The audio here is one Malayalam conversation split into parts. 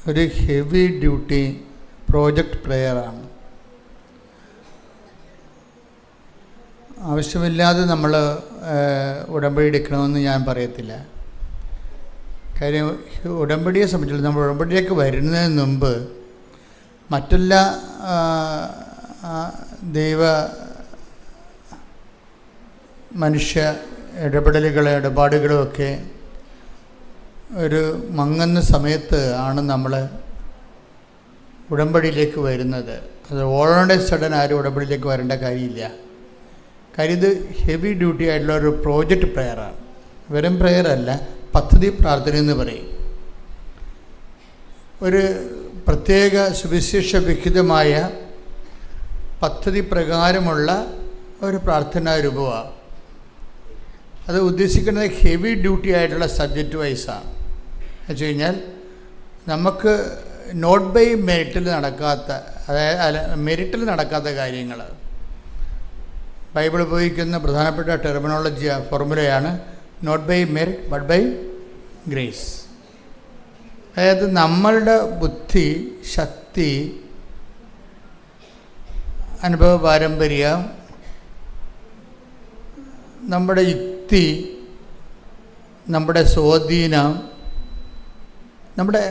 ഒരു ഹെവി ഡ്യൂട്ടി പ്രോജക്റ്റ് പ്രെയറാണ്. ആവശ്യമില്ലാതെ നമ്മൾ ഉടമ്പടി എടുക്കണമെന്ന് ഞാൻ പറയത്തില്ല. കാര്യം ഉടമ്പടിയെ സംബന്ധിച്ചിടത്തോളം നമ്മൾ ഉടമ്പടിയിലേക്ക് വരുന്നതിന് മുമ്പ് മറ്റെല്ലാ ദൈവ മനുഷ്യ ഇടപാടുകളുമൊക്കെ ഒരു മങ്ങുന്ന സമയത്ത് ആണ് നമ്മൾ ഉടമ്പടിയിലേക്ക് വരുന്നത്. അത് ഓൾറെഡി സഡൻ ആരും ഉടമ്പടിയിലേക്ക് വരേണ്ട കാര്യമില്ല. കാര്യം ഇത് ഹെവി ഡ്യൂട്ടി ആയിട്ടുള്ള ഒരു പ്രോജക്റ്റ് പ്രെയറാണ്. വെറും പ്രെയറല്ല, പദ്ധതി പ്രാർത്ഥന എന്ന് പറയും. ഒരു പ്രത്യേക സുവിശേഷ വിഹിതമായ പദ്ധതി പ്രകാരമുള്ള ഒരു പ്രാർത്ഥനാ രൂപമാണ്. അത് ഉദ്ദേശിക്കുന്നത് ഹെവി ഡ്യൂട്ടി ആയിട്ടുള്ള സബ്ജക്റ്റ് വൈസാണ്. എന്ന് വെച്ച് കഴിഞ്ഞാൽ നമുക്ക് നോട്ട് ബൈ മെറിറ്റിൽ നടക്കാത്ത, അതായത് മെറിറ്റിൽ നടക്കാത്ത കാര്യങ്ങൾ ബൈബിൾ ഉപയോഗിക്കുന്ന പ്രധാനപ്പെട്ട ടെർമിനോളജി ഫോർമുലയാണ് not by merit but by grace. അതായത് നമ്മളുടെ ബുദ്ധി, ശക്തി, അനുഭവ പാരമ്പര്യം, നമ്മുടെ യുക്തി, നമ്മുടെ സ്വാധീനം, നമ്മുടെ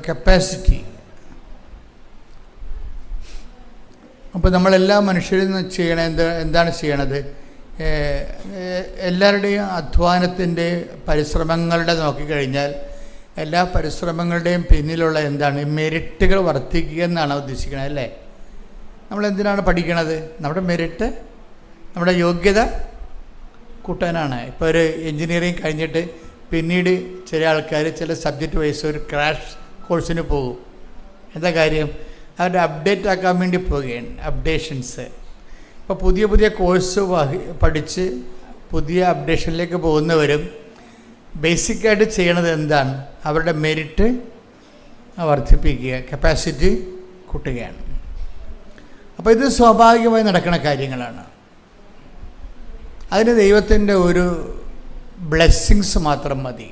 കപ്പാസിറ്റി. അപ്പോൾ നമ്മളെല്ലാ മനുഷ്യരും എന്താണ് ചെയ്യണത്? എല്ലാവരുടെയും അധ്വാനത്തിൻ്റെ പരിശ്രമങ്ങളുടെ നോക്കിക്കഴിഞ്ഞാൽ എല്ലാ പരിശ്രമങ്ങളുടെയും പിന്നിലുള്ള എന്താണ്? മെറിറ്റുകൾ വർദ്ധിക്കുക എന്നാണ് ഉദ്ദേശിക്കുന്നത്, അല്ലേ? നമ്മളെന്തിനാണ് പഠിക്കണത്? നമ്മുടെ മെറിറ്റ്, നമ്മുടെ യോഗ്യത കൂട്ടാനാണ്. ഇപ്പോൾ ഒരു എൻജിനീയറിങ് കഴിഞ്ഞിട്ട് പിന്നീട് ചില ആൾക്കാർ ചില സബ്ജക്റ്റ് വൈസ് ഒരു ക്രാഷ് കോഴ്സിന് പോകും. എന്താ കാര്യം? അവരുടെ അപ്ഡേറ്റ് ആക്കാൻ വേണ്ടി പോവുകയാണ്, അപ്ഡേഷൻസ്. ഇപ്പോൾ പുതിയ പുതിയ കോഴ്സ് പഠിച്ച് പുതിയ അപ്ഡേഷനിലേക്ക് പോകുന്നവരും ബേസിക്കായിട്ട് ചെയ്യണത് എന്താണ്? അവരുടെ മെറിറ്റ് വർദ്ധിപ്പിക്കുക, കപ്പാസിറ്റി കൂട്ടുകയാണ്. അപ്പോൾ ഇത് സ്വാഭാവികമായി നടക്കുന്ന കാര്യങ്ങളാണ്. അതിന് ദൈവത്തിൻ്റെ ഒരു ബ്ലെസ്സിങ്സ് മാത്രം മതി.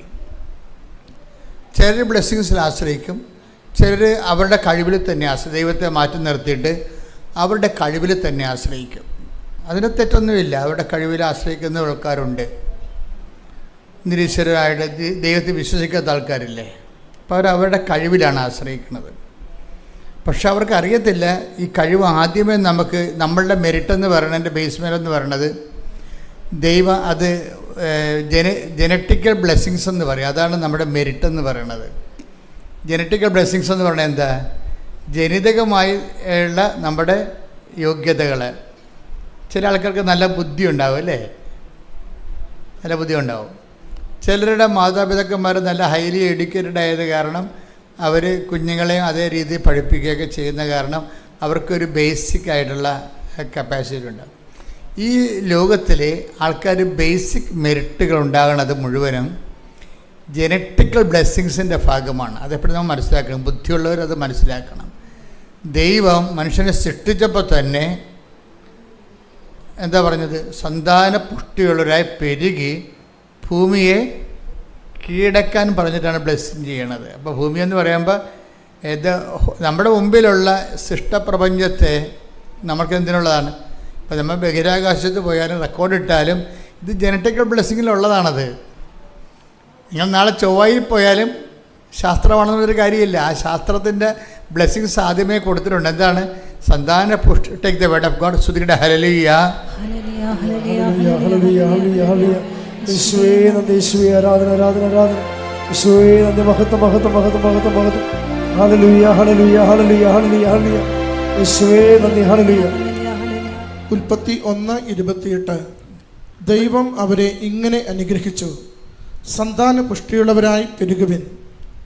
ചിലർ ബ്ലെസ്സിങ്സിൽ ആശ്രയിക്കും, ചിലർ അവരുടെ കഴിവിൽ തന്നെ ദൈവത്തെ മാറ്റി നിർത്തിയിട്ട് അവരുടെ കഴിവിൽ തന്നെ ആശ്രയിക്കും. അതിന് തെറ്റൊന്നുമില്ല, അവരുടെ കഴിവിൽ ആശ്രയിക്കുന്ന ആൾക്കാരുണ്ട്. നിരീശ്വരരായിട്ട് ദൈവത്തെ വിശ്വസിക്കാത്ത ആൾക്കാരില്ലേ, അപ്പോൾ അവരുടെ കഴിവിലാണ് ആശ്രയിക്കുന്നത്. പക്ഷെ അവർക്ക് അറിയത്തില്ല ഈ കഴിവ് ആദ്യമേ നമുക്ക് നമ്മളുടെ മെറിറ്റെന്ന് പറയണതിൻ്റെ ബേസ്മെൻ്റ് എന്ന് പറയണത് ദൈവം അത് ജനറ്റിക്കൽ ബ്ലെസ്സിങ്സ് എന്ന് പറയും. അതാണ് നമ്മുടെ മെറിറ്റ് എന്ന് പറയണത്. ജനറ്റിക്കൽ ബ്ലെസ്സിങ്സ് എന്ന് പറഞ്ഞാൽ എന്താ? ജനിതകമായി ഉള്ള നമ്മുടെ യോഗ്യതകൾ. ചില ആൾക്കാർക്ക് നല്ല ബുദ്ധി ഉണ്ടാവും, അല്ലേ? നല്ല ബുദ്ധി ഉണ്ടാവും. ചിലരുടെ മാതാപിതാക്കന്മാർ നല്ല ഹൈലി എഡ്യൂക്കേറ്റഡ് ആയത് കാരണം അവർ കുഞ്ഞുങ്ങളെയും അതേ രീതിയിൽ പഠിപ്പിക്കുകയൊക്കെ ചെയ്യുന്ന കാരണം അവർക്കൊരു ബേസിക് ആയിട്ടുള്ള കപ്പാസിറ്റി ഉണ്ടാകും. ഈ ലോകത്തിലെ ആൾക്കാർ ബേസിക് മെറിറ്റുകൾ ഉണ്ടാകുന്നത് മുഴുവനും ജനറ്റിക്കൽ ബ്ലെസ്സിങ്സിൻ്റെ ഭാഗമാണ്. അതെപ്പോഴും നമ്മൾ മനസ്സിലാക്കണം. ബുദ്ധിയുള്ളവരത് മനസ്സിലാക്കണം. ദൈവം മനുഷ്യനെ സൃഷ്ടിച്ചപ്പോൾ തന്നെ എന്താ പറഞ്ഞത്? സന്താന പുഷ്ടിയുള്ളവരായി പെരുകി ഭൂമിയെ കീഴടക്കാൻ പറഞ്ഞിട്ടാണ് ബ്ലെസ്സിങ് ചെയ്യണത്. അപ്പോൾ ഭൂമി എന്ന് പറയുമ്പോൾ നമ്മുടെ മുമ്പിലുള്ള സൃഷ്ടപ്രപഞ്ചത്തെ നമുക്ക് എന്തിനുള്ളതാണ്? ഇപ്പോൾ നമ്മൾ ബഹിരാകാശത്ത് പോയാലും റെക്കോർഡിട്ടാലും ഇത് ജനറ്റിക്കൽ ബ്ലെസ്സിങ്ങിലുള്ളതാണത്. നിങ്ങൾ നാളെ ചൊവ്വയിൽ പോയാലും ശാസ്ത്രമാണെന്നൊരു കാര്യമില്ല. ആ ശാസ്ത്രത്തിൻ്റെ ബ്ലെസ്സിങ്സ് ആദ്യമേ കൊടുത്തിട്ടുണ്ട്. എന്താണ്? സന്താന പുഷ്ടി. Take the word of God. സ്തുതിക്കട്ടെ. Hallelujah, hallelujah, hallelujah, hallelujah, hallelujah. യേശുവേ നന്ദി, യേശുവേ ആരാധന, ആരാധന, ആരാധന. യേശുവേ നന്ദി, മഹത്വം, മഹത്വം, മഹത്വം, മഹത്വം, മഹത്വം. Hallelujah, hallelujah, hallelujah, hallelujah, hallelujah. യേശുവേ നന്ദി, ഹല്ലേലൂയ. ഉൽപ്പത്തി 1:28. ദൈവം അവരെ ഇങ്ങനെ അനുഗ്രഹിച്ചു, സന്താന പുഷ്ടിയുള്ളവരായി പെരുകുവിൻ,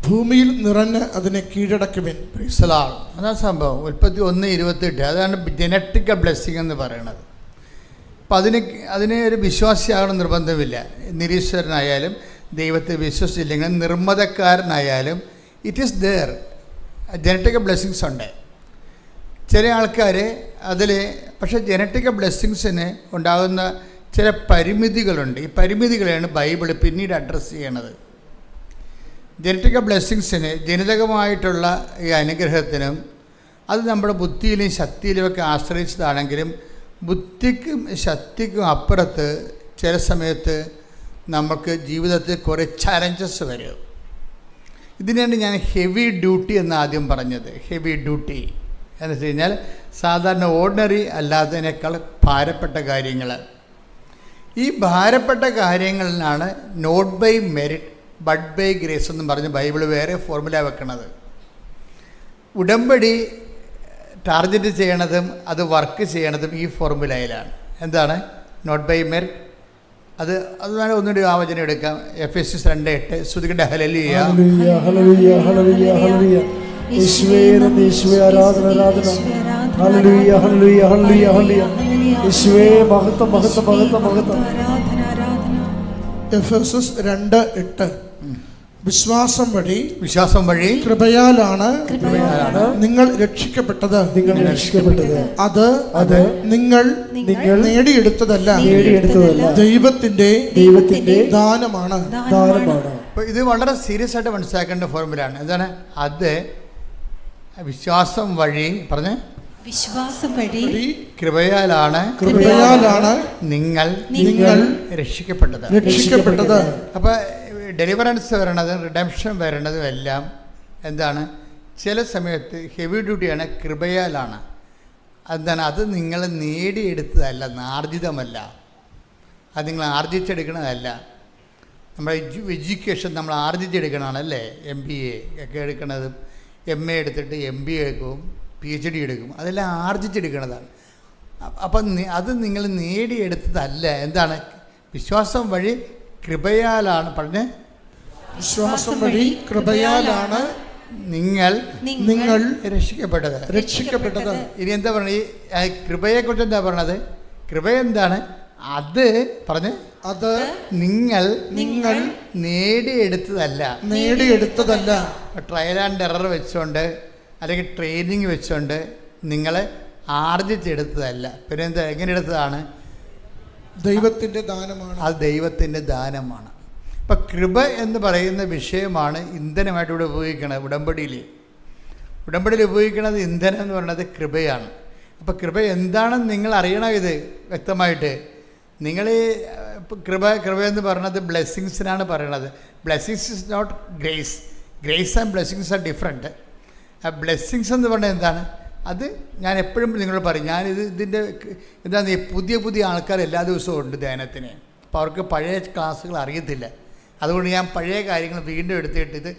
ഭൂമിയിൽ നിറഞ്ഞ് അതിനെ കീഴടക്കുവിൻ. അതാണ് സംഭവം. ഉൽപ്പത്തി 1:28. അതാണ് ജനറ്റിക്കൽ ബ്ലെസ്സിങ് എന്ന് പറയുന്നത്. അപ്പം അതിന് ഒരു വിശ്വാസിയാകണം നിർബന്ധമില്ല. നിരീശ്വരനായാലും ദൈവത്തെ വിശ്വസിച്ചില്ലെങ്കിൽ നിർമ്മതക്കാരനായാലും it is there. Genetical blessings ഉണ്ട്. ചില ആൾക്കാർ അതിൽ, പക്ഷേ ജനറ്റിക്കൽ ബ്ലെസ്സിങ്സിന് ഉണ്ടാകുന്ന ചില പരിമിതികളുണ്ട്. ഈ പരിമിതികളെയാണ് ബൈബിൾ പിന്നീട് അഡ്രസ്സ് ചെയ്യണത്. ജനറ്റിക് ബ്ലെസ്സിങ്സിന്, ജനിതകമായിട്ടുള്ള ഈ അനുഗ്രഹത്തിനും അത് നമ്മുടെ ബുദ്ധിയിലും ശക്തിയിലുമൊക്കെ ആശ്രയിച്ചതാണെങ്കിലും ബുദ്ധിക്കും ശക്തിക്കും അപ്പുറത്ത് ചില സമയത്ത് നമുക്ക് ജീവിതത്തിൽ കുറേ ചലഞ്ചസ് വരും. ഇതിനാണ് ഞാൻ ഹെവി ഡ്യൂട്ടി എന്ന് ആദ്യം പറഞ്ഞത്. ഹെവി ഡ്യൂട്ടി എന്ന് വെച്ച് കഴിഞ്ഞാൽ സാധാരണ ഓർഡിനറി അല്ലാത്തതിനേക്കാൾ ഭാരപ്പെട്ട കാര്യങ്ങൾ. ഈ ഭാരപ്പെട്ട കാര്യങ്ങളിലാണ് not by merit but by grace എന്നും പറഞ്ഞ് ബൈബിൾ വേറെ ഫോർമുല വെക്കണത്. ഉടമ്പടി ടാർഗറ്റ് ചെയ്യണതും അത് വർക്ക് ചെയ്യണതും ഈ ഫോർമുലയിലാണ്. എന്താണ് നോട്ട് ബൈ മെറിറ്റ്? അത് വേണം ഒന്നുകൂടി ആ വചനം എടുക്കാം. എഫെസ്യസ് 2:8 സ്തുതിക്കട്ടെ ഹല്ലേലൂയ ഹല്ലേലൂയ ഹല്ലേലൂയ ഹല്ലേലൂയ യേശുവേ നന്ദി, യേശുവേ ആരാധന ആരാധന. ഹല്ലേലൂയ ഹല്ലേലൂയ ഹല്ലേലൂയ ഹല്ലേലൂയ യേശുവേ മഹത്വം മഹത്വം മഹത്വം മഹത്വം. എഫെസസ് 2:8 വിശ്വാസം വഴി കൃപയാലാണ് നിങ്ങൾ രക്ഷിക്കപ്പെട്ടത്. അത് നിങ്ങൾ നേടിയെടുത്തതല്ല, ദൈവത്തിന്റെ ദാനമാണ്. ഇത് വളരെ സീരിയസ് ആയിട്ട് മനസ്സിലാക്കേണ്ട ഫോർമുലയാണ്. എന്താണ് അത്? വിശ്വാസം വഴി കൃപയാലാണ് നിങ്ങൾ രക്ഷിക്കപ്പെട്ടത്. അപ്പൊ ഡെലിവറൻസ് വരണതും റിഡംഷൻ വരണതും എല്ലാം എന്താണ്? ചില സമയത്ത് ഹെവി ഡ്യൂട്ടിയാണ്, കൃപയാലാണ്. എന്താണ്? അത് നിങ്ങൾ നേടിയെടുത്തതല്ല, ആർജിതമല്ല. അത് നിങ്ങൾ ആർജിച്ചെടുക്കണതല്ല. നമ്മുടെ എഡ്യൂക്കേഷൻ നമ്മൾ ആർജിച്ചെടുക്കണതാണല്ലേ. MBA ഒക്കെ എടുക്കണതും MA എടുത്തിട്ട് MBA എടുക്കും, PhD എടുക്കും, അതെല്ലാം ആർജിച്ചെടുക്കണതാണ്. അപ്പം അത് നിങ്ങൾ നേടിയെടുത്തതല്ല. എന്താണ്? വിശ്വാസം വഴി കൃപയാലാണ്. പറഞ്ഞ് വിശ്വാസം വഴി കൃപയാലാണ് നിങ്ങൾ രക്ഷിക്കപ്പെട്ടത്. ഇനി എന്താ പറഞ്ഞത്? ഈ കൃപയെക്കുറിച്ച് എന്താ പറഞ്ഞത്? കൃപ എന്താണ്? അത് പറഞ്ഞ് അത് നിങ്ങൾ നേടിയെടുത്തതല്ല. ട്രയൽ ആൻഡ് എറർ വെച്ചുകൊണ്ട് അല്ലെങ്കിൽ ട്രെയിനിങ് വെച്ചുകൊണ്ട് നിങ്ങൾ ആർജിച്ചെടുത്തതല്ല. പിന്നെ എന്താ? എങ്ങനെ എടുത്തതാണ്? ദൈവത്തിൻ്റെ ദാനമാണ്. അത് ദൈവത്തിൻ്റെ ദാനമാണ്. ഇപ്പം കൃപ എന്ന് പറയുന്ന വിഷയമാണ് ഇന്ധനമായിട്ട് ഇവിടെ ഉപയോഗിക്കുന്നത്. ഉടമ്പടിയിൽ ഉപയോഗിക്കുന്നത് ഇന്ധനം എന്ന് പറയുന്നത് കൃപയാണ്. അപ്പോൾ കൃപ എന്താണെന്ന് നിങ്ങൾ അറിയണം. ഇത് വ്യക്തമായിട്ട് നിങ്ങൾ കൃപ എന്ന് പറയുന്നത് ബ്ലെസ്സിങ്സിനാണ് പറയണത്. Blessings is not grace. Grace and blessings are different. Blessings എന്ന് പറഞ്ഞാൽ എന്താണ്? അത് ഞാൻ എപ്പോഴും നിങ്ങളോട് പറയും. ഇതിൻ്റെ എന്താണ്, പുതിയ ആൾക്കാർ എല്ലാ ദിവസവും ഉണ്ട് ധ്യാനത്തിന്. അപ്പോൾ അവർക്ക് പഴയ ക്ലാസ്സുകൾ അറിയത്തില്ല. അതുകൊണ്ട് ഞാൻ പഴയ കാര്യങ്ങൾ വീണ്ടും എടുത്തിട്ട് ഇത്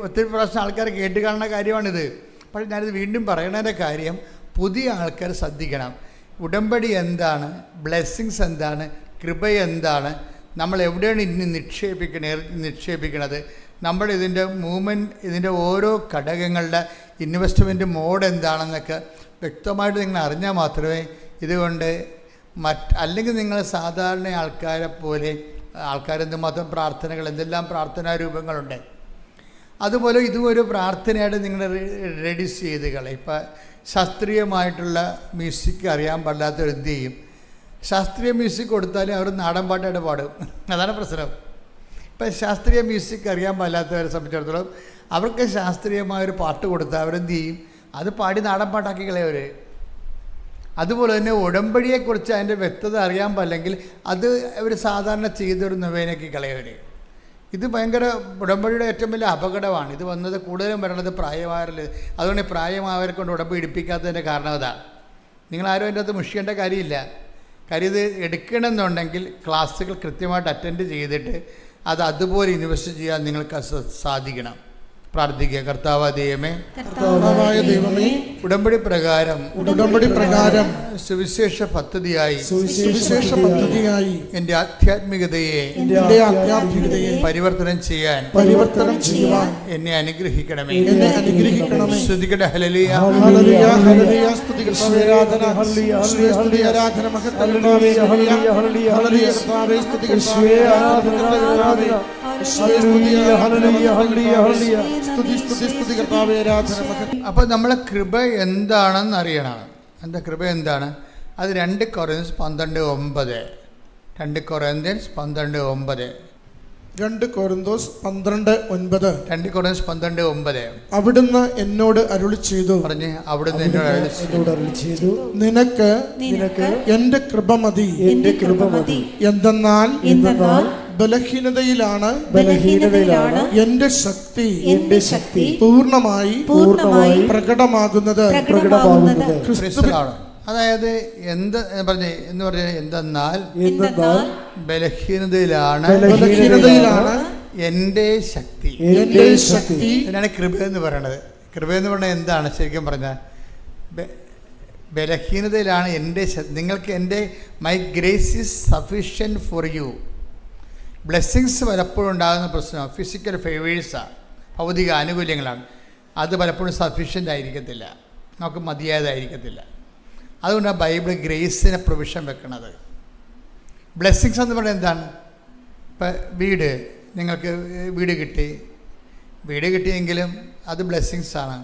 ഒത്തിരി പ്രാവശ്യം ആൾക്കാർ കേട്ട് കാണുന്ന കാര്യമാണിത്. പക്ഷേ ഞാനിത് വീണ്ടും പറയണതിൻ്റെ കാര്യം പുതിയ ആൾക്കാർ ശ്രദ്ധിക്കണം. ഉടമ്പടി എന്താണ്? ബ്ലെസ്സിങ്സ് എന്താണ്? കൃപ എന്താണ്? നമ്മൾ എവിടെയാണ് ഇനി നിക്ഷേപിക്കണത്? നമ്മുടെ ഇതിൻ്റെ മൂവ്മെൻറ്റ്, ഇതിൻ്റെ ഓരോ ഘടകങ്ങളുടെ ഇൻവെസ്റ്റ്മെൻറ്റ് മോഡ് എന്താണെന്നൊക്കെ വ്യക്തമായിട്ട് നിങ്ങൾ അറിഞ്ഞാൽ മാത്രമേ ഇതുകൊണ്ട് അല്ലെങ്കിൽ നിങ്ങൾ സാധാരണ ആൾക്കാരെ പോലെ എന്തുമാത്രം പ്രാർത്ഥനകൾ, എന്തെല്ലാം പ്രാർത്ഥനാ രൂപങ്ങളുണ്ട്, അതുപോലെ ഇതും ഒരു പ്രാർത്ഥനയായിട്ട് നിങ്ങൾ റെഡ്യൂസ് ചെയ്ത് കളയും. ഇപ്പം ശാസ്ത്രീയമായിട്ടുള്ള മ്യൂസിക് അറിയാൻ പാടില്ലാത്തവർ എന്ത് ചെയ്യും? ശാസ്ത്രീയ മ്യൂസിക് കൊടുത്താലും അവർ നാടൻ പാട്ടായിട്ട് പാടും. അതാണ് പ്രശ്നം. ഇപ്പം ശാസ്ത്രീയ മ്യൂസിക് അറിയാൻ പാടില്ലാത്തവരെ സംബന്ധിച്ചിടത്തോളം അവർക്ക് ശാസ്ത്രീയമായൊരു പാട്ട് കൊടുത്താൽ അവരെന്ത് ചെയ്യും? അത് പാടി നാടൻ പാട്ടാക്കി കളയവർ. അതുപോലെ തന്നെ ഉടമ്പടിയെക്കുറിച്ച് അതിൻ്റെ വ്യക്തത അറിയാൻ പാടില്ലെങ്കിൽ അത് അവർ സാധാരണ ചെയ്തൊരു നൊവേനയ്ക്ക് കളയവർ. ഇത് ഭയങ്കര ഉടമ്പടിയുടെ ഏറ്റവും വലിയ അപകടമാണ്. ഇത് വന്നത് കൂടുതലും വരണത് പ്രായമായവരിൽ. അതുകൊണ്ട് പ്രായമായവരെ കൊണ്ട് ഉടമ്പടി എടുപ്പിക്കാത്തതിൻ്റെ കാരണം അതാണ്. നിങ്ങളാരും അതിൻ്റെ അകത്ത് മുഷിയേണ്ട കാര്യമില്ല. കാര്യം ഇത് എടുക്കണമെന്നുണ്ടെങ്കിൽ ക്ലാസ്സുകൾ കൃത്യമായിട്ട് അറ്റൻഡ് ചെയ്തിട്ട് അത് അതുപോലെ ഇൻവെസ്റ്റ് ചെയ്യാൻ നിങ്ങൾക്ക് സാധിക്കണം. പ്രാർത്ഥിക്കുക. കർത്താവായ ദൈവമേ, ഉടമ്പടി പ്രകാരം സുവിശേഷ പദ്ധതിയായി എൻ്റെ ആധ്യാത്മികതയെ പരിവർത്തനം ചെയ്യാൻ എന്നെ അനുഗ്രഹിക്കണമേ. ശ്രുതിക്കട്ടെ ഹല്ലേലൂയ. അപ്പോൾ നമ്മളെ കൃപ എന്താണെന്ന് അറിയണം. എന്താ കൃപ എന്താണ്? അത് 2 കൊറിന്ത്യൻസ് 12:9. 2 കൊരിന്തോസ് 12:9. 2 കൊരിന്തോസ് 12:9. അവിടുന്ന് എന്നോട് അരുളി ചെയ്തു. പറഞ്ഞ് അവിടുന്ന് എന്നോട് അരുളി ചെയ്തു, നിനക്ക് എന്റെ കൃപ മതി. എന്തെന്നാൽ ബലഹീനതയിലാണ് എന്റെ ശക്തി പൂർണ്ണമായി പ്രകടമാകുന്നത്. അതായത് എന്തെന്നാൽ ബലഹീനതയിലാണ് എൻ്റെ ശക്തി. ഇതിനാണ് കൃപ എന്ന് പറയണത്. കൃപ എന്ന് പറഞ്ഞാൽ എന്താണ് ശരിക്കും പറഞ്ഞാൽ? ബലഹീനതയിലാണ് നിങ്ങൾക്ക് എൻ്റെ my grace is sufficient for you. Blessings പലപ്പോഴും ഉണ്ടാകുന്ന പ്രശ്നം ഫിസിക്കൽ ഫേവേഴ്സാണ്, ഭൗതിക ആനുകൂല്യങ്ങളാണ്. അത് പലപ്പോഴും സഫിഷ്യൻ്റ് ആയിരിക്കത്തില്ല, നമുക്ക് മതിയായതായിരിക്കത്തില്ല. അതുകൊണ്ടാണ് ബൈബിൾ ഗ്രേസിനെ പ്രൊവിഷൻ വെക്കുന്നത്. ബ്ലെസ്സിങ്സ് എന്ന് പറയുന്നത് എന്താണ്? ഇപ്പം നിങ്ങൾക്ക് വീട് കിട്ടിയെങ്കിലും അത് ബ്ലെസ്സിങ്സാണ്.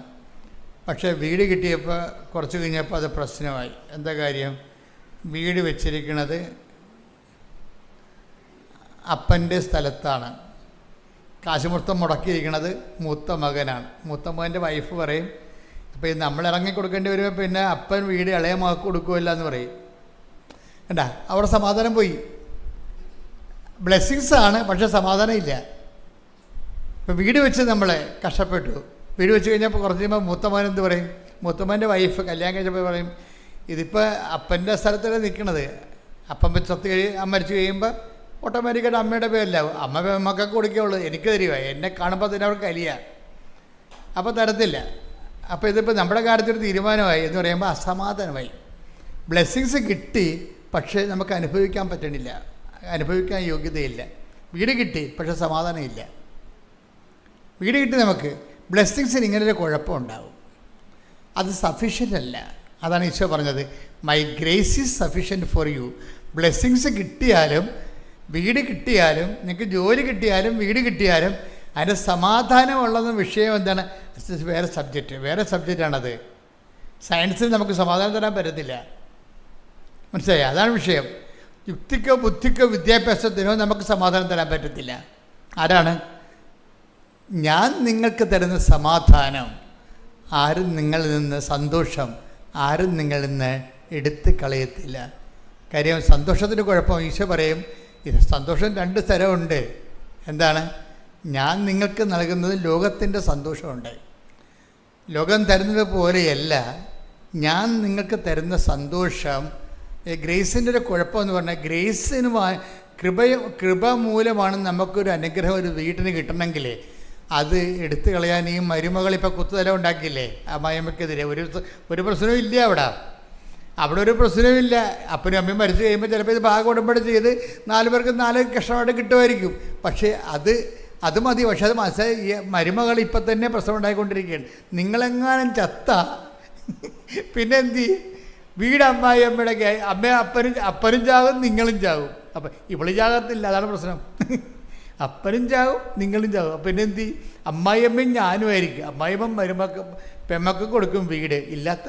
പക്ഷേ വീട് കിട്ടിയപ്പോൾ കുറച്ച് കഴിഞ്ഞപ്പോൾ അത് പ്രശ്നമായി. എന്താ കാര്യം? വീട് വെച്ചിരിക്കുന്നത് അപ്പൻ്റെ സ്ഥലത്താണ്. കാശ് മൊത്തം മുടക്കിയിരിക്കുന്നത് മൂത്ത മകനാണ്. മൂത്ത മകൻ്റെ വൈഫ് പറയും, അപ്പോൾ ഇത് നമ്മൾ ഇറങ്ങി കൊടുക്കേണ്ടി വരുമ്പോൾ പിന്നെ അപ്പൻ വീട് ഇളയ മകൾക്ക് കൊടുക്കുമല്ല എന്ന് പറയും. കണ്ടാ, അവിടെ സമാധാനം പോയി. ബ്ലെസ്സിങ്സ് ആണ്, പക്ഷേ സമാധാനം ഇല്ല. ഇപ്പോൾ വീട് വെച്ച് നമ്മളെ കഷ്ടപ്പെട്ടു. വീട് വെച്ച് കഴിഞ്ഞപ്പോൾ കുറച്ച് കഴിയുമ്പോൾ മൂത്തമകൻ എന്ത് പറയും? മൂത്തമകൻ്റെ വൈഫ് കല്യാണം കഴിച്ചപ്പോൾ പറയും, ഇതിപ്പോൾ അപ്പൻ്റെ സ്ഥലത്തല്ലേ നിൽക്കണത്. അപ്പം മരിച്ചു കഴിയുമ്പോൾ ഓട്ടോമാറ്റിക്കായിട്ട് അമ്മയുടെ പേരിലാവും. അമ്മ മക്കൾക്ക് കൊടുക്കുകയുള്ളൂ, എനിക്ക് തരുക. എന്നെ കാണുമ്പോൾ തന്നെ അവർക്ക് കലിയ, അപ്പോൾ തരത്തില്ല. അപ്പോൾ ഇതിപ്പോൾ നമ്മുടെ കാര്യത്തിലൊരു തീരുമാനമായി എന്ന് പറയുമ്പോൾ അസമാധാനമായി. ബ്ലെസ്സിങ്സ് കിട്ടി, പക്ഷേ നമുക്ക് അനുഭവിക്കാൻ പറ്റണില്ല, അനുഭവിക്കാൻ യോഗ്യതയില്ല. വീട് കിട്ടി, പക്ഷേ സമാധാനമില്ല. വീട് കിട്ടി നമുക്ക്, ബ്ലെസ്സിങ്സിന് ഇങ്ങനൊരു കുഴപ്പമുണ്ടാവും. അത് സഫിഷ്യൻ്റ് അല്ല. അതാണ് ഈശോ പറഞ്ഞത്, my grace is sufficient for you. Blessings കിട്ടിയാലും വീട് കിട്ടിയാലും നിങ്ങൾക്ക് ജോലി കിട്ടിയാലും വീട് കിട്ടിയാലും അതിൻ്റെ സമാധാനമുള്ളതെന്ന വിഷയം എന്താണ്? വേറെ സബ്ജക്റ്റാണത്. സയൻസിൽ നമുക്ക് സമാധാനം തരാൻ പറ്റത്തില്ല, മനസ്സിലായി? അതാണ് വിഷയം. യുക്തിക്കോ ബുദ്ധിക്കോ വിദ്യാഭ്യാസത്തിനോ നമുക്ക് സമാധാനം തരാൻ പറ്റത്തില്ല. ആരാണ്? ഞാൻ നിങ്ങൾക്ക് തരുന്ന സമാധാനം ആരും നിങ്ങളിൽ നിന്ന്, സന്തോഷം ആരും നിങ്ങളിൽ നിന്ന് എടുത്ത് കളയത്തില്ല. കാര്യം സന്തോഷത്തിൻ്റെ കുഴപ്പം ഈശോ പറയും, ഇത് സന്തോഷം 2 തരമുണ്ട്. എന്താണ്? ഞാൻ നിങ്ങൾക്ക് നൽകുന്നത് ലോകത്തിൻ്റെ സന്തോഷമുണ്ട്. ലോകം തരുന്നത് പോലെയല്ല ഞാൻ നിങ്ങൾക്ക് തരുന്ന സന്തോഷം. ഗ്രേസിൻ്റെ ഒരു കുഴപ്പമെന്ന് പറഞ്ഞാൽ ഗ്രേസിന് കൃപ മൂലമാണ് നമുക്കൊരു അനുഗ്രഹം ഒരു വീട്ടിന് കിട്ടണമെങ്കിൽ അത് എടുത്തു കളയാൻ ഈ മരുമകൾ ഇപ്പോൾ കുത്തുതല ഉണ്ടാക്കിയില്ലേ ആ മയമക്കെതിരെ. ഒരു പ്രശ്നവും ഇല്ല അവിടെ ഒരു പ്രശ്നവുമില്ല. അപ്പനും അമ്മയും മരിച്ചു കഴിയുമ്പോൾ ചിലപ്പോൾ ഇത് ഭാഗം ഉടമ്പടി ചെയ്ത് 4 പേർക്ക് 4 കഷ്ണമായിട്ട് കിട്ടുമായിരിക്കും. പക്ഷേ അത് മതി. പക്ഷെ അത് മനസ്സിലായി, ഈ മരുമകൾ ഇപ്പം തന്നെ പ്രസവം ഉണ്ടായിക്കൊണ്ടിരിക്കുകയാണ്. നിങ്ങളെങ്ങാനും ചത്ത പിന്നെ എന്ത് ചെയ്യും? വീട് അമ്മായി അമ്മയുടെ അപ്പനും ചാകും, നിങ്ങളും ചാകും. അപ്പം ഇവള് ചാകത്തില്ല, അതാണ് പ്രശ്നം. അപ്പനും ചാകും, നിങ്ങളും ചാകും. അപ്പം പിന്നെ എന്ത് ചെയ്യും? അമ്മായിയമ്മയും ഞാനുമായിരിക്കും. അമ്മായിയമ്മ പെമ്മക്ക് കൊടുക്കും വീട്. ഇല്ലാത്ത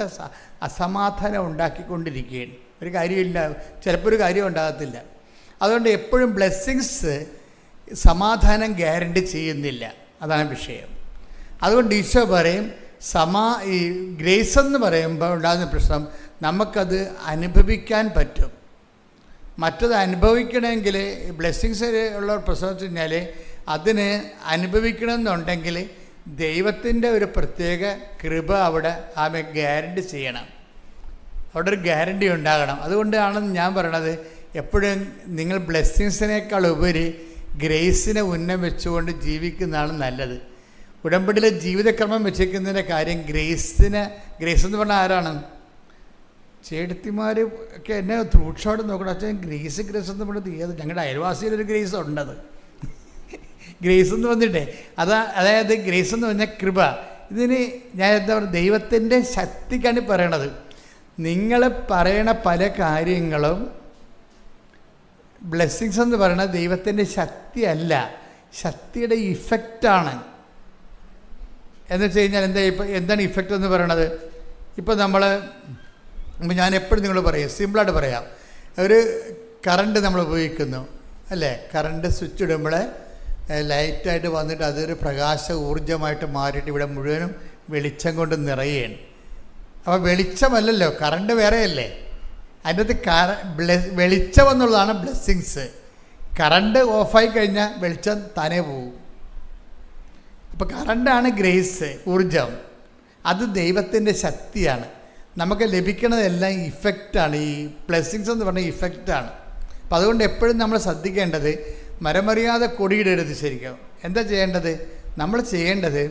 അസമാധാനം ഉണ്ടാക്കിക്കൊണ്ടിരിക്കുകയാണ്. ഒരു കാര്യമില്ല, ചിലപ്പോൾ ഒരു കാര്യം ഉണ്ടാകത്തില്ല. അതുകൊണ്ട് എപ്പോഴും ബ്ലെസ്സിങ്സ് സമാധാനം ഗ്യാരണ്ടി ചെയ്യുന്നില്ല, അതാണ് വിഷയം. അതുകൊണ്ട് ഈശോ പറയും, ഈ ഗ്രേസ് എന്ന് പറയുമ്പോൾ ഉണ്ടാകുന്ന പ്രശ്നം നമുക്കത് അനുഭവിക്കാൻ പറ്റും. മറ്റത് അനുഭവിക്കണമെങ്കിൽ ബ്ലെസ്സിങ്സ് ഉള്ള പ്രശ്നം വെച്ച് കഴിഞ്ഞാൽ അതിന് അനുഭവിക്കണമെന്നുണ്ടെങ്കിൽ ദൈവത്തിൻ്റെ ഒരു പ്രത്യേക കൃപ അവിടെ ഗ്യാരണ്ടി ചെയ്യണം. അവിടെ ഒരു ഗ്യാരണ്ടി ഉണ്ടാകണം. അതുകൊണ്ടാണ് ഞാൻ പറയണത്, എപ്പോഴും നിങ്ങൾ ബ്ലെസ്സിങ്സിനേക്കാൾ ഉപരി ഗ്രേസിനെ ഉന്നം വെച്ചുകൊണ്ട് ജീവിക്കുന്നതാണ് നല്ലത്. ഉടമ്പടിയിലെ ജീവിതക്രമം വെച്ചിരിക്കുന്നതിൻ്റെ കാര്യം ഗ്രേസ് എന്ന് പറഞ്ഞാൽ ആരാണ്? ചേട്ടത്തിമാർ ഒക്കെ എന്നെ രൂക്ഷമായിട്ട് നോക്കണം. അച്ഛൻ ഗ്രേസ് എന്ന് പറഞ്ഞത് ഏത്? ഞങ്ങളുടെ അയൽവാസിയിലൊരു ഗ്രേസ് ഉണ്ടത്. ഗ്രേസ് എന്ന് വന്നിട്ടേ അതായത് ഗ്രേസ് എന്ന് പറഞ്ഞാൽ കൃപ. ഇതിന് ഞാൻ എന്താ പറയുക, ദൈവത്തിൻ്റെ ശക്തിക്കാണ് പറയണത്. നിങ്ങൾ പറയണ പല കാര്യങ്ങളും ബ്ലെസ്സിങ്സ് എന്ന് പറയുന്നത് ദൈവത്തിൻ്റെ ശക്തിയല്ല, ശക്തിയുടെ ഇഫക്റ്റാണ്. എന്ന് വെച്ച് കഴിഞ്ഞാൽ എന്താണ് ഇഫക്റ്റ് എന്ന് പറയണത്? ഇപ്പോൾ ഞാൻ എപ്പോഴും നിങ്ങൾ പറയും, സിമ്പിളായിട്ട് പറയാം. ഒരു കറണ്ട് നമ്മൾ ഉപയോഗിക്കുന്നു അല്ലേ? കറണ്ട് സ്വിച്ച് ഇടുമ്പോൾ ലൈറ്റായിട്ട് വന്നിട്ട് അതൊരു പ്രകാശ ഊർജ്ജമായിട്ട് മാറിയിട്ട് ഇവിടെ മുഴുവനും വെളിച്ചം കൊണ്ട് നിറയുകയാണ്. അപ്പോൾ വെളിച്ചമല്ലല്ലോ, കറണ്ട് വേറെയല്ലേ. അതിൻ്റെ അകത്ത് വെളിച്ചം എന്നുള്ളതാണ് ബ്ലെസ്സിങ്സ്. കറണ്ട് ഓഫായി കഴിഞ്ഞാൽ വെളിച്ചം താനേ പോകും. അപ്പോൾ കറണ്ടാണ് ഗ്രേസ്, ഊർജം. അത് ദൈവത്തിൻ്റെ ശക്തിയാണ്. നമുക്ക് ലഭിക്കുന്നതെല്ലാം ഇഫക്റ്റാണ്. ഈ ബ്ലെസ്സിങ്സ് എന്ന് പറഞ്ഞാൽ ഇഫക്റ്റാണ്. അപ്പം അതുകൊണ്ട് എപ്പോഴും നമ്മൾ ശ്രദ്ധിക്കേണ്ടത് മരമറിയാതെ കൊടിയിടരുത്. ശരിക്കും എന്താ ചെയ്യേണ്ടത്? നമ്മൾ ചെയ്യേണ്ടത്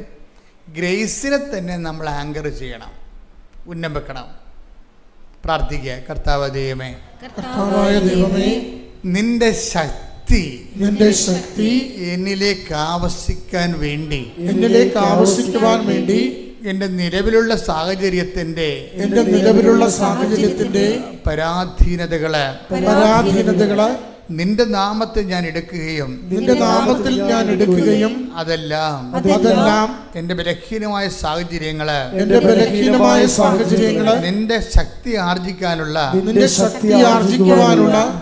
ഗ്രേസിനെ തന്നെ നമ്മൾ ആങ്കർ ചെയ്യണം, ഉന്നം വെക്കണം, പ്രാർത്ഥിക്കുക. കർത്താവായ ദൈവമേ, നിന്റെ ശക്തി എന്നിലേക്ക് ആവശ്യിക്കാൻ വേണ്ടി എൻ്റെ നിലവിലുള്ള സാഹചര്യത്തിൻ്റെ പരാധീനതകളെ നിന്റെ നാമത്തിൽ ഞാൻ എടുക്കുകയും അതെല്ലാം എൻ്റെ ബലഹീനമായ സാഹചര്യങ്ങള് നിന്റെ ശക്തി ആർജിക്കാനുള്ള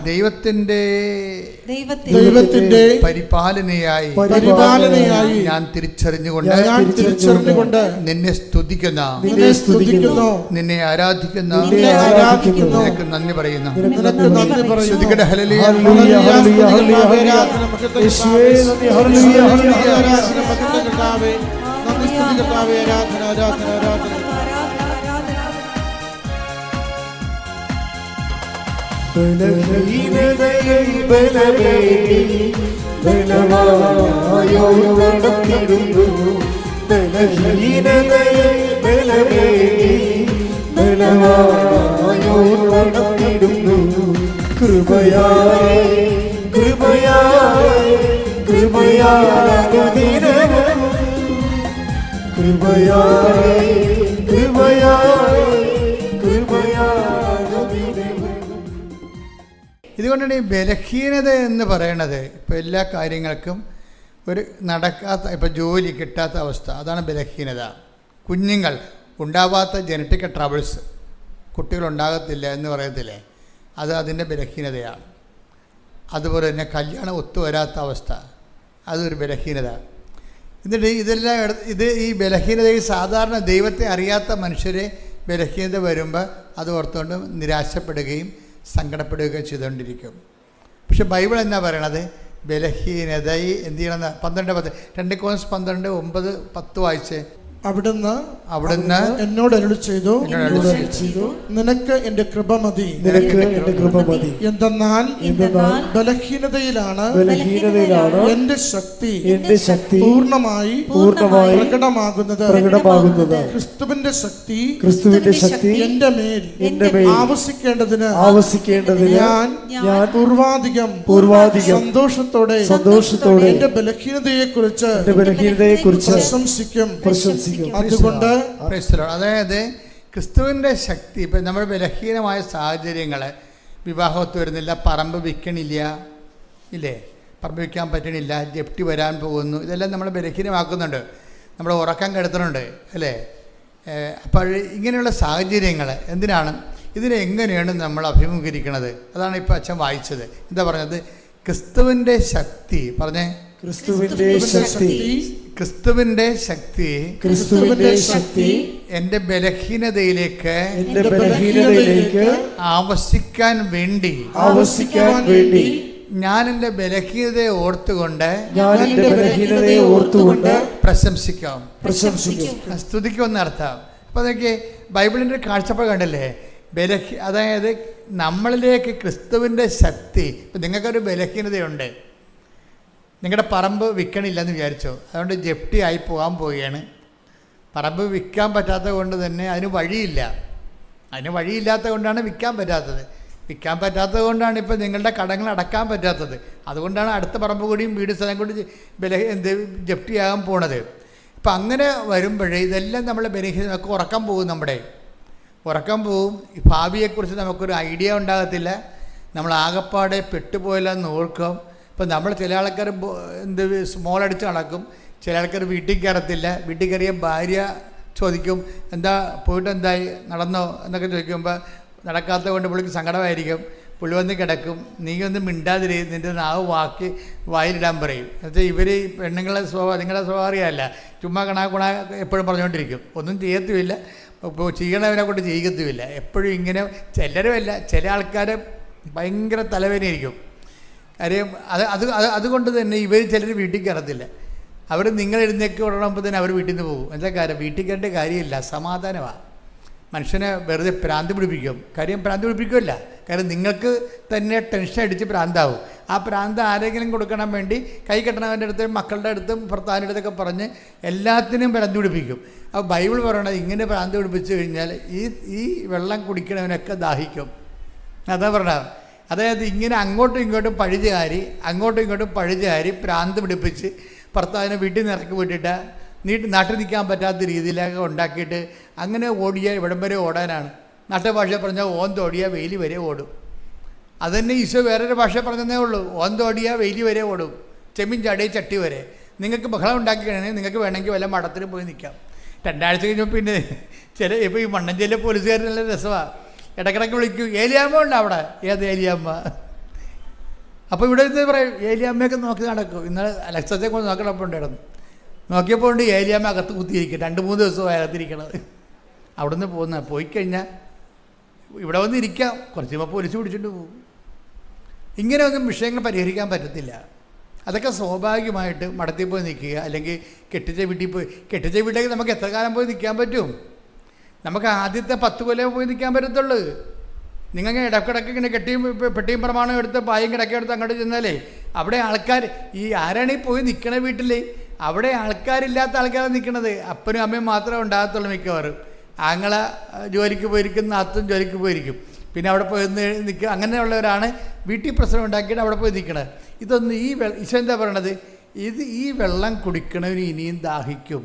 ദൈവത്തിന്റെ പരിപാലനയായി ഞാൻ തിരിച്ചറിഞ്ഞുകൊണ്ട് നിന്നെ സ്തുതിക്കുന്ന, നിന്നെ ആരാധിക്കുന്ന, നിനക്ക് നന്ദി പറയുന്നു. ശ്രുതികട ഹല്ലേലൂയ, ഹല്ലേലൂയ, ഹല്ലേലൂയ. ബലഹീനതയിൽ ബലമേകി ബലവാനായോരു നടത്തിടുന്നു. ബലഹീനതയിൽ ബലമേകി ബലവാനായോരു നടത്തിടുന്നു. കൃപയായി കൃപയായി കൃപയാനുദിനവും കൃപയായി കൃപയായി കൃപയാനുദിനവും. ഇതുകൊണ്ടാണ് ഈ ബലഹീനത എന്ന് പറയണത്. ഇപ്പോൾ എല്ലാ കാര്യങ്ങൾക്കും ഒരു നടക്കാത്ത, ഇപ്പോൾ ജോലി കിട്ടാത്ത അവസ്ഥ, അതാണ് ബലഹീനത. കുഞ്ഞുങ്ങൾ ഉണ്ടാവാത്ത ജനറ്റിക് ട്രബിൾസ്, കുട്ടികളുണ്ടാകത്തില്ല എന്ന് പറയത്തില്ലേ, അത് അതിൻ്റെ ബലഹീനതയാണ്. അതുപോലെ തന്നെ കല്യാണം ഒത്തുവരാത്ത അവസ്ഥ, അതൊരു ബലഹീനത. എന്നിട്ട് ഇതെല്ലാം ഈ ബലഹീനതയിൽ സാധാരണ ദൈവത്തെ അറിയാത്ത മനുഷ്യരെ ബലഹീനത വരുമ്പോൾ അത് ഓർത്തുകൊണ്ട് നിരാശപ്പെടുകയും സങ്കടപ്പെടുകയൊക്കെ ചെയ്തുകൊണ്ടിരിക്കും. പക്ഷെ ബൈബിൾ എന്നാ പറയണത്? ബലഹീനത എന്ത് ചെയ്യണമെന്ന് 12:10 2 Corinthians 12:9-10 വായിച്ചേ. അവിടുന്ന് എന്നോട് അരുളി ചെയ്തു, നിനക്ക് എന്റെ കൃപ മതി. എന്തെന്നാൽ ബലഹീനതയിലാണ് എന്റെ ശക്തി പൂർണ്ണമായി പ്രകടമാകുന്നത്. ക്രിസ്തുവിന്റെ ശക്തി എന്റെ മേൽ ആവശ്യിക്കേണ്ടതിന് ഞാൻ പൂർവാധികം സന്തോഷത്തോടെ എന്റെ ബലഹീനതയെ കുറിച്ച് പ്രശംസിക്കും. അതുകൊണ്ട് അതായത് ക്രിസ്തുവിൻ്റെ ശക്തി, ഇപ്പം നമ്മൾ ബലഹീനമായ സാഹചര്യങ്ങൾ, വിവാഹത്ത് വരുന്നില്ല, പറമ്പ് വിൽക്കണില്ല, ഇല്ലേ, പറമ്പ് വിൽക്കാൻ പറ്റണില്ല, ജപ്തി വരാൻ പോകുന്നു, ഇതെല്ലാം നമ്മൾ ബലഹീനമാക്കുന്നുണ്ട്, നമ്മൾ ഉറക്കം കെടുത്തുന്നുണ്ട്, അല്ലേ. അപ്പോൾ ഇങ്ങനെയുള്ള സാഹചര്യങ്ങൾ എന്തിനാണ്? ഇതിനെങ്ങനെയാണ് നമ്മൾ അഭിമുഖീകരിക്കുന്നത്? അതാണ് ഇപ്പോൾ അച്ഛൻ വായിച്ചത്. എന്താ പറഞ്ഞത്? ക്രിസ്തുവിൻ്റെ ശക്തി. പറഞ്ഞേ, ക്രിസ്തുവിന്റെ ശക്തി എൻ്റെ ബലഹീനതയിലേക്ക് ആവശ്യിക്കാൻ വേണ്ടി ഞാൻ എൻ്റെ ബലഹീനതയെ ഓർത്തുകൊണ്ട് പ്രശംസിക്കാം, സ്തുതിക്കുമെന്നർത്ഥം. അപ്പോൾ അതൊക്കെ ബൈബിളിൻ്റെ കാഴ്ചപ്പാട് കണ്ടല്ലേ. അതായത് നമ്മളിലേക്ക് ക്രിസ്തുവിൻ്റെ ശക്തി. ഇപ്പം നിങ്ങൾക്കൊരു ബലഹീനതയുണ്ട്, നിങ്ങളുടെ പറമ്പ് വിൽക്കണില്ലെന്ന് വിചാരിച്ചോ, അതുകൊണ്ട് ജപ്തി ആയി പോകാൻ പോവുകയാണ്. പറമ്പ് വിൽക്കാൻ പറ്റാത്തത് കൊണ്ട് തന്നെ അതിന് വഴിയില്ലാത്തത് കൊണ്ടാണ് വിൽക്കാൻ പറ്റാത്തത്. വിൽക്കാൻ പറ്റാത്തത് കൊണ്ടാണ് ഇപ്പോൾ നിങ്ങളുടെ കടങ്ങൾ അടക്കാൻ പറ്റാത്തത്. അതുകൊണ്ടാണ് അടുത്ത പറമ്പ് കൂടിയും വീട് സ്ഥലം കൂടി ജപ്തിയാകാൻ പോണത്. അപ്പം അങ്ങനെ വരുമ്പോഴേ ഇതെല്ലാം നമ്മളെ നമുക്ക് ഉറക്കം പോകും. ഉറക്കം പോവും. ഈ ഭാവിയെക്കുറിച്ച് നമുക്കൊരു ഐഡിയ ഉണ്ടാകത്തില്ല. നമ്മൾ ആകപ്പാടെ പെട്ടുപോയില്ലെന്ന് ഓർക്കും. ഇപ്പം നമ്മൾ ചില ആൾക്കാർ സ്മോൾ അടിച്ച് നടക്കും, ചില ആൾക്കാർ വീട്ടിൽ കയറത്തില്ല. വീട്ടിൽ കയറിയ ഭാര്യ ചോദിക്കും, എന്താ പോയിട്ട് എന്തായി, നടന്നോ എന്നൊക്കെ ചോദിക്കുമ്പോൾ നടക്കാത്തത് കൊണ്ട് പുള്ളിക്ക് സങ്കടമായിരിക്കും. പുള്ളി വന്ന് കിടക്കും, നീ ഒന്ന് മിണ്ടാതിരി, നിൻ്റെ നാവ് വായിലിടാൻ പറയും. എന്നുവെച്ചാൽ ഇവർ പെണ്ണുങ്ങളെ സ്വഭാവം, നിങ്ങളുടെ സ്വഭാവം അറിയാമല്ല, ചുമ്മാ കണാ എപ്പോഴും പറഞ്ഞുകൊണ്ടിരിക്കും, ഒന്നും ചെയ്യത്തുമില്ല, ഇപ്പോൾ ചെയ്യണവനെ കൊണ്ട് ചെയ്യിക്കത്തുമില്ല. എപ്പോഴും ഇങ്ങനെ ചിലരുമല്ല, ചില ആൾക്കാർ ഭയങ്കര തലവേദനയായിരിക്കും. കാര്യം അതുകൊണ്ട് തന്നെ ഇവർ ചിലർ വീട്ടിൽ കയറത്തില്ല. അവർ നിങ്ങൾ എഴുന്നേക്ക് ഉടനുമ്പോൾ തന്നെ അവർ വീട്ടിൽ നിന്ന് പോകും. എന്താ കാര്യം? വീട്ടിൽ കയറേണ്ട കാര്യമില്ല, സമാധാനമാണ്. മനുഷ്യനെ വെറുതെ ഭ്രാന്ത് പിടിപ്പിക്കും. കാര്യം ഭ്രാന്ത് പിടിപ്പിക്കുമല്ല, കാര്യം നിങ്ങൾക്ക് തന്നെ ടെൻഷൻ അടിച്ച് ഭ്രാന്താവും. ആ ഭ്രാന്ത് ആരെങ്കിലും കൊടുക്കണം വേണ്ടി കൈ കെട്ടണവൻ്റെ അടുത്തും മക്കളുടെ അടുത്തും ഭർത്താവിൻ്റെ അടുത്തൊക്കെ പറഞ്ഞ് എല്ലാത്തിനും ഭ്രാന്ത് പിടിപ്പിക്കും. അപ്പോൾ ബൈബിൾ പറയണത് ഇങ്ങനെ ഭ്രാന്ത് പിടിപ്പിച്ച് കഴിഞ്ഞാൽ ഈ വെള്ളം കുടിക്കണവനൊക്കെ ദാഹിക്കും. അതാ പറഞ്ഞത്. അതായത് ഇങ്ങനെ അങ്ങോട്ടും ഇങ്ങോട്ടും പഴുതുകാരി ഭ്രാന്ത് പിടിപ്പിച്ച് ഭർത്താവിനെ വീട്ടിൽ നിന്ന് ഇറക്കി വിട്ടിട്ട് നാട്ടിൽ നിൽക്കാൻ പറ്റാത്ത രീതിയിലൊക്കെ ഉണ്ടാക്കിയിട്ട് അങ്ങനെ ഓടിയാൽ ഇവിടം വരെ ഓടാനാണ്. നാട്ടുഭാഷ പറഞ്ഞാൽ ഓന്തോടിയാൽ വെയിലി വരെ ഓടും. അതുതന്നെ ഈശോ വേറൊരു ഭാഷ പറഞ്ഞതേ ഉള്ളൂ, ഓന്തോടിയാൽ വെയിലി വരെ ഓടും, ചെമ്മീൻ ചാടിയ ചട്ടി വരെ. നിങ്ങൾക്ക് ബഹളം ഉണ്ടാക്കി കഴിഞ്ഞാൽ നിങ്ങൾക്ക് വേണമെങ്കിൽ വല്ല മഠത്തിൽ പോയി നിൽക്കാം. 2 ആഴ്ച കഴിഞ്ഞപ്പോൾ പിന്നെ ഇപ്പോൾ ഈ മണ്ണഞ്ചേരിയിലെ പോലീസുകാർ നല്ല രസമാണ്, ഇടക്കിടക്ക് വിളിക്കും, ഏലിയാമ്മ ഉണ്ട് അവിടെ. ഏത് ഏലിയാമ്മ? അപ്പോൾ ഇവിടെ നിന്ന് പറയും ഏലിയാമ്മയൊക്കെ നോക്കി നടക്കും. ഇന്നലെ അലക്സത്തെ കൊണ്ട് നോക്കണപ്പോൾ ഉണ്ടായിരുന്നു, നോക്കിയപ്പോൾ ഉണ്ട് ഏലിയാമ്മ അകത്ത് കുത്തിയിരിക്കും. 2-3 ദിവസമായി അകത്തിരിക്കണത്. അവിടെ നിന്ന് പോയി കഴിഞ്ഞാൽ ഇവിടെ വന്ന് ഇരിക്കാം, കുറച്ച് കഴിയുമ്പോൾ പോലീസ് പിടിച്ചിട്ട് പോകും. ഇങ്ങനെയൊന്നും വിഷയങ്ങൾ പരിഹരിക്കാൻ പറ്റത്തില്ല. അതൊക്കെ സ്വാഭാവികമായിട്ട് മഠത്തിൽ പോയി നിൽക്കുക, അല്ലെങ്കിൽ കെട്ടിച്ച വീട്ടിലേക്ക് നമുക്ക് എത്ര കാലം പോയി നിൽക്കാൻ പറ്റും? നമുക്ക് ആദ്യത്തെ 10 കൊല്ലം പോയി നിൽക്കാൻ പറ്റത്തുള്ളൂ. നിങ്ങൾ ഇടക്കിടക്ക് ഇങ്ങനെ പെട്ടിയും പ്രമാണം എടുത്ത് പായും കിടക്കെടുത്ത് അങ്ങോട്ട് ചെന്നാലേ അവിടെ ആൾക്കാർ ആരാണ് ഈ പോയി നിൽക്കണ വീട്ടിൽ? അവിടെ ആൾക്കാരില്ലാത്ത ആൾക്കാരാണ് നിൽക്കണത്. അപ്പനും അമ്മയും മാത്രമേ ഉണ്ടാകത്തുള്ളൂ മിക്കവാറും. ആങ്ങള ജോലിക്ക് പോയിരിക്കും, നാത്തും ജോലിക്ക് പോയിരിക്കും. പിന്നെ അവിടെ പോയി നിൽക്കുക, അങ്ങനെയുള്ളവരാണ് വീട്ടിൽ പ്രശ്നം ഉണ്ടാക്കിയിട്ട് അവിടെ പോയി നിൽക്കണത്. ഇതൊന്നും ഈശോ എന്താ പറയണത്? ഈ വെള്ളം കുടിക്കണവന് ഇനിയും ദാഹിക്കും,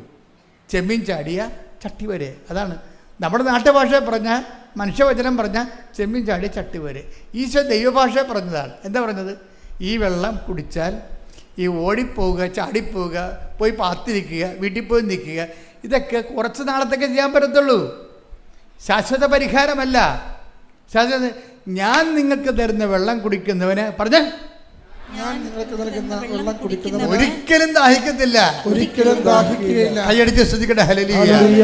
ചെമ്മീൻ ചാടിയ ചട്ടി വരെ. അതാണ് നമ്മുടെ നാട്ടുഭാഷ പറഞ്ഞാൽ, മനുഷ്യവചനം പറഞ്ഞാൽ ചെമ്മീൻ ചാടിയ ചട്ടി വരെ. ഈശോ ദൈവഭാഷ പറഞ്ഞതാണ്. എന്താ പറഞ്ഞത്? ഈ വെള്ളം കുടിച്ചാൽ ഈ ഓടിപ്പോവുക, ചാടിപ്പോവുക, പോയി പാത്തിരിക്കുക, വീട്ടിൽ പോയി നിൽക്കുക, ഇതൊക്കെ കുറച്ച് നാളത്തേക്ക് ചെയ്യാൻ പറ്റത്തുള്ളൂ. ശാശ്വത പരിഹാരമല്ല. ഞാൻ നിങ്ങൾക്ക് തരുന്ന വെള്ളം കുടിക്കുന്നവന് പറഞ്ഞ ഞാൻ നിങ്ങൾക്ക് നൽകുന്ന വെള്ളം കുടിക്കുന്നവൻ ഒരിക്കലും ദാഹിക്കത്തില്ല, ഒരിക്കലും ദാഹിക്കുകയില്ല. കൈയടിച്ച് ശ്രദ്ധിക്കട്ടെ. ഹല്ലേലൂയ.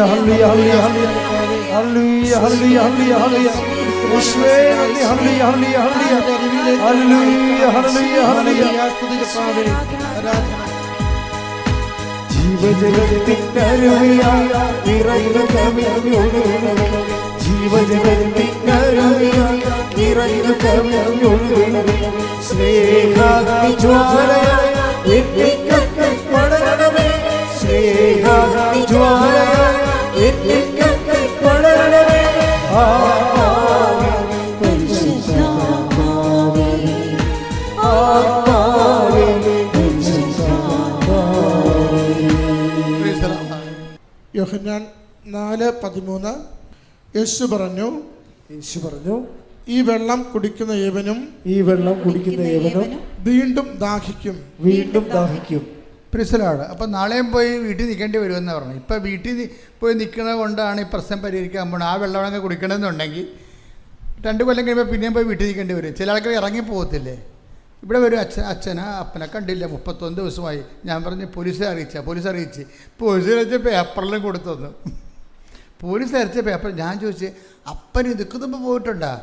യോഹന്നാൻ 4:13 യേശു പറഞ്ഞു, ഈ വെള്ളം കുടിക്കുന്ന ഏവനും വീണ്ടും ദാഹിക്കും. പ്രിസലാണ്. അപ്പം നാളെയും പോയി വീട്ടിൽ നിൽക്കേണ്ടി വരുമെന്ന് പറഞ്ഞു. ഇപ്പം വീട്ടിൽ പോയി നിൽക്കുന്നത് കൊണ്ടാണ് ഈ പ്രശ്നം പരിഹരിക്കാൻ പോകുന്നത്. ആ വെള്ളമൊക്കെ കുടിക്കണമെന്നുണ്ടെങ്കിൽ 2 കൊല്ലം കഴിയുമ്പോൾ പിന്നെയും പോയി വീട്ടിൽ നിൽക്കേണ്ടി വരും. ചില ആൾക്കാർ ഇറങ്ങിപ്പോകത്തില്ലേ? ഇവിടെ വരും, അപ്പനെ കണ്ടില്ല 31 ദിവസമായി. ഞാൻ പറഞ്ഞ് പോലീസ് അറിയിച്ച് പേപ്പറിലും കൊടുത്തു തന്നു. പോലീസ് അരച്ച പേപ്പർ ഞാൻ ചോദിച്ചു, അപ്പൻ ഇതുക്ക് മുമ്പ് പോയിട്ടുണ്ടാ?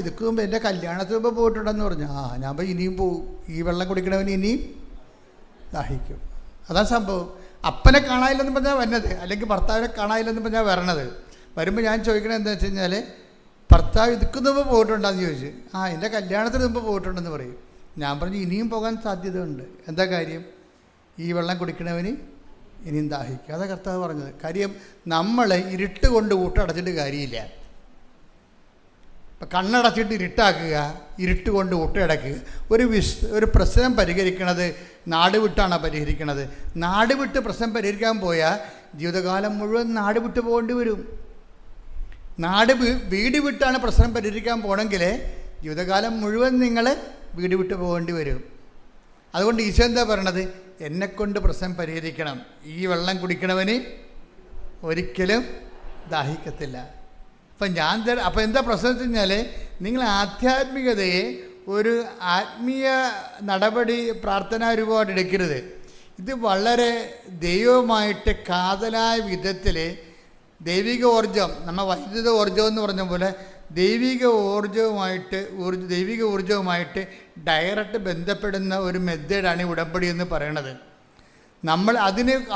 ഇതുക്ക് മുമ്പ് എൻ്റെ കല്യാണത്തിന് മുമ്പ് പോയിട്ടുണ്ടെന്ന് പറഞ്ഞു. ഞാൻ പോയി ഇനിയും പോകും, ഈ വെള്ളം കുടിക്കണവന് ഇനിയും ദാഹിക്കും. അതാ സംഭവം. അപ്പനെ കാണാനില്ലെന്ന് പറഞ്ഞാൽ വന്നത്, അല്ലെങ്കിൽ ഭർത്താവിനെ കാണാനില്ലെന്ന് പറഞ്ഞാൽ വരണത്. വരുമ്പോൾ ഞാൻ ചോദിക്കണത് എന്താ വെച്ച് കഴിഞ്ഞാൽ, ഭർത്താവ് ഇതുക്ക് മുമ്പ് പോയിട്ടുണ്ടെന്ന് ചോദിച്ചു. എൻ്റെ കല്യാണത്തിന് മുമ്പ് പോയിട്ടുണ്ടെന്ന് പറയും. ഞാൻ പറഞ്ഞു ഇനിയും പോകാൻ സാധ്യതയുണ്ട്. എന്താ കാര്യം? ഈ വെള്ളം കുടിക്കണവന് ഇനിയും ദാഹിക്കും. അതാ കർത്താവ് പറഞ്ഞത്. കാര്യം നമ്മൾ ഇരുട്ട് കൊണ്ട് ഊട്ടടച്ചിട്ട് കാര്യമില്ല. ഇപ്പം കണ്ണടച്ചിട്ട് ഇരുട്ടാക്കുക, ഇരുട്ട് കൊണ്ട് ഊട്ടടക്കുക. ഒരു പ്രശ്നം പരിഹരിക്കണത് നാട് വിട്ടാണ് പരിഹരിക്കണത്. നാട് വിട്ട് പ്രശ്നം പരിഹരിക്കാൻ പോയാൽ ജീവിതകാലം മുഴുവൻ നാട് വിട്ട് പോകേണ്ടി വരും. വീട് വിട്ടാണ് പ്രശ്നം പരിഹരിക്കാൻ പോകണമെങ്കിൽ ജീവിതകാലം മുഴുവൻ നിങ്ങൾ വീട് വിട്ട് പോകേണ്ടി വരും. അതുകൊണ്ട് ഈശോ എന്താ പറയണത്? എന്നെക്കൊണ്ട് പ്രശ്നം പരിഹരിക്കണം. ഈ വെള്ളം കുടിക്കണവന് ഒരിക്കലും ദാഹിക്കത്തില്ല. അപ്പം എന്താ പ്രശ്നം വെച്ച് കഴിഞ്ഞാൽ, നിങ്ങൾ ആധ്യാത്മികതയെ ഒരു ആത്മീയ നടപടി പ്രാർത്ഥനാ രൂപമായിട്ട് എടുക്കരുത്. ഇത് വളരെ ദൈവമായിട്ട് കാതലായ വിധത്തിൽ ദൈവിക ഊർജം, നമ്മൾ വൈദ്യുത ഊർജം എന്ന് പറഞ്ഞ പോലെ ദൈവിക ഊർജവുമായിട്ട് ഡയറക്റ്റ് ബന്ധപ്പെടുന്ന ഒരു മെത്തേഡാണ് ഈ ഉടമ്പടി എന്ന് പറയണത്. നമ്മൾ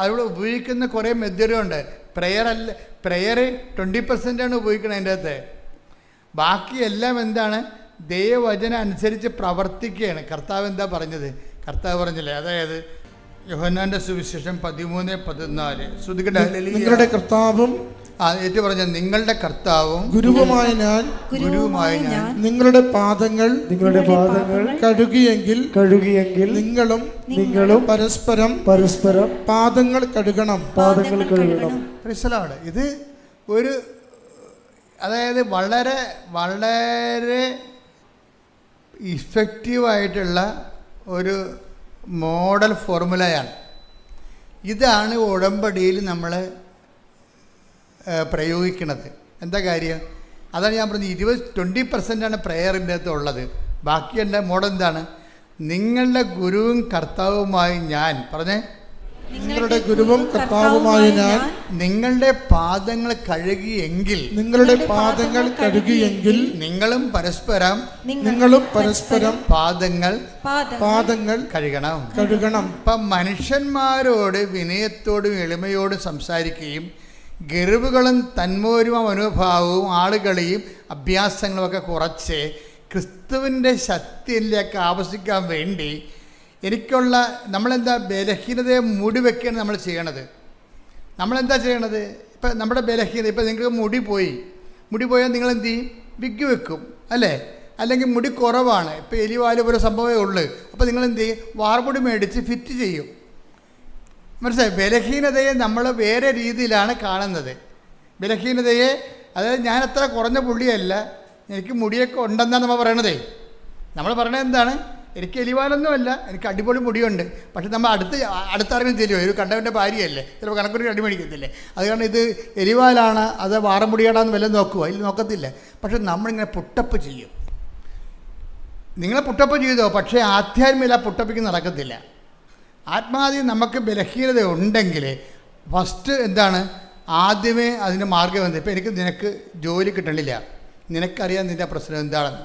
അവിടെ ഉപയോഗിക്കുന്ന കുറേ മെത്തേഡുണ്ട്. പ്രെയർ 20% ഉപയോഗിക്കണം അതിൻ്റെ അകത്ത്. ബാക്കിയെല്ലാം എന്താണ്? ദൈവവചനം അനുസരിച്ച് പ്രവർത്തിക്കുകയാണ്. കർത്താവ് എന്താ പറഞ്ഞത്? കർത്താവ് പറഞ്ഞില്ലേ, അതായത് യോഹന്നാന്റെ സുവിശേഷം 13:14 നിങ്ങളുടെ കർത്താവും ഏറ്റു പറഞ്ഞ നിങ്ങളുടെ കർത്താവും ഗുരുവുമായ ഞാൻ നിങ്ങളുടെ പാദങ്ങൾ കഴുകിയെങ്കിൽ നിങ്ങളും പരസ്പരം പാദങ്ങൾ കഴുകണം. ഇത് ഒരു, അതായത് വളരെ വളരെ ഇഫക്റ്റീവായിട്ടുള്ള ഒരു മോഡൽ ഫോർമുലയാണ്. ഇതാണ് ഉടമ്പടിയിൽ നമ്മൾ പ്രയോഗിക്കുന്നത്. എന്താ കാര്യം? അതാണ് ഞാൻ പറഞ്ഞത്, 20% പ്രെയറിൻ്റെ അകത്ത് ഉള്ളത്. ബാക്കി എൻ്റെ മോഡൽ എന്താണ്? നിങ്ങളുടെ ഗുരുവും കർത്താവുമായി ഞാൻ പറഞ്ഞേ, നിങ്ങളുടെ ഗുരുവും കർത്താവുമായ ഞാൻ നിങ്ങളുടെ പാദങ്ങൾ കഴുകിയെങ്കിൽ നിങ്ങളും പരസ്പരം പാദങ്ങൾ കഴുകണം. ഇപ്പം മനുഷ്യന്മാരോട് വിനയത്തോടും എളിമയോടും സംസാരിക്കുകയും ഗർവുകളും തന്മൂരുമ മനോഭാവവും ആളുകളെയും അഭ്യാസങ്ങളുമൊക്കെ കുറച്ച് ക്രിസ്തുവിൻ്റെ ശക്തിയിലേക്ക് ആവശ്യിക്കാൻ വേണ്ടി എനിക്കുള്ള നമ്മളെന്താ ബലഹീനതയെ മൂടി വെക്കുകയാണ് നമ്മൾ ചെയ്യണത്. നമ്മളെന്താ ചെയ്യണത്? ഇപ്പം നമ്മുടെ ബലഹീനത, ഇപ്പം നിങ്ങൾക്ക് മുടി പോയാൽ നിങ്ങളെന്ത് ചെയ്യും? വിഗ് വെക്കും അല്ലേ? അല്ലെങ്കിൽ മുടി കുറവാണ്, ഇപ്പം എലിവാല് പോലെ സംഭവമേ ഉള്ളൂ. അപ്പോൾ നിങ്ങളെന്ത് ചെയ്യും? വാർമുടി മേടിച്ച് ഫിറ്റ് ചെയ്യും. മനസ്സിലായി? ബലഹീനതയെ നമ്മൾ വേറെ രീതിയിലാണ് കാണുന്നത്. ബലഹീനതയെ, അതായത് ഞാൻ അത്ര കുറഞ്ഞ പുള്ളിയല്ല, എനിക്ക് മുടിയൊക്കെ ഉണ്ടെന്നാണ് നമ്മൾ പറയണതേ. നമ്മൾ പറയണത് എന്താണ്? എനിക്ക് എലിവാലൊന്നുമല്ല, എനിക്ക് അടിപൊളി മുടിയുണ്ട്. പക്ഷെ നമ്മൾ അടുത്തറിഞ്ഞ് തരുമോ? ഒരു കണ്ടവൻ്റെ ഭാര്യയല്ലേ, ചിലപ്പോൾ കണക്കൊരു അടി മേടിക്കത്തില്ലേ? അത് കാരണം ഇത് എലിവാലാണ് അത് വാറമുടിയാടാന്ന് വല്ലതും നോക്കുമോ? അതിൽ നോക്കത്തില്ല. പക്ഷെ നമ്മളിങ്ങനെ പുട്ടപ്പ് ചെയ്യും. നിങ്ങളെ പുട്ടപ്പ് ചെയ്തോ, പക്ഷേ ആധ്യാത്മിക പുട്ടപ്പിക്ക് നടക്കത്തില്ല. ആത്മാവിൽ നമുക്ക് ബലഹീനത ഉണ്ടെങ്കിൽ ഫസ്റ്റ് എന്താണ്? ആദ്യമേ അതിൻ്റെ മാർഗ്ഗം എന്ത്? ഇപ്പം നിനക്ക് ജോലി കിട്ടണില്ല, നിനക്കറിയാം നിൻ്റെ പ്രശ്നം എന്താണെന്ന്.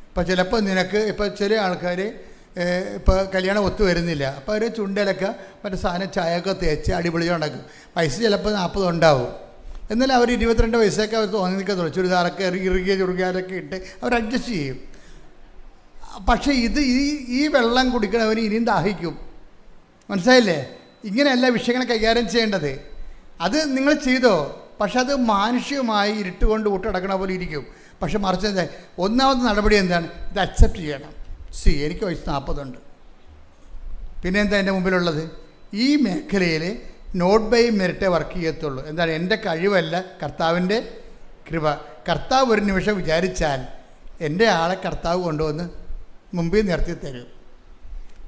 ഇപ്പോൾ ചിലപ്പോൾ നിനക്ക് ഇപ്പോൾ ചില ആൾക്കാർ ഇപ്പോൾ കല്യാണം ഒത്തു വരുന്നില്ല, അപ്പോൾ അവർ ചുണ്ടലൊക്കെ മറ്റേ സാധനം ചായയൊക്കെ തേച്ച് അടിപൊളിച്ച് ഉണ്ടാക്കും. പൈസ ചിലപ്പോൾ 40 ഉണ്ടാവും. എന്നാലും അവർ 22 വയസ്സൊക്കെ അവർ തോന്നി നിൽക്കത്തുള്ളൂ. ചുരിദാറൊക്കെ ഇറുകിയ ചുറുകിയാലൊക്കെ ഇട്ട് അവർ അഡ്ജസ്റ്റ് ചെയ്യും. പക്ഷേ ഈ വെള്ളം കുടിക്കണവന് ഇനിയും ദാഹിക്കും. മനസ്സിലായില്ലേ? ഇങ്ങനെയല്ല വിഷയങ്ങളെ കൈകാര്യം ചെയ്യേണ്ടത്. അത് നിങ്ങൾ ചെയ്തോ, പക്ഷെ അത് മാനുഷികമായി ഇരുട്ടുകൊണ്ട് ഊട്ടടക്കണ പോലെ ഇരിക്കും. പക്ഷെ മറിച്ച് എന്താ? ഒന്നാമത്തെ നടപടി എന്താണ്? ഇത് അക്സെപ്റ്റ് ചെയ്യണം. എനിക്ക് വയസ്സ് 40 ഉണ്ട്. പിന്നെ എന്താ എൻ്റെ മുമ്പിലുള്ളത്? ഈ മേഖലയിൽ നോട്ട് ബൈ മെറിറ്റേ വർക്ക് ചെയ്യത്തുള്ളൂ. എന്താണ്? എൻ്റെ കഴിവല്ല, കർത്താവിൻ്റെ കൃപ. കർത്താവ് ഒരു നിമിഷം വിചാരിച്ചാൽ എൻ്റെ ആളെ കർത്താവ് കൊണ്ടുവന്ന് മുമ്പിൽ നിർത്തി തരും.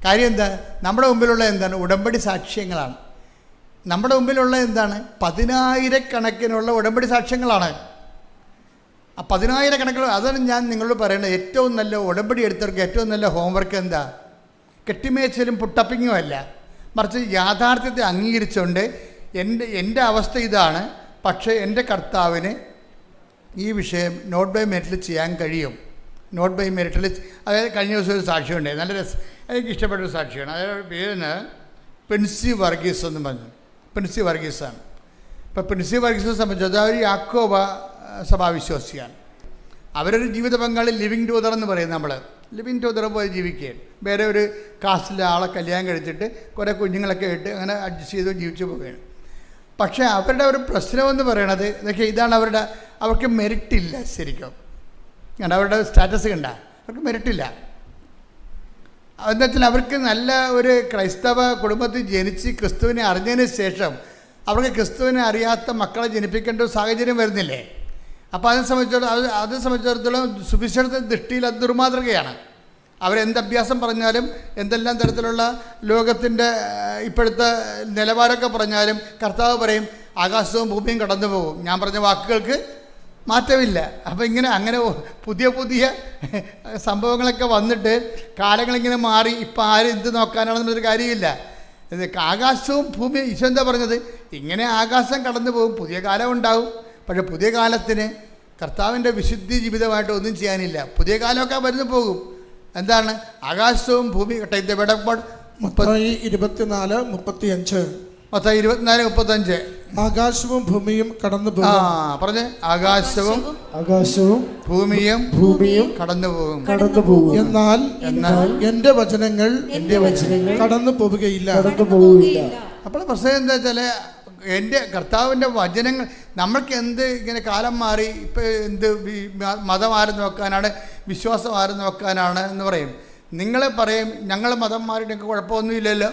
കാര്യം എന്താ? നമ്മുടെ മുമ്പിലുള്ള എന്താണ്? ഉടമ്പടി സാക്ഷ്യങ്ങളാണ്. നമ്മുടെ മുമ്പിലുള്ള എന്താണ്? 10,000 ഉടമ്പടി സാക്ഷ്യങ്ങളാണ്. ആ 10,000 അതാണ് ഞാൻ നിങ്ങളോട് പറയേണ്ടത്. ഏറ്റവും നല്ല ഉടമ്പടി എടുത്തവർക്ക് ഏറ്റവും നല്ല ഹോംവർക്ക് എന്താ? കെട്ടിമേച്ചലും പുട്ടപ്പിങ്ങും അല്ല, മറിച്ച് യാഥാർത്ഥ്യത്തെ അംഗീകരിച്ചുകൊണ്ട് എൻ്റെ അവസ്ഥ ഇതാണ്, പക്ഷേ എൻ്റെ കർത്താവിന് ഈ വിഷയം നോട്ട് ബൈ മെറിറ്റിൽ ചെയ്യാൻ കഴിയും. നോട്ട് ബൈ മെറിറ്റിൽ, അതായത് കഴിഞ്ഞ ദിവസം ഒരു സാക്ഷ്യമുണ്ട്, നല്ല എനിക്ക് ഇഷ്ടപ്പെട്ടൊരു സാക്ഷിയാണ്. അതായത് പേരിന് പ്രിൻസി വർഗീസ് എന്ന് പറഞ്ഞു. പ്രിൻസി വർഗീസാണ്. ഇപ്പോൾ പ്രിൻസി വർഗീസിനെ സംബന്ധിച്ച് അതൊരു യാക്കോബ സഭാവിശ്വാസിയാണ്. അവരൊരു ജീവിത പങ്കാളി ലിവിങ് ടൂതർ എന്ന് പറയും. നമ്മൾ ലിവിങ് ടൂതർ പോലെ ജീവിക്കുകയാണ്. വേറെ ഒരു കാസ്റ്റിലെ ആളെ കല്യാണം കഴിച്ചിട്ട് കുറേ കുഞ്ഞുങ്ങളൊക്കെ ഇട്ട് അങ്ങനെ അഡ്ജസ്റ്റ് ചെയ്ത് ജീവിച്ചു പോവുകയാണ്. പക്ഷേ അവരുടെ ഒരു പ്രശ്നമെന്ന് പറയണത് ഇതൊക്കെ ഇതാണ്. അവർക്ക് മെറിറ്റില്ല ശരിക്കും. കണ്ട അവരുടെ സ്റ്റാറ്റസ് കണ്ട, അവർക്ക് മെറിറ്റില്ല. എന്താ വെച്ചാൽ അവർക്ക് നല്ല ഒരു ക്രൈസ്തവ കുടുംബത്തിൽ ജനിച്ച് ക്രിസ്തുവിനെ അറിഞ്ഞതിന് ശേഷം അവർക്ക് ക്രിസ്തുവിനെ അറിയാത്ത മക്കളെ ജനിപ്പിക്കേണ്ട ഒരു സാഹചര്യം വരുന്നില്ലേ? അപ്പോൾ അതിനെ സംബന്ധിച്ചിടത്തോളം സുവിശേഷത്തിൻ്റെ ദൃഷ്ടിയിൽ അത് ദുർമാതൃകയാണ്. അവരെന്ത് അഭ്യാസം പറഞ്ഞാലും എന്തെല്ലാം തരത്തിലുള്ള ലോകത്തിൻ്റെ ഇപ്പോഴത്തെ നിലവാരമൊക്കെ പറഞ്ഞാലും കർത്താവ് പറയും ആകാശവും ഭൂമിയും കടന്നു പോകും, ഞാൻ പറഞ്ഞ വാക്കുകൾക്ക് മാറ്റമില്ല. അപ്പോൾ അങ്ങനെ പുതിയ പുതിയ സംഭവങ്ങളൊക്കെ വന്നിട്ട് കാലങ്ങളിങ്ങനെ മാറി ഇപ്പം ആരും എന്ത് നോക്കാനാണെന്നൊരു കാര്യമില്ല. ഇത് ആകാശവും ഭൂമിയും ഈശോ എന്താ പറഞ്ഞത്? ഇങ്ങനെ ആകാശം കടന്നു പോകും, പുതിയ കാലം ഉണ്ടാവും. പക്ഷേ പുതിയ കാലത്തിന് കർത്താവിൻ്റെ വിശുദ്ധി ജീവിതമായിട്ട് ഒന്നും ചെയ്യാനില്ല. പുതിയ കാലമൊക്കെ വരുന്നു പോകും. എന്താണ് ആകാശവും ഭൂമി? 24:35 24:35 ആകാശവും ഭൂമിയും കടന്നു പോകും. പറഞ്ഞേ, ആകാശവും ഭൂമിയും കടന്നു പോകും. എന്നാൽ എന്റെ വചനങ്ങൾ കടന്നു പോവുകയില്ല. അപ്പോൾ പ്രശ്നം എന്താ വെച്ചാൽ എൻ്റെ കർത്താവിൻ്റെ വചനങ്ങൾ നമ്മൾക്ക് എന്ത് ഇങ്ങനെ കാലം മാറി ഇപ്പം എന്ത് മതം ആരും നോക്കാനാണ്, വിശ്വാസം ആരും നോക്കാനാണ് എന്ന് പറയും. നിങ്ങൾ പറയും ഞങ്ങൾ മതം മാറിയിട്ടൊക്കെ കുഴപ്പമൊന്നുമില്ലല്ലോ,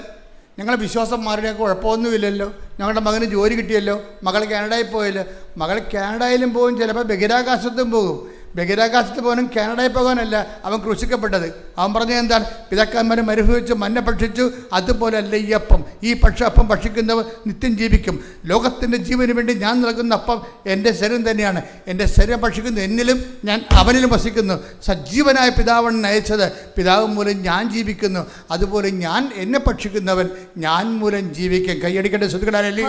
ഞങ്ങൾ വിശ്വാസം മാറിയൊക്കെ കുഴപ്പമൊന്നുമില്ലല്ലോ, ഞങ്ങളുടെ മകന് ജോലി കിട്ടിയല്ലോ, മകൾ കാനഡയിൽ പോയല്ലോ. മകൾ കാനഡയിലും പോകും, ചിലപ്പോൾ ബഹിരാകാശത്തും പോകും. ബഹിരാകാശത്ത് പോകാനും കാനഡയിൽ പോകാനല്ല അവൻ ക്രൂശിക്കപ്പെട്ടത്. അവൻ പറഞ്ഞത് എന്താണ്? പിതാക്കന്മാരെ മരുഭവിച്ചു മന്ന ഭക്ഷിച്ചു, അതുപോലെയല്ല ഈ അപ്പം. ഈ അപ്പം ഭക്ഷിക്കുന്നവർ നിത്യം ജീവിക്കും. ലോകത്തിൻ്റെ ജീവന് വേണ്ടി ഞാൻ നൽകുന്ന അപ്പം എൻ്റെ ശരീരം തന്നെയാണ്. എൻ്റെ ശരീരം ഭക്ഷിക്കുന്ന എന്നിലും ഞാൻ അവനിലും വസിക്കുന്നു. സജീവനായ പിതാവാണ് നയിച്ചത്, പിതാവ് മൂലം ഞാൻ ജീവിക്കുന്നു. അതുപോലെ ഞാൻ എന്നെ ഭക്ഷിക്കുന്നവൻ ഞാൻ മൂലം ജീവിക്കും. കൈയടിക്കട്ടെ സുഹൃത്തുക്കളല്ലേ.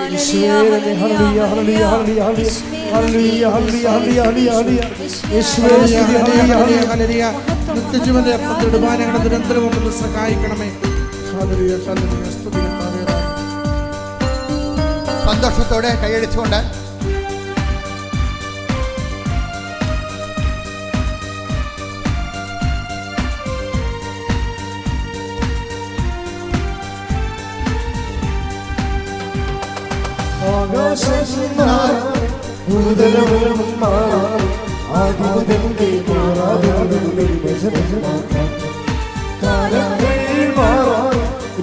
നിത്യജീവന്റെ അപ്പം ഞങ്ങളുടെ നിരന്തരം ഒന്ന് സഹായിക്കണമേ. സന്തോഷത്തോടെ കൈയടിച്ചുകൊണ്ട്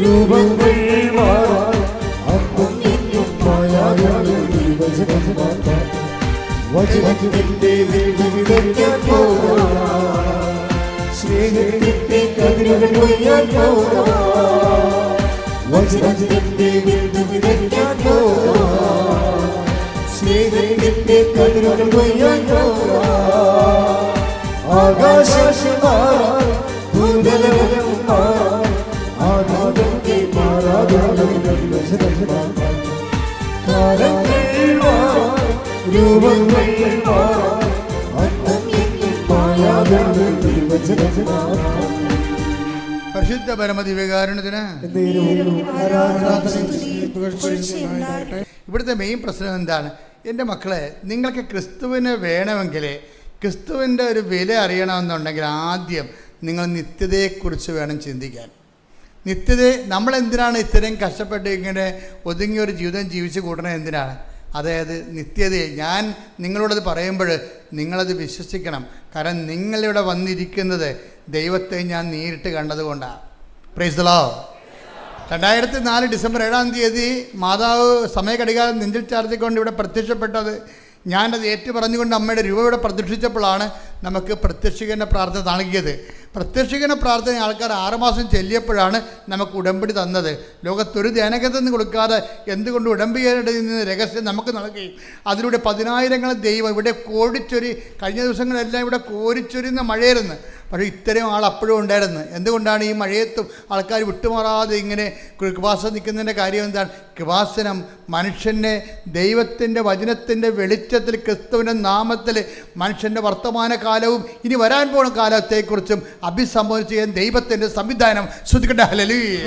രൂപങ്ങൾ വചനത്തിന്റെ വിവിധ സ്നേഹത്തിന്റെ കതിരുകൾ കൊയ്യാൻ വചനത്തിന്റെ വിവിധ സ്നേഹത്തിന്റെ കതിരുകൾ കൊയ്യാൻ ആകാശം ഭൂതലം ആകാശത്തെ രൂപങ്ങൾ പരിശുദ്ധ പരമദിവ്യകാരുണ്യത്തിന് ഇവിടുത്തെ മെയിൻ പ്രശ്നം എന്താണ്? എൻ്റെ മക്കളെ, നിങ്ങൾക്ക് ക്രിസ്തുവിനെ വേണമെങ്കിൽ, ക്രിസ്തുവിൻ്റെ ഒരു വില അറിയണമെന്നുണ്ടെങ്കിൽ ആദ്യം നിങ്ങൾ നിത്യതയെക്കുറിച്ച് വേണം ചിന്തിക്കാൻ. നമ്മളെന്തിനാണ് ഇത്രയും കഷ്ടപ്പെട്ട് ഇങ്ങനെ ഒതുങ്ങിയൊരു ജീവിതം ജീവിച്ച് കൂട്ടണത്? എന്തിനാണ്? അതായത് നിത്യതയെ. ഞാൻ നിങ്ങളോടത് പറയുമ്പോൾ നിങ്ങളത് വിശ്വസിക്കണം. കാരണം നിങ്ങളിവിടെ വന്നിരിക്കുന്നത് ദൈവത്തെ ഞാൻ നേരിട്ട് കണ്ടതുകൊണ്ടാണ്. Praise the Lord. 2004 ഡിസംബർ 7-ാം തീയതി മാതാവ് സമയഘടികാരം നെഞ്ചിൽ ചാർത്തിക്കൊണ്ട് ഇവിടെ പ്രത്യക്ഷപ്പെട്ടത്. ഞാനത് ഏറ്റു പറഞ്ഞുകൊണ്ട് അമ്മയുടെ രൂപ ഇവിടെ പ്രതീക്ഷിച്ചപ്പോഴാണ് നമുക്ക് പ്രത്യക്ഷീകരണ പ്രാർത്ഥന നൽകിയത്. പ്രത്യക്ഷീകരണ പ്രാർത്ഥന ആൾക്കാർ 6 മാസം ചെല്ലിയപ്പോഴാണ് നമുക്ക് ഉടമ്പടി തന്നത്. ലോകത്തൊരു ധ്യാനകേന്ദ്രം കൊടുക്കാതെ എന്തുകൊണ്ട് ഉടമ്പടിയുടെ രഹസ്യം നമുക്ക് നൽകി. അതിലൂടെ 10,000 ദൈവം ഇവിടെ കോടിച്ചൊരി. കഴിഞ്ഞ ദിവസങ്ങളെല്ലാം ഇവിടെ കോരിച്ചൊരിയുന്ന മഴയായിരുന്നു. പക്ഷേ ഇത്രയും ആൾ അപ്പോഴും ഉണ്ടായിരുന്നു. എന്തുകൊണ്ടാണ് ഈ മഴയത്തും ആൾക്കാർ വിട്ടുമാറാതെ ഇങ്ങനെ കൃപാസനം നിൽക്കുന്നതിൻ്റെ കാര്യം എന്താണ്? കൃപാസനം മനുഷ്യനെ ദൈവത്തിൻ്റെ വചനത്തിൻ്റെ വെളിച്ചത്തിൽ ക്രിസ്തുവിൻ്റെ നാമത്തിൽ മനുഷ്യൻ്റെ വർത്തമാനകാലവും ഇനി വരാൻ പോകുന്ന കാലത്തെക്കുറിച്ചും അഭിസംബോധന ചെയ്യാൻ ദൈവത്തിൻ്റെ സംവിധാനം. ശ്രുതിക്കട്ടെ ഹല്ലേലൂയ.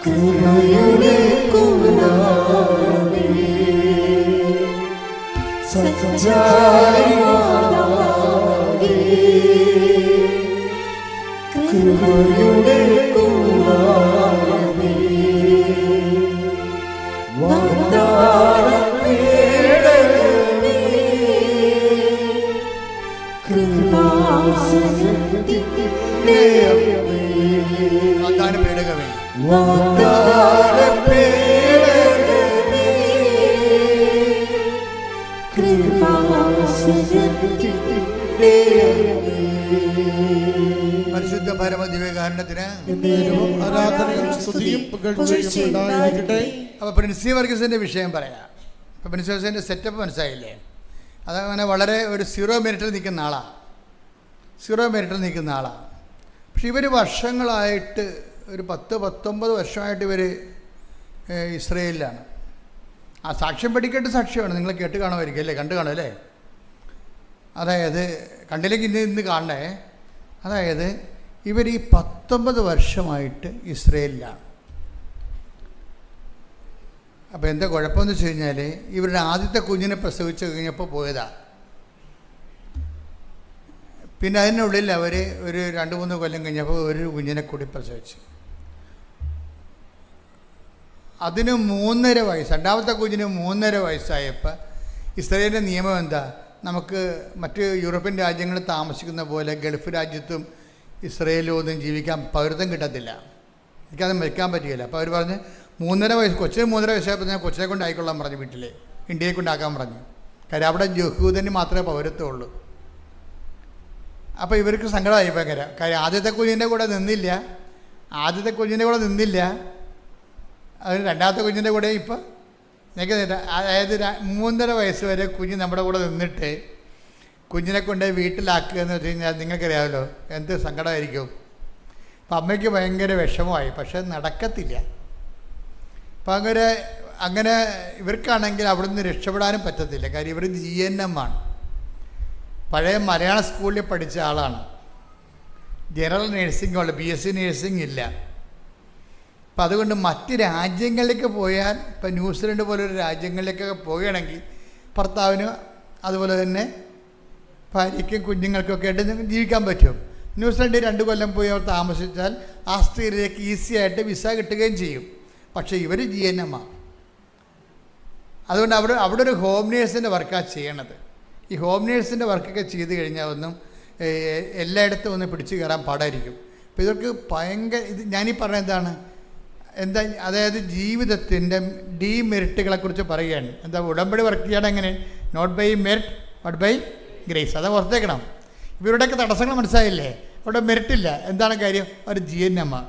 കൃപയുടെ കൂടാരമേ സച്ചാരിയാകേ കൃപയുടെ കൂടാരമേ വാഗ്ദാനമേടമേ കൃപാസനത്തിൻ്റെ വാഗ്ദാനപേടകമേ വാഗ്ദാനപേടകമേ കൃപാ പരിശുദ്ധ പരമദിവ്യകാരുണ്യത്തിന് ആരാധനയും സ്തുതിയും പുകഴ്ചയും ഉണ്ടായിരിക്കട്ടെ. അപ്പോൾ പ്രിൻസി വർഗീസിൻ്റെ വിഷയം പറയാം. അപ്പോൾ പ്രിൻസി വർഗീസിൻ്റെ സെറ്റപ്പ് മനസ്സിലായില്ലേ? അതങ്ങനെ വളരെ ഒരു 0 മിനിറ്റിൽ നിൽക്കുന്ന ആളാണ്. 0 മിനിറ്റിൽ നിൽക്കുന്ന ആളാണ്. പക്ഷെ ഇവർ വർഷങ്ങളായിട്ട് ഒരു 10-19 വർഷമായിട്ട് ഇവർ ഇസ്രയേലിലാണ്. ആ സാക്ഷ്യം പഠിക്കേണ്ട സാക്ഷ്യമാണ്. നിങ്ങൾ കേട്ട് കാണുമായിരിക്കും അല്ലേ? കണ്ടു കാണും അല്ലേ? അതായത് കണ്ടില്ലെങ്കിൽ ഇന്ന് കാണണേ. അതായത് ഇവർ ഈ 19 വർഷമായിട്ട് ഇസ്രയേലിലാണ്. അപ്പോൾ എന്താ കുഴപ്പമെന്ന് വെച്ച് കഴിഞ്ഞാൽ ഇവരുടെ ആദ്യത്തെ കുഞ്ഞിനെ പ്രസവിച്ച് കഴിഞ്ഞപ്പോൾ പോയതാണ്. പിന്നെ അതിനുള്ളിൽ അവർ ഒരു 2-3 കൊല്ലം കഴിഞ്ഞപ്പോൾ ഒരു കുഞ്ഞിനെ കൂടി പ്രസവിച്ചു. അതിന് 3.5 വയസ്സ്, രണ്ടാമത്തെ കുഞ്ഞിന് 3.5 വയസ്സായപ്പോൾ ഇസ്രയേലിൻ്റെ നിയമം എന്താ? നമുക്ക് മറ്റ് യൂറോപ്യൻ രാജ്യങ്ങളിൽ താമസിക്കുന്ന പോലെ ഗൾഫ് രാജ്യത്തും ഇസ്രയേലിലും ഒന്നും ജീവിക്കാൻ പൗരത്വം കിട്ടത്തില്ല. എനിക്കത് മരിക്കാൻ പറ്റുകയില്ല. അപ്പോൾ അവർ പറഞ്ഞ് 3.5 വയസ്സ്, കൊച്ചിന് 3.5 വയസ്സായപ്പോൾ ഞാൻ കൊച്ചിനെ കൊണ്ട് ആയിക്കൊള്ളാൻ പറഞ്ഞു. വീട്ടിൽ ഇന്ത്യയെ കൊണ്ടാക്കാൻ പറഞ്ഞു. കാര്യം അവിടെ യഹൂദന് മാത്രമേ പൗരത്വമുള്ളൂ. അപ്പോൾ ഇവർക്ക് സങ്കടമായി ഭയങ്കര. കാര്യം ആദ്യത്തെ കുഞ്ഞിൻ്റെ കൂടെ നിന്നില്ല. അതിന് രണ്ടാമത്തെ കുഞ്ഞിൻ്റെ കൂടെ ഇപ്പം നിൽക്കുന്നില്ല. അതായത് 3.5 വയസ്സ് വരെ കുഞ്ഞ് നമ്മുടെ കൂടെ നിന്നിട്ട് കുഞ്ഞിനെ കൊണ്ട് വീട്ടിലാക്കുക എന്ന് വെച്ച് കഴിഞ്ഞാൽ നിങ്ങൾക്കറിയാമല്ലോ എന്ത് സങ്കടമായിരിക്കും. അപ്പം അമ്മയ്ക്ക് ഭയങ്കര വിഷമമായി. പക്ഷെ നടക്കത്തില്ല. അപ്പം അങ്ങനെ ഇവർക്കാണെങ്കിൽ അവിടെ നിന്ന് രക്ഷപ്പെടാനും പറ്റത്തില്ല. കാര്യം ഇവർ GNM ആണ്. പഴയ മലയാള സ്കൂളിൽ പഠിച്ച ആളാണ്. ജനറൽ നേഴ്സിംഗ് ഉള്ള, BSc നേഴ്സിംഗ് ഇല്ല. അപ്പം അതുകൊണ്ട് മറ്റ് രാജ്യങ്ങളിലേക്ക് പോയാൽ, ഇപ്പം ന്യൂസിലൻഡ് പോലൊരു രാജ്യങ്ങളിലേക്കൊക്കെ പോവുകയാണെങ്കിൽ ഭർത്താവിന് അതുപോലെ തന്നെ ഭാര്യയ്ക്കും കുഞ്ഞുങ്ങൾക്കൊക്കെ ആയിട്ട് ജീവിക്കാൻ പറ്റും. ന്യൂസിലൻഡിൽ 2 കൊല്ലം പോയി അവർ താമസിച്ചാൽ ആസ്ട്രേലിയയിലേക്ക് ഈസി ആയിട്ട് വിസ കിട്ടുകയും ചെയ്യും. പക്ഷേ ഇവർ GNM ആണ്. അതുകൊണ്ട് അവിടെ ഒരു ഹോം നേഴ്സിൻ്റെ വർക്കാണ് ചെയ്യണത്. ഈ ഹോം നേഴ്സിൻ്റെ വർക്കൊക്കെ ചെയ്ത് കഴിഞ്ഞാൽ ഒന്നും എല്ലായിടത്തും ഒന്ന് പിടിച്ചു കയറാൻ പാടായിരിക്കും. അപ്പോൾ ഇവർക്ക് ഭയങ്കര ഞാനീ പറഞ്ഞ എന്താ അതായത് ജീവിതത്തിൻ്റെ ഡീമെറിറ്റുകളെക്കുറിച്ച് പറയുകയാണ്. എന്താ ഉടമ്പടി വർക്ക് ചെയ്യണം എങ്ങനെ? Not by merit but by grace. അത് ഓർത്തേക്കണം. ഇവരുടെയൊക്കെ തടസ്സങ്ങൾ മനസ്സിലായില്ലേ? അവിടെ മെറിറ്റില്ല. എന്താണ് കാര്യം? അവർ GNM ആണ്.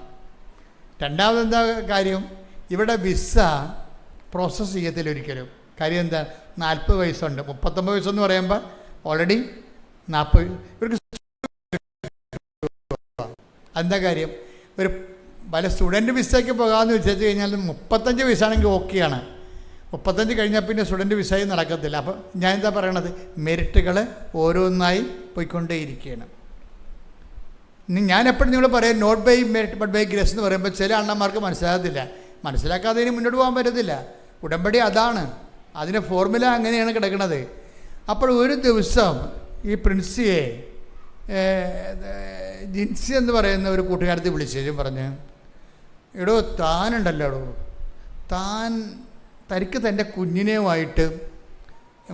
രണ്ടാമത് എന്താ കാര്യം? ഇവിടെ വിസ പ്രോസസ്സ് ചെയ്യത്തില്ല ഒരിക്കലും. കാര്യം എന്താ? 40 വയസ്സുണ്ട്. 39 വയസ്സെന്ന് പറയുമ്പോൾ ഓൾറെഡി 40. ഇവർക്ക് എന്താ കാര്യം? ഒരു പല സ്റ്റുഡൻറ്റ് വിസയ്ക്ക് പോകാമെന്ന് വെച്ചു കഴിഞ്ഞാൽ 35 വയസ്സാണെങ്കിൽ ഓക്കെയാണ്. 35 കഴിഞ്ഞാൽ പിന്നെ സ്റ്റുഡൻറ്റ് വിസയും നടക്കത്തില്ല. അപ്പം ഞാൻ എന്താ പറയണത്? മെറിറ്റുകൾ ഓരോന്നായി പോയിക്കൊണ്ടേയിരിക്കുകയാണ്. ഞാൻ എപ്പോഴും നിങ്ങൾ പറയാം not by merit but by grace എന്ന് പറയുമ്പോൾ ചില അണ്ണന്മാർക്ക് മനസ്സിലാകത്തില്ല. മനസ്സിലാക്കാതെ ഇനി മുന്നോട്ട് പോകാൻ പറ്റത്തില്ല. ഉടമ്പടി അതാണ്. അതിൻ്റെ ഫോർമുല അങ്ങനെയാണ് കിടക്കുന്നത്. അപ്പോൾ ഒരു ദിവസം ഈ പ്രിൻസിയെ ജിൻസി എന്ന് പറയുന്ന ഒരു കൂട്ടുകാരത്തെ വിളിച്ചു പറഞ്ഞ്, എടോ താനുണ്ടല്ലോ, തനിക്ക് തൻ്റെ കുഞ്ഞിനെയുമായിട്ട്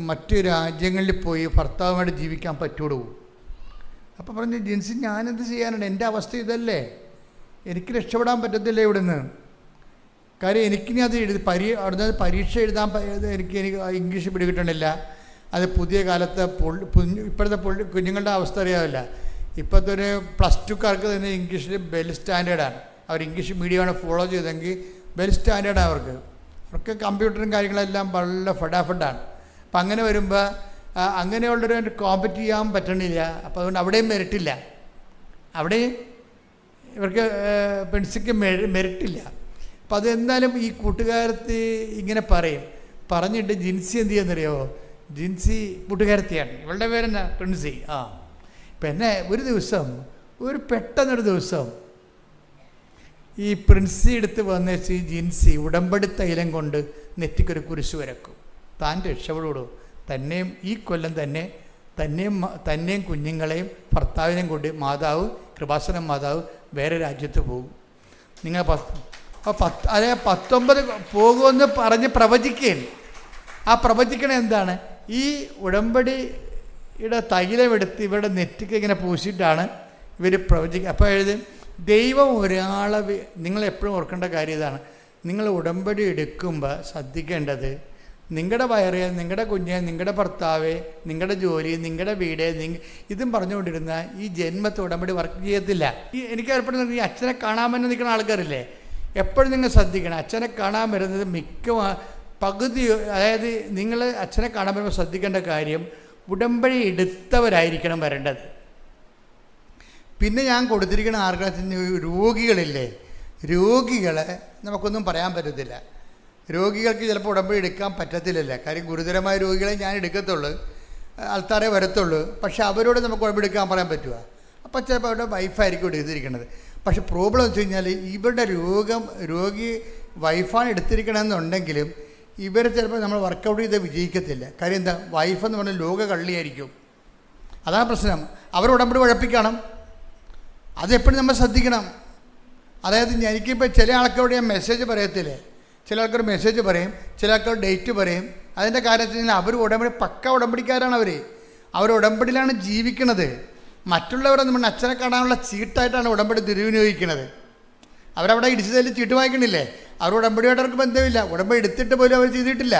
മറ്റു രാജ്യങ്ങളിൽ പോയി ഭർത്താവുമായിട്ട് ജീവിക്കാൻ പറ്റുള്ളൂ. അപ്പോൾ പറഞ്ഞു, ജിൻസി ഞാനെന്ത് ചെയ്യാനുണ്ട്? എൻ്റെ അവസ്ഥ ഇതല്ലേ, എനിക്ക് രക്ഷപ്പെടാൻ പറ്റത്തില്ല ഇവിടുന്ന്. കാര്യം എനിക്കിനി അത് അവിടുന്ന് പരീക്ഷ എഴുതാൻ എനിക്ക് ഇംഗ്ലീഷ് പിടികിട്ടണില്ല. അത് പുതിയ കാലത്തെ ഇപ്പോഴത്തെ കുഞ്ഞുങ്ങളുടെ അവസ്ഥ അറിയാവില്ല. ഇപ്പോഴത്തെ ഒരു +2കാർക്ക് തന്നെ ഇംഗ്ലീഷിൽ വെൽ സ്റ്റാൻഡേർഡാണ്. അവർ ഇംഗ്ലീഷ് മീഡിയമാണ് ഫോളോ ചെയ്തെങ്കിൽ വെൽ സ്റ്റാൻഡേർഡാണ് അവർക്ക് കമ്പ്യൂട്ടറും കാര്യങ്ങളെല്ലാം വളരെ ഫടാഫഡാണ്. അപ്പം അങ്ങനെ വരുമ്പോൾ അങ്ങനെയുള്ളൊരു കോമ്പറ്റ് ചെയ്യാൻ പറ്റണില്ല. അപ്പോൾ അതുകൊണ്ട് അവിടെയും മെറിറ്റില്ല. അവിടെയും ഇവർക്ക് പെൺസിക്ക് മെറിറ്റില്ല. അപ്പം അതെന്തായാലും ഈ കൂട്ടുകാരത്തി ഇങ്ങനെ പറഞ്ഞിട്ട് ജിൻസി എന്ത് ചെയ്യുന്നറിയാമോ? ജിൻസി കൂട്ടുകാരത്തിയാണ്, ഇവളുടെ പേരെന്നാ പ്രിൻസി. പിന്നെ ഒരു ദിവസം പെട്ടെന്നൊരു ദിവസം ഈ പ്രിൻസി എടുത്ത് വന്നേച്ച് ഈ ജിൻസി ഉടമ്പടി തൈലം കൊണ്ട് നെറ്റിക്കൊരു കുരിശ് വരക്കും. താൻ രക്ഷപ്പെടും. തന്നെയും ഈ കൊല്ലം തന്നെയും കുഞ്ഞുങ്ങളെയും ഭർത്താവിനെയും കൊണ്ട് കൃപാസനം മാതാവ് വേറെ രാജ്യത്ത് പോകും. നിങ്ങൾ 19 പോകുമെന്ന് പറഞ്ഞ് പ്രവചിക്കുകയാണ്. ആ പ്രവചിക്കണ എന്താണ്? ഈ ഉടമ്പടിയുടെ തൈലമെടുത്ത് ഇവരുടെ നെറ്റിക്ക് ഇങ്ങനെ പൂശിയിട്ടാണ് ഇവർ പ്രവചിക്കുക. അപ്പോൾ ദൈവം ഒരാളെ നിങ്ങളെപ്പോഴും ഓർക്കേണ്ട കാര്യം ഇതാണ്. നിങ്ങൾ ഉടമ്പടി എടുക്കുമ്പോൾ ശ്രദ്ധിക്കേണ്ടത്, നിങ്ങളുടെ വയറ്, നിങ്ങളുടെ കുഞ്ഞ്, നിങ്ങളുടെ ഭർത്താവ്, നിങ്ങളുടെ ജോലി, നിങ്ങളുടെ വീട്, ഇതും പറഞ്ഞുകൊണ്ടിരുന്ന ഈ ജന്മത്തെ ഉടമ്പടി വർക്ക് ചെയ്യത്തില്ല. എനിക്ക് ഏർപ്പെടുന്ന ഈ അച്ഛനെ കാണാൻ വേണ്ടി നിൽക്കുന്ന ആൾക്കാരില്ലേ, എപ്പോഴും നിങ്ങൾ ശ്രദ്ധിക്കണം. അച്ഛനെ കാണാൻ വരുന്നത് പകുതി, അതായത് നിങ്ങൾ അച്ഛനെ കാണാൻ വരുമ്പോൾ ശ്രദ്ധിക്കേണ്ട കാര്യം, ഉടമ്പടി എടുത്തവരായിരിക്കണം വരേണ്ടത്. പിന്നെ ഞാൻ കൊടുത്തിരിക്കുന്ന ആർക്കാത്തിന് രോഗികളില്ലേ, രോഗികളെ നമുക്കൊന്നും പറയാൻ പറ്റത്തില്ല. രോഗികൾക്ക് ചിലപ്പോൾ ഉടമ്പടി എടുക്കാൻ പറ്റത്തില്ല. കാര്യം ഗുരുതരമായ രോഗികളെ ഞാൻ എടുക്കത്തുള്ളൂ, ആൾക്കാരെ വരത്തുള്ളൂ. പക്ഷെ അവരോട് നമുക്ക് ഉടമ്പടി എടുക്കാൻ പറയാൻ പറ്റുമോ? അപ്പോൾ ചിലപ്പോൾ അവരുടെ വൈഫായിരിക്കും ഇവിടെ എടുത്തിരിക്കുന്നത്. പക്ഷെ പ്രോബ്ലം എന്ന് വെച്ച് കഴിഞ്ഞാൽ ഇവരുടെ രോഗി വൈഫാണ് എടുത്തിരിക്കണമെന്നുണ്ടെങ്കിലും ഇവർ ചിലപ്പോൾ നമ്മൾ വർക്കൗട്ട് ചെയ്ത് വിജയിക്കത്തില്ല. കാര്യം എന്താ, വൈഫെന്ന് പറഞ്ഞാൽ ലോക കള്ളിയായിരിക്കും. അതാണ് പ്രശ്നം. അവർ ഉടമ്പടി ഉഴപ്പിക്കണം. അതെപ്പോഴും നമ്മൾ ശ്രദ്ധിക്കണം. അതായത് എനിക്കിപ്പോൾ ചില ആൾക്കാരോട് ഞാൻ മെസ്സേജ് പറയത്തില്ലേ, ചില ആൾക്കാർ മെസ്സേജ് പറയും, ചില ആൾക്കാർ ഡേറ്റ് പറയും. അതിൻ്റെ കാര്യം വെച്ച് കഴിഞ്ഞാൽ അവർ ഉടമ്പടി പക്ക ഉടമ്പടിക്കാരാണ്. അവർ ഉടമ്പടിയിലാണ് ജീവിക്കുന്നത്. മറ്റുള്ളവരെ നമ്മൾ അച്ഛനെ കാണാനുള്ള ചീട്ടായിട്ടാണ് ഉടമ്പടി ദുരുപയോഗിക്കുന്നത്. അവരവിടെ ഇടിച്ചതിൽ ചീട്ട് വായിക്കണില്ലേ, അവർ ഉടമ്പടിയായിട്ട് അവർക്ക് ബന്ധമില്ല. ഉടമ്പടി എടുത്തിട്ട് പോലും അവർ ചെയ്തിട്ടില്ല.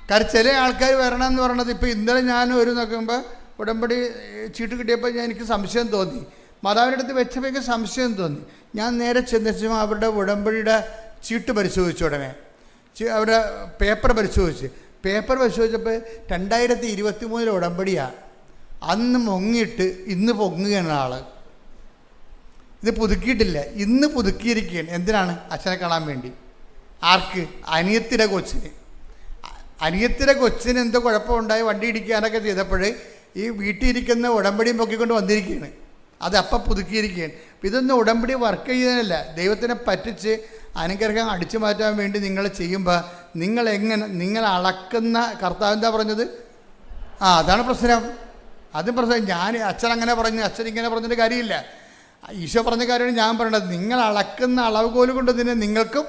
കാരണം ചില ആൾക്കാർ വരണമെന്ന് പറയണത്, ഇപ്പോൾ ഇന്നലെ ഞാൻ നോക്കുമ്പോൾ ഉടമ്പടി ചീട്ട് കിട്ടിയപ്പോൾ എനിക്ക് സംശയം തോന്നി. മാതാവിൻ്റെ അടുത്ത് വെച്ചപ്പോൾ എനിക്ക് സംശയം തോന്നി. ഞാൻ നേരെ ചെന്നു അവരുടെ ഉടമ്പടിയുടെ ചീട്ട് പരിശോധിച്ചു. ഉടനെ അവരുടെ പേപ്പർ പരിശോധിച്ചപ്പോൾ 2023 ഉടമ്പടിയാണ്. അന്ന് മുങ്ങിയിട്ട് ഇന്ന് പൊങ്ങുകയാണ് ആൾ. ഇത് പുതുക്കിയിട്ടില്ല, ഇന്ന് പുതുക്കിയിരിക്കുകയാണ്. എന്തിനാണ്? അച്ഛനെ കാണാൻ വേണ്ടി. ആർക്ക്? അനിയത്തിയുടെ കൊച്ചിന് എന്തോ കുഴപ്പമുണ്ടായി, വണ്ടി ഇടിക്കാനൊക്കെ ചെയ്തപ്പോൾ ഈ വീട്ടിലിരിക്കുന്ന ഉടമ്പടിയും പൊക്കിക്കൊണ്ട് വന്നിരിക്കുകയാണ്. അത് അപ്പം പുതുക്കിയിരിക്കുകയാണ്. അപ്പം ഇതൊന്നും ഉടമ്പടി വർക്ക് ചെയ്യുന്നതല്ല. ദൈവത്തിനെ പറ്റിച്ച് അനുഗ്രഹം അടിച്ചു മാറ്റാൻ വേണ്ടി നിങ്ങൾ ചെയ്യുമ്പോൾ നിങ്ങൾ അളക്കുന്ന കർത്താവ് എന്താ പറഞ്ഞത്? അതാണ് പ്രശ്നം. അതും പ്രശ്നം. ഞാൻ അച്ഛൻ അങ്ങനെ പറഞ്ഞു, അച്ഛൻ ഇങ്ങനെ പറഞ്ഞിട്ട് കാര്യമില്ല. ഈശോ പറഞ്ഞ കാര്യമാണ് ഞാൻ പറയണത്. നിങ്ങൾ അളക്കുന്ന അളവുകോല് കൊണ്ട് തന്നെ നിങ്ങൾക്കും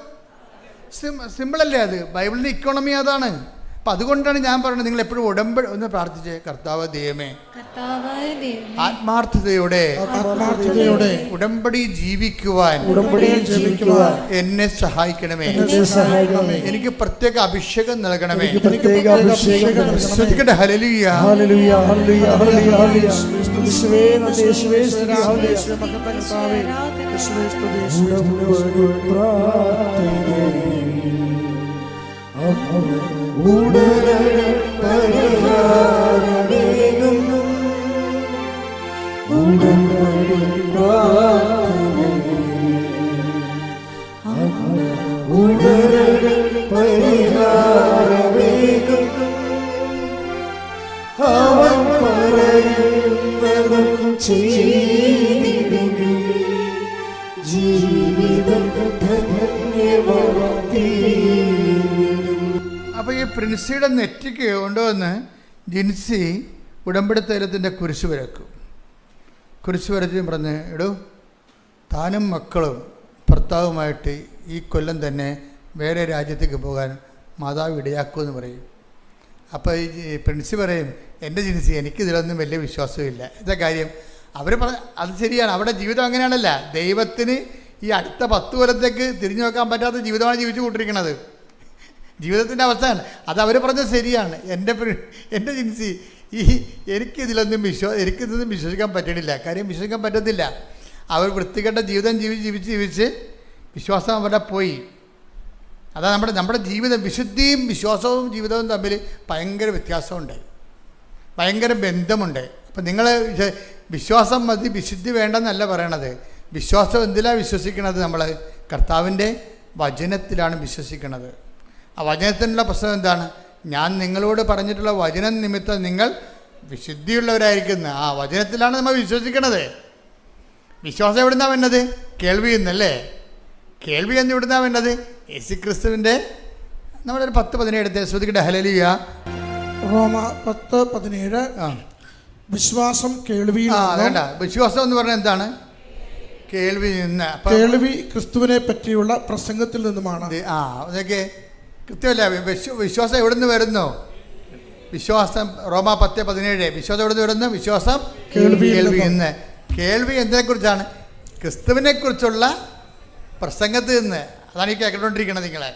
സിമ്പിളല്ലേ അത്. ബൈബിളിൻ്റെ ഇക്കോണമി അതാണ്. അപ്പം അതുകൊണ്ടാണ് ഞാൻ പറയുന്നത്, നിങ്ങൾ എപ്പോഴും ഉടമ്പടി ഒന്ന് പ്രാർത്ഥിച്ചേ. കർത്താവ് ദൈവമേ, ആത്മാർത്ഥതയോടെ ഉടമ്പടി ജീവിക്കുവാൻ എന്നെ സഹായിക്കണമേ. എനിക്ക് പ്രത്യേക അഭിഷേകം നൽകണമേ. ശ്രദ്ധിക്കട്ടെ. ഹല്ലേലൂയ. അവൻ പറയുന്നതും ചെയ്തിടും ജീവിതം ധന്യമാക്കിയിടും. അപ്പോൾ ഈ പ്രിൻസിയുടെ നെറ്റിക്ക് കൊണ്ടുവന്ന് ജിൻസി ഉടമ്പടി തൈലത്തിൻ്റെ കുരിശ് വരക്കും. കുരിശ് വരച്ച് പറഞ്ഞ്, എടോ താനും മക്കളും ഭർത്താവുമായിട്ട് ഈ കൊല്ലം തന്നെ വേറെ രാജ്യത്തേക്ക് പോകാൻ മാതാവ് ഇടയാക്കുമെന്ന് പറയും. അപ്പോൾ ഈ പ്രിൻസി പറയും, എൻ്റെ ജിൻസി എനിക്കിതിലൊന്നും വലിയ വിശ്വാസമില്ല. എന്താ കാര്യം? അവർ അത് ശരിയാണ്, അവിടെ ജീവിതം അങ്ങനെയാണല്ല. ദൈവത്തിന് ഈ അടുത്ത 10 കൊല്ലത്തേക്ക് തിരിഞ്ഞു നോക്കാൻ പറ്റാത്ത ജീവിതമാണ് ജീവിച്ചു കൊണ്ടിരിക്കുന്നത്. ജീവിതത്തിൻ്റെ അവസ്ഥയാണ് അത്. അവർ പറഞ്ഞത് ശരിയാണ്. എൻ്റെ ജിൻസി എനിക്കിതൊന്നും വിശ്വസിക്കാൻ പറ്റണില്ല. കാര്യം വിശ്വസിക്കാൻ പറ്റത്തില്ല. അവർ വൃത്തികെട്ട ജീവിതം ജീവിച്ച് വിശ്വാസം അവിടെ പോയി. അതാ നമ്മുടെ ജീവിതം. വിശുദ്ധിയും വിശ്വാസവും ജീവിതവും തമ്മിൽ ഭയങ്കര വ്യത്യാസമുണ്ട്, ഭയങ്കര ബന്ധമുണ്ട്. അപ്പം നിങ്ങൾ വിശ്വാസം മതി, വിശുദ്ധി വേണ്ടെന്നല്ല പറയണത്. വിശ്വാസം എന്തിലാണ് വിശ്വസിക്കണത്? നമ്മൾ കർത്താവിൻ്റെ വചനത്തിലാണ് വിശ്വസിക്കുന്നത്. ആ വചനത്തിനുള്ള പ്രശ്നം എന്താണ്? ഞാൻ നിങ്ങളോട് പറഞ്ഞിട്ടുള്ള വചനം നിമിത്തം നിങ്ങൾ വിശുദ്ധിയുള്ളവരായിരിക്കുന്ന ആ വചനത്തിലാണ് നമ്മൾ വിശ്വസിക്കണത്. വിശ്വാസം എവിടുന്നാണ് വേണ്ടത്? കേൾവി എന്നല്ലേ. കേൾവി എന്ന് എവിടുന്നാണ് വേണ്ടത്? യേശുക്രിസ്തുവിൻ്റെ. നമ്മളൊരു 10-17 ശ്രദ്ധിക്കട്ടെ. ഹല്ലേലൂയ. റോമ 10:17. വിശ്വാസം കേൾവിയിൽ വേണ്ട. വിശ്വാസം എന്ന് പറഞ്ഞാൽ എന്താണ്? കേൾവി നിന്ന്. കേൾവി ക്രിസ്തുവിനെ പറ്റിയുള്ള പ്രസംഗത്തിൽ നിന്നുമാണ്. അതൊക്കെ കൃത്യമല്ല. വിശ്വാസം എവിടെ നിന്ന് വരുന്നു? വിശ്വാസം റോമ 10:17. വിശ്വാസം എവിടെ നിന്ന് വരുന്നു? വിശ്വാസം കേൾവി നിന്ന്. കേൾവി എന്തിനെക്കുറിച്ചാണ്? ക്രിസ്തുവിനെ കുറിച്ചുള്ള പ്രസംഗത്തിൽ നിന്ന്. അതാണ് ഈ കേട്ടുകൊണ്ടിരിക്കുന്നത്. നിങ്ങളെ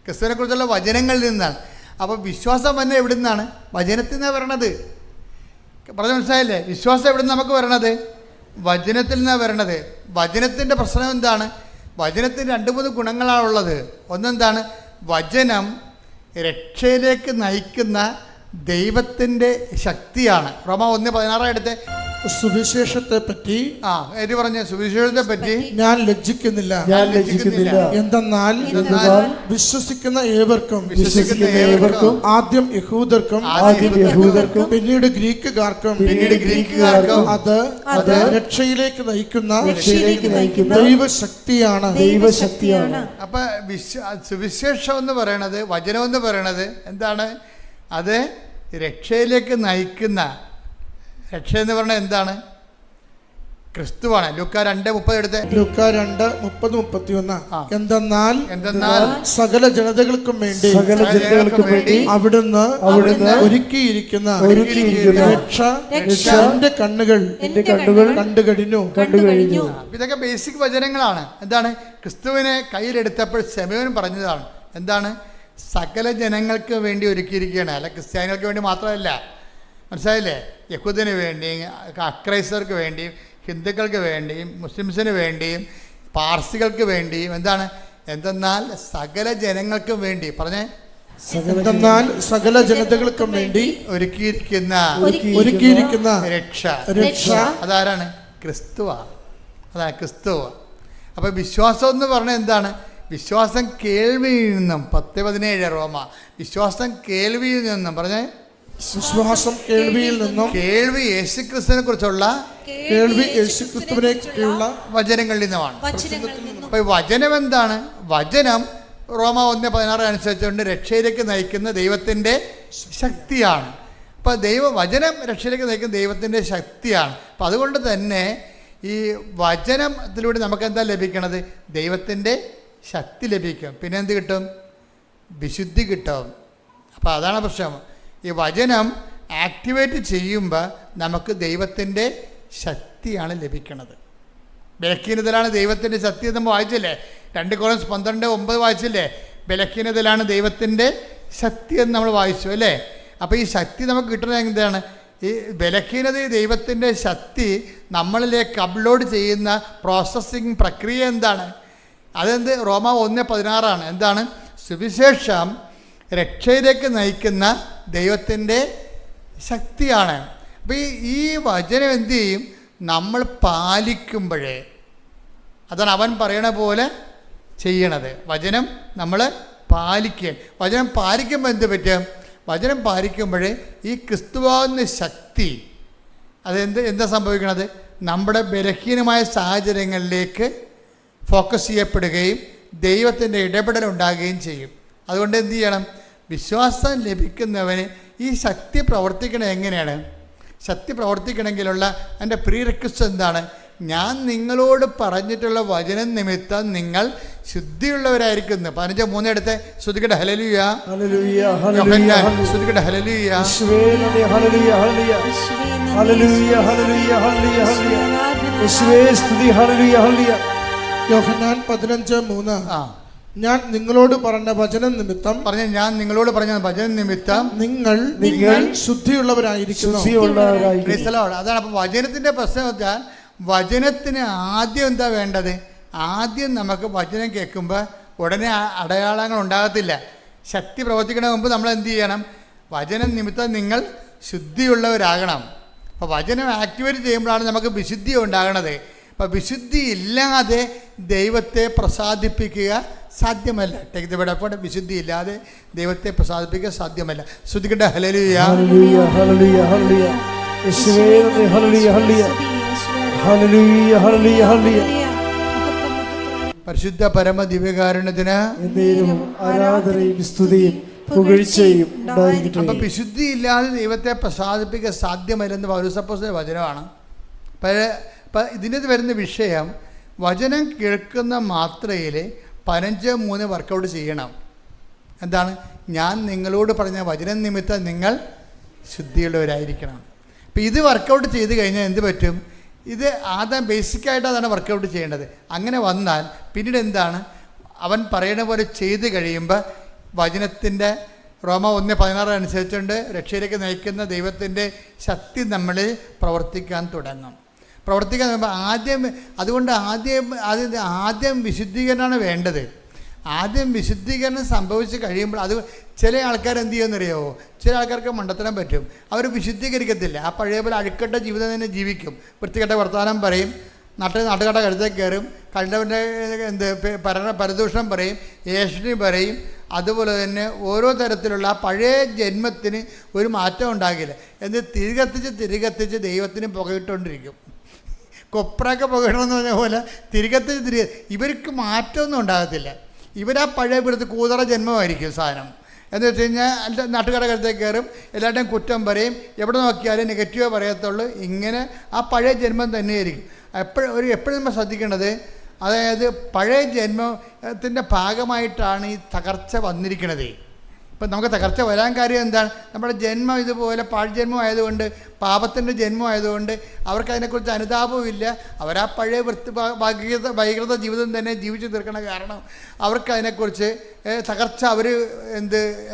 ക്രിസ്തുവിനെക്കുറിച്ചുള്ള വചനങ്ങളിൽ നിന്നാണ്. അപ്പോൾ വിശ്വാസം തന്നെ എവിടെ നിന്നാണ്? വചനത്തിൽ നിന്നാണ് വരണത്. പറഞ്ഞ മനസ്സിലായില്ലേ? വിശ്വാസം എവിടെ നിന്ന് നമുക്ക് വരണത്? വചനത്തിൽ നിന്നാണ് വരണത്. വചനത്തിൻ്റെ പ്രശ്നം എന്താണ്? വചനത്തിന് 2-3 ഗുണങ്ങളാണുള്ളത്. ഒന്നെന്താണ്? വചനം രക്ഷയിലേക്ക് നയിക്കുന്ന ദൈവത്തിൻ്റെ ശക്തിയാണ്. റോമ 1:16 എടുത്ത് സുവിശേഷത്തെ പറ്റി ഏത് പറഞ്ഞ സുവിശേഷത്തെ പറ്റി ഞാൻ ലജ്ജിക്കുന്നില്ല, എന്തെന്നാൽ വിശ്വസിക്കുന്ന ഏവർക്കും ആദ്യം യഹൂദർക്കും പിന്നീട് ഗ്രീക്കുകാർക്കും അത് രക്ഷയിലേക്ക് നയിക്കുന്ന ദൈവശക്തിയാണ്. അപ്പൊ സുവിശേഷം എന്ന് പറയണത്, വചനം എന്ന് പറയണത് എന്താണ്? അത് രക്ഷയിലേക്ക് നയിക്കുന്ന, രക്ഷ എന്ന് പറഞ്ഞാൽ എന്താണ്? ക്രിസ്തുവാണ്. ലൂക്ക 2:30 എടുത്ത്. ലൂക്ക 2:30-31 എന്തെന്നാൽ സകല ജനതകൾക്കും വേണ്ടി അവിടുന്ന് ഒരുക്കിയിരിക്കുന്ന രക്ഷ എന്റെ കണ്ണുകൾ കണ്ടു കഴിഞ്ഞു. ഇതൊക്കെ ബേസിക് വചനങ്ങളാണ്. എന്താണ്? ക്രിസ്തുവിനെ കയ്യിലെടുത്തപ്പോൾ ശമയോൻ പറഞ്ഞതാണ്. എന്താണ്? സകല ജനങ്ങൾക്ക് വേണ്ടി ഒരുക്കിയിരിക്കുകയാണ്. അല്ല ക്രിസ്ത്യാനികൾക്ക് വേണ്ടി മാത്രമല്ല, മനസ്സിലായില്ലേ? യഹൂദന് വേണ്ടിയും അക്രൈസ്തവർക്ക് വേണ്ടിയും ഹിന്ദുക്കൾക്ക് വേണ്ടിയും മുസ്ലിംസിന് വേണ്ടിയും പാർസികൾക്ക് വേണ്ടിയും എന്തെന്നാൽ സകല ജനങ്ങൾക്കും വേണ്ടി പറഞ്ഞേ, സകല ജനതകൾക്കും വേണ്ടി ഒരുക്കിയിരിക്കുന്ന രക്ഷ അതാരാണ്? ക്രിസ്തുവാ. അതാണ് ക്രിസ്തുവ. അപ്പൊ വിശ്വാസം എന്ന് പറഞ്ഞാൽ എന്താണ്? വിശ്വാസം കേൾവിയിൽ നിന്നും 10:17 റോമ. വിശ്വാസം കേൾവിയിൽ നിന്നും പറഞ്ഞേ, വിശ്വാസം കേൾവിയിൽ നിന്നും, കേൾവി യേശുക്രിസ്തുവിനെ കുറിച്ചുള്ള വചനങ്ങളിൽ നിന്നുമാണ്. അപ്പൊ വചനം എന്താണ്? വചനം റോമ 1:16 അനുസരിച്ചുകൊണ്ട് രക്ഷയിലേക്ക് നയിക്കുന്ന ദൈവത്തിൻ്റെ ശക്തിയാണ്. അപ്പം വചനം രക്ഷയിലേക്ക് നയിക്കുന്ന ദൈവത്തിൻ്റെ ശക്തിയാണ്. അപ്പം അതുകൊണ്ട് തന്നെ ഈ വചനത്തിലൂടെ നമുക്ക് എന്താ ലഭിക്കണത്? ദൈവത്തിൻ്റെ ശക്തി ലഭിക്കും. പിന്നെ എന്ത് കിട്ടും? വിശുദ്ധി കിട്ടും. അപ്പോൾ അതാണ് പ്രശ്നം. ഈ വചനം ആക്ടിവേറ്റ് ചെയ്യുമ്പോൾ നമുക്ക് ദൈവത്തിൻ്റെ ശക്തിയാണ് ലഭിക്കുന്നത്. ബലഹീനതയിലാണ് ദൈവത്തിൻ്റെ ശക്തി എന്ന് നമ്മൾ വായിച്ചില്ലേ? 2 Corinthians 12:9 വായിച്ചില്ലേ? ബലഹീനതയിലാണ് ദൈവത്തിൻ്റെ ശക്തി എന്ന് നമ്മൾ വായിച്ചു അല്ലേ? അപ്പോൾ ഈ ശക്തി നമുക്ക് കിട്ടുന്നത് എന്താണ്? ഈ ബലഹീനത ദൈവത്തിൻ്റെ ശക്തി നമ്മളിലേക്ക് അപ്ലോഡ് ചെയ്യുന്ന പ്രോസസ്സിങ് പ്രക്രിയ എന്താണ്? അതെന്ത്? റോമ 1:16 എന്താണ്? സുവിശേഷം രക്ഷയിലേക്ക് നയിക്കുന്ന ദൈവത്തിൻ്റെ ശക്തിയാണ്. അപ്പോൾ ഈ വചനം എന്തു ചെയ്യും? നമ്മൾ പാലിക്കുമ്പോഴേ, അതാണ് അവൻ പറയണ പോലെ ചെയ്യണത്. വചനം നമ്മൾ പാലിക്കുക. വചനം പാലിക്കുമ്പോൾ എന്ത് പറ്റും? വചനം പാലിക്കുമ്പോഴേ ഈ ക്രിസ്തുവാകുന്ന ശക്തി എന്താ സംഭവിക്കണത്? നമ്മുടെ ബലഹീനമായ സാഹചര്യങ്ങളിലേക്ക് ഫോക്കസ് ചെയ്യപ്പെടുകയും ദൈവത്തിൻ്റെ ഇടപെടൽ ഉണ്ടാകുകയും ചെയ്യും. അതുകൊണ്ട് എന്ത് ചെയ്യണം? വിശ്വാസം ലഭിക്കുന്നവന് ഈ ശക്തി പ്രവർത്തിക്കണത് എങ്ങനെയാണ്? ശക്തി പ്രവർത്തിക്കണമെങ്കിലുള്ള എൻ്റെ പ്രീ റിക്വസ്റ്റ് എന്താണ്? ഞാൻ നിങ്ങളോട് പറഞ്ഞിട്ടുള്ള വചനം നിമിത്തം നിങ്ങൾ ശുദ്ധിയുള്ളവരായിരിക്കുന്നു. 15:3 എടുത്ത് ശ്രുതിക്കട്ടെ. ഹല്ലേലൂയ, ശ്രുതിക്കട്ടെ. ഹല്ലേലൂയ, യോഹന്നാൻ 15:3 ഞാൻ നിങ്ങളോട് പറഞ്ഞ വചനം നിമിത്തം നിങ്ങൾ ശുദ്ധിയുള്ളവരായിരിക്കുന്നു. അതാണ്. അപ്പോൾ വചനത്തിൻ്റെ പ്രശ്നം വെച്ചാൽ വചനത്തിന് ആദ്യം എന്താ വേണ്ടത്? ആദ്യം നമുക്ക് വചനം കേൾക്കുമ്പോൾ ഉടനെ അടയാളങ്ങൾ ഉണ്ടാകത്തില്ല. ശക്തി പ്രവർത്തിക്കണ മുമ്പ് നമ്മൾ എന്ത് ചെയ്യണം? വചനം നിമിത്തം നിങ്ങൾ ശുദ്ധിയുള്ളവരാകണം. അപ്പോൾ വചനം ആക്ടിവേറ്റ് ചെയ്യുമ്പോഴാണ് നമുക്ക് വിശുദ്ധി ഉണ്ടാകണത്. അപ്പോൾ വിശുദ്ധി ഇല്ലാതെ ദൈവത്തെ പ്രസാദിപ്പിക്കുക സാധ്യമല്ല. വിശുദ്ധി ഇല്ലാതെ ദൈവത്തെ പ്രസാദിപ്പിക്കുക സാധ്യമല്ല. ശ്രുതിക്കട്ടെ. ഹല്ലേലൂയ, പരിശുദ്ധ പരമ ദിവ്യകാരുണ്യത്തിന് ആരാധനയും സ്തുതിയും പുകഴ്ചയും ഉണ്ടായിരിക്കട്ടെ. അപ്പം വിശുദ്ധി ഇല്ലാതെ ദൈവത്തെ പ്രസാദിപ്പിക്കുക സാധ്യമല്ലെന്ന് പൗലോസപ്പോസ്തലന്റെ വചനമാണ്. അപ്പം ഇതിനകത്ത് വരുന്ന വിഷയം, വചനം കേൾക്കുന്ന മാത്രയിൽ 15:3 വർക്കൗട്ട് ചെയ്യണം. എന്താണ്? ഞാൻ നിങ്ങളോട് പറഞ്ഞ വചനം നിമിത്തം നിങ്ങൾ ശുദ്ധിയുള്ളവരായിരിക്കണം. അപ്പം ഇത് വർക്കൗട്ട് ചെയ്ത് കഴിഞ്ഞാൽ എന്ത് പറ്റും? ഇത് ആദ്യം ബേസിക്കായിട്ട് അതാണ് വർക്കൗട്ട് ചെയ്യേണ്ടത്. അങ്ങനെ വന്നാൽ പിന്നീട് എന്താണ്? അവൻ പറയുന്ന പോലെ ചെയ്ത് കഴിയുമ്പോൾ വചനത്തിൻ്റെ റോമ 1:16 അനുസരിച്ചുകൊണ്ട് രക്ഷയിലേക്ക് നയിക്കുന്ന ദൈവത്തിൻ്റെ ശക്തി നമ്മളിൽ പ്രവർത്തിക്കാൻ തുടങ്ങും. പ്രവർത്തിക്കാൻ അതുകൊണ്ട് ആദ്യം വിശുദ്ധീകരണമാണ് വേണ്ടത്. ആദ്യം വിശുദ്ധീകരണം സംഭവിച്ച് കഴിയുമ്പോൾ അത് ചില ആൾക്കാർ എന്ത് ചെയ്യുമെന്നറിയാമോ? ചില ആൾക്കാർക്ക് മണ്ടത്തരം പറ്റും. അവർ വിശുദ്ധീകരിക്കത്തില്ല. ആ പഴയ പോലെ അഴുക്കട്ട ജീവിതം തന്നെ ജീവിക്കും. വൃത്തികെട്ട വർത്തമാനം പറയും, നാട്ടുകാരുടെ കഴുത്തേക്ക് കയറും, കണ്ടവൻ്റെ പരദൂഷണം പറയും, ഏഷണി പറയും. അതുപോലെ തന്നെ ഓരോ തരത്തിലുള്ള ആ പഴയ ജന്മത്തിന് ഒരു മാറ്റം ഉണ്ടാകില്ല. എന്നിട്ട് തിരികത്തിച്ച് ദൈവത്തിന് പുകയിട്ടുകൊണ്ടിരിക്കും. കൊപ്രയൊക്കെ പുകയിടണമെന്ന് പറഞ്ഞ പോലെ തിരികെ ഇവർക്ക് മാറ്റമൊന്നും ഉണ്ടാകത്തില്ല. ഇവരാ പഴയ പിടുത്ത് കൂതറ ജന്മമായിരിക്കും സാധനം. എന്ന് വെച്ച് കഴിഞ്ഞാൽ നാട്ടുകാരുടെ കരുത്തേക്ക് കയറും, എല്ലാവരുടെയും കുറ്റം പറയും, എവിടെ നോക്കിയാലും നെഗറ്റീവേ പറയത്തുള്ളൂ. ഇങ്ങനെ ആ പഴയ ജന്മം തന്നെയായിരിക്കും. എപ്പോഴും നമ്മൾ ശ്രദ്ധിക്കേണ്ടത്, അതായത് പഴയ ജന്മത്തിൻ്റെ ഭാഗമായിട്ടാണ് ഈ തകർച്ച വന്നിരിക്കുന്നത്. ഇപ്പം നമുക്ക് തകർച്ച വരാൻ കാര്യം എന്താണ്? നമ്മുടെ ജന്മം ഇതുപോലെ പാഴ്ജന്മമായതുകൊണ്ട്, പാപത്തിൻ്റെ ജന്മമായതുകൊണ്ട് അവർക്കതിനെക്കുറിച്ച് അനുതാപവുമില്ല. അവരാ പഴയ വൈകൃത ജീവിതം തന്നെ ജീവിച്ചു തീർക്കണ കാരണം അവർക്കതിനെക്കുറിച്ച് തകർച്ച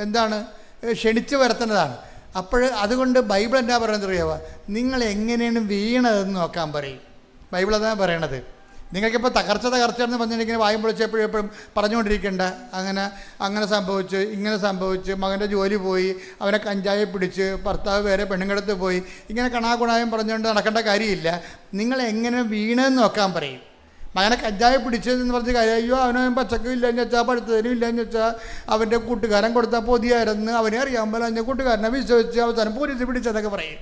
എന്താണ് ക്ഷണിച്ചു വരുത്തുന്നതാണ്. അതുകൊണ്ട് ബൈബിൾ എന്നാ പറയുന്നത് അറിയാമോ? നിങ്ങൾ എങ്ങനെയാണ് വീണതെന്ന് നോക്കാൻ പറയും. ബൈബിൾ അതാണ് പറയണത്. നിങ്ങൾക്കിപ്പോൾ തകർച്ച എന്ന് പറഞ്ഞിട്ടുണ്ടെങ്കിൽ വായും പൊളിച്ചപ്പോഴും പറഞ്ഞുകൊണ്ടിരിക്കേണ്ട അങ്ങനെ സംഭവിച്ചു, ഇങ്ങനെ സംഭവിച്ചു, മകൻ്റെ ജോലി പോയി, അവനെ കഞ്ചാവ് പിടിച്ച്, ഭർത്താവ് വേറെ പെണ്ണുങ്ങളടുത്ത് പോയി, ഇങ്ങനെ കണാകുണായും പറഞ്ഞുകൊണ്ട് നടക്കേണ്ട കാര്യമില്ല. നിങ്ങൾ എങ്ങനെ വീണെന്ന് നോക്കാൻ പറയും. മകനെ കഞ്ചാവ് പിടിച്ചതെന്ന് പറഞ്ഞ് കാര്യം, അയ്യോ അവന് പച്ചക്കും ഇല്ലയെന്ന് വെച്ചാൽ പഴുത്തതിനും ഇല്ലയെന്ന് വെച്ചാൽ അവൻ്റെ കൂട്ടുകാരൻ കൊടുത്താൽ പൊതിയായിരുന്നു, അവനെ അറിയാൻ പോലെ അതിൻ്റെ കൂട്ടുകാരനെ വിശ്വസിച്ച് അവസാനം പോലീസ് പിടിച്ചതൊക്കെ പറയും.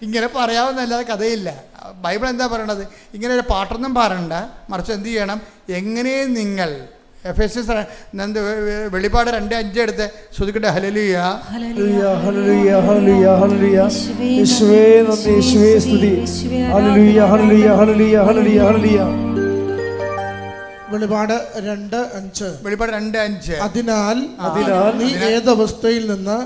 ഇങ്ങനെ പറയാവുന്നല്ലാതെ കഥയില്ല. ബൈബിൾ എന്താ പറയണത്? ഇങ്ങനെ ഒരു പാട്ടൊന്നും പറയണ്ട, മറിച്ച് എന്ത് ചെയ്യണം? എങ്ങനെ നിങ്ങൾ വെളിപ്പാട് 2:5 എടുത്ത് ശ്രുതിക്കട്ടെ. Hallelujah hallelujah hallelujah hallelujah hallelujah. യേശുവേ നന്ദി, യേശുവേ സ്തുതി. Hallelujah hallelujah hallelujah hallelujah hallelujah. വെളിപാട് 2:5. അതിനാൽ നീ ഏതവസ്ഥയിൽ നിന്ന്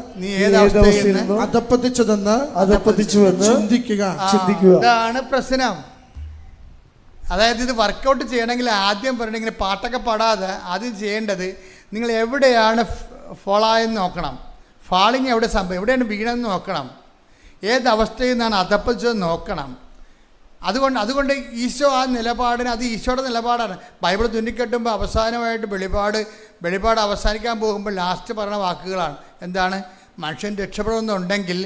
അധപ്പതിച്ചുവെന്ന് ചിന്തിക്കുക. ഇതാണ് പ്രശ്നം. അതായത് ഇത് വർക്കൗട്ട് ചെയ്യണമെങ്കിൽ ആദ്യം പറയണമെങ്കിൽ പാട്ടൊക്കെ പാടാതെ ആദ്യം ചെയ്യേണ്ടത് നിങ്ങൾ എവിടെയാണ് ഫോളായെന്ന് നോക്കണം. ഫാളിങ് എവിടെ എവിടെയാണ് വീണെന്ന് നോക്കണം. ഏതവസ്ഥയിൽ നിന്നാണ് അധപ്പതിച്ചതെന്ന് നോക്കണം. അതുകൊണ്ട് ഈശോ ആ നിലപാടിന്, അത് ഈശോയുടെ നിലപാടാണ്. ബൈബിൾ തുന്നിക്കെട്ടുമ്പോൾ അവസാനമായിട്ട് വെളിപാട് അവസാനിക്കാൻ പോകുമ്പോൾ ലാസ്റ്റ് പറഞ്ഞ വാക്കുകളാണ്. എന്താണ്? മനുഷ്യൻ രക്ഷപ്പെടുന്നുണ്ടെങ്കിൽ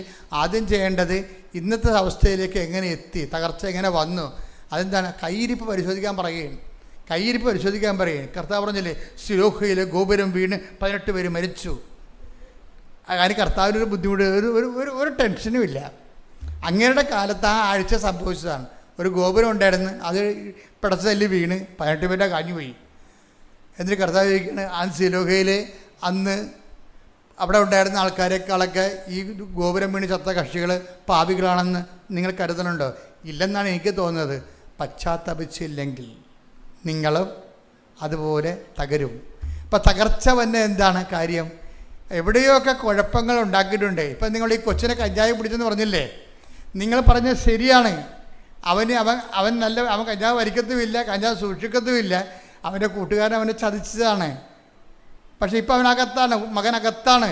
ആദ്യം ചെയ്യേണ്ടത് ഇന്നത്തെ അവസ്ഥയിലേക്ക് എങ്ങനെ എത്തി, തകർച്ച എങ്ങനെ വന്നു, അതെന്താണ്? കയ്യിരിപ്പ് പരിശോധിക്കാൻ പറയുകയാണ്. കർത്താവ് പറഞ്ഞില്ലേ, സിലോഹയിലെ ഗോപുരം വീണ് 18 പേര് മരിച്ചു. അതിന് കർത്താവിനൊരു ബുദ്ധിമുട്ട്, ഒരു ടെൻഷനും ഇല്ല. അങ്ങയുടെ കാലത്ത് ആ ആഴ്ച സംഭവിച്ചതാണ്. ഒരു ഗോപുരം ഉണ്ടായിരുന്നു, അത് പിടച്ച് തല്ലി വീണ് 18 പേരുടെ കാഞ്ഞുപോയി. എന്നിട്ട് കർത്താവ് ചോദിക്കുകയാണ്, ആ സിലോഹയിൽ അന്ന് അവിടെ ഉണ്ടായിരുന്ന ആൾക്കാരെക്കാളൊക്കെ ഈ ഗോപുരം വീണ് ചത്ത കക്ഷികൾ പാപികളാണെന്ന് നിങ്ങൾ കരുതണുണ്ടോ? ഇല്ലെന്നാണ് എനിക്ക് തോന്നുന്നത്. പശ്ചാത്തപിച്ചില്ലെങ്കിൽ നിങ്ങളും അതുപോലെ തകരും. ഇപ്പം തകർച്ച വന്നെ എന്താണ് കാര്യം? എവിടെയൊക്കെ കുഴപ്പങ്ങൾ ഉണ്ടാക്കിയിട്ടുണ്ട്. ഇപ്പം നിങ്ങൾ ഈ കൊച്ചിനെ കഞ്ചാവ് പിടിച്ചെന്ന് പറഞ്ഞില്ലേ, നിങ്ങൾ പറഞ്ഞത് ശരിയാണ്. അവൻ കഞ്ചാവ് വലിക്കത്തുമില്ല, കഞ്ചാവ് സൂക്ഷിക്കത്തുമില്ല. അവൻ്റെ കൂട്ടുകാരൻ അവനെ ചതിച്ചതാണ്. പക്ഷേ ഇപ്പം മകനകത്താണ്.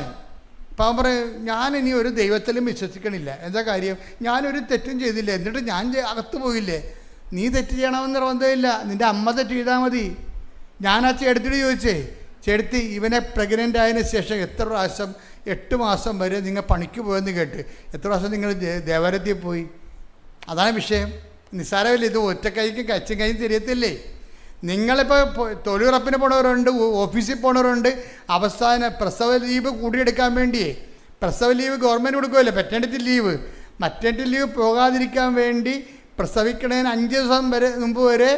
അപ്പം അവൻ പറയും, ഞാനിനി ഒരു ദൈവത്തിലും വിശ്വസിക്കണില്ല. എന്താ കാര്യം? ഞാനൊരു തെറ്റും ചെയ്തില്ല, എന്നിട്ട് ഞാൻ അകത്ത് പോയില്ലേ? നീ തെറ്റ് ചെയ്യണമെന്ന് നിർബന്ധമില്ല, നിൻ്റെ അമ്മ തെറ്റ് ചെയ്താൽ മതി. ഞാൻ ആ ചേട്ടത്തിയോട് ചോദിച്ചേ, ചേട്ടത്തി ഇവനെ പ്രഗ്നൻ്റ് ആയതിനു ശേഷം എത്ര പ്രാവശ്യം 8 മാസം വരെ നിങ്ങൾ പണിക്ക് പോയെന്ന് കേട്ട്, എത്ര പ്രാവശ്യം നിങ്ങൾ ദേവാലയത്തിൽ പോയി? അതാണ് വിഷയം. നിസ്സാരമില്ല. ഇത് ഒറ്റക്കൈക്കും കച്ചും കൈയും തിരിയത്തില്ലേ? നിങ്ങളിപ്പോൾ തൊഴിലുറപ്പിന് പോണവരുണ്ട്, ഓഫീസിൽ പോണവരുണ്ട്. അവസാന പ്രസവ ലീവ് കൂടിയെടുക്കാൻ വേണ്ടിയേ, പ്രസവ ലീവ് ഗവൺമെൻറ് കൊടുക്കുമല്ലോ, മെറ്റേണിറ്റി ലീവ് പോകാതിരിക്കാൻ വേണ്ടി പ്രസവിക്കണതിന് 5 ദിവസം മുമ്പ് വരെ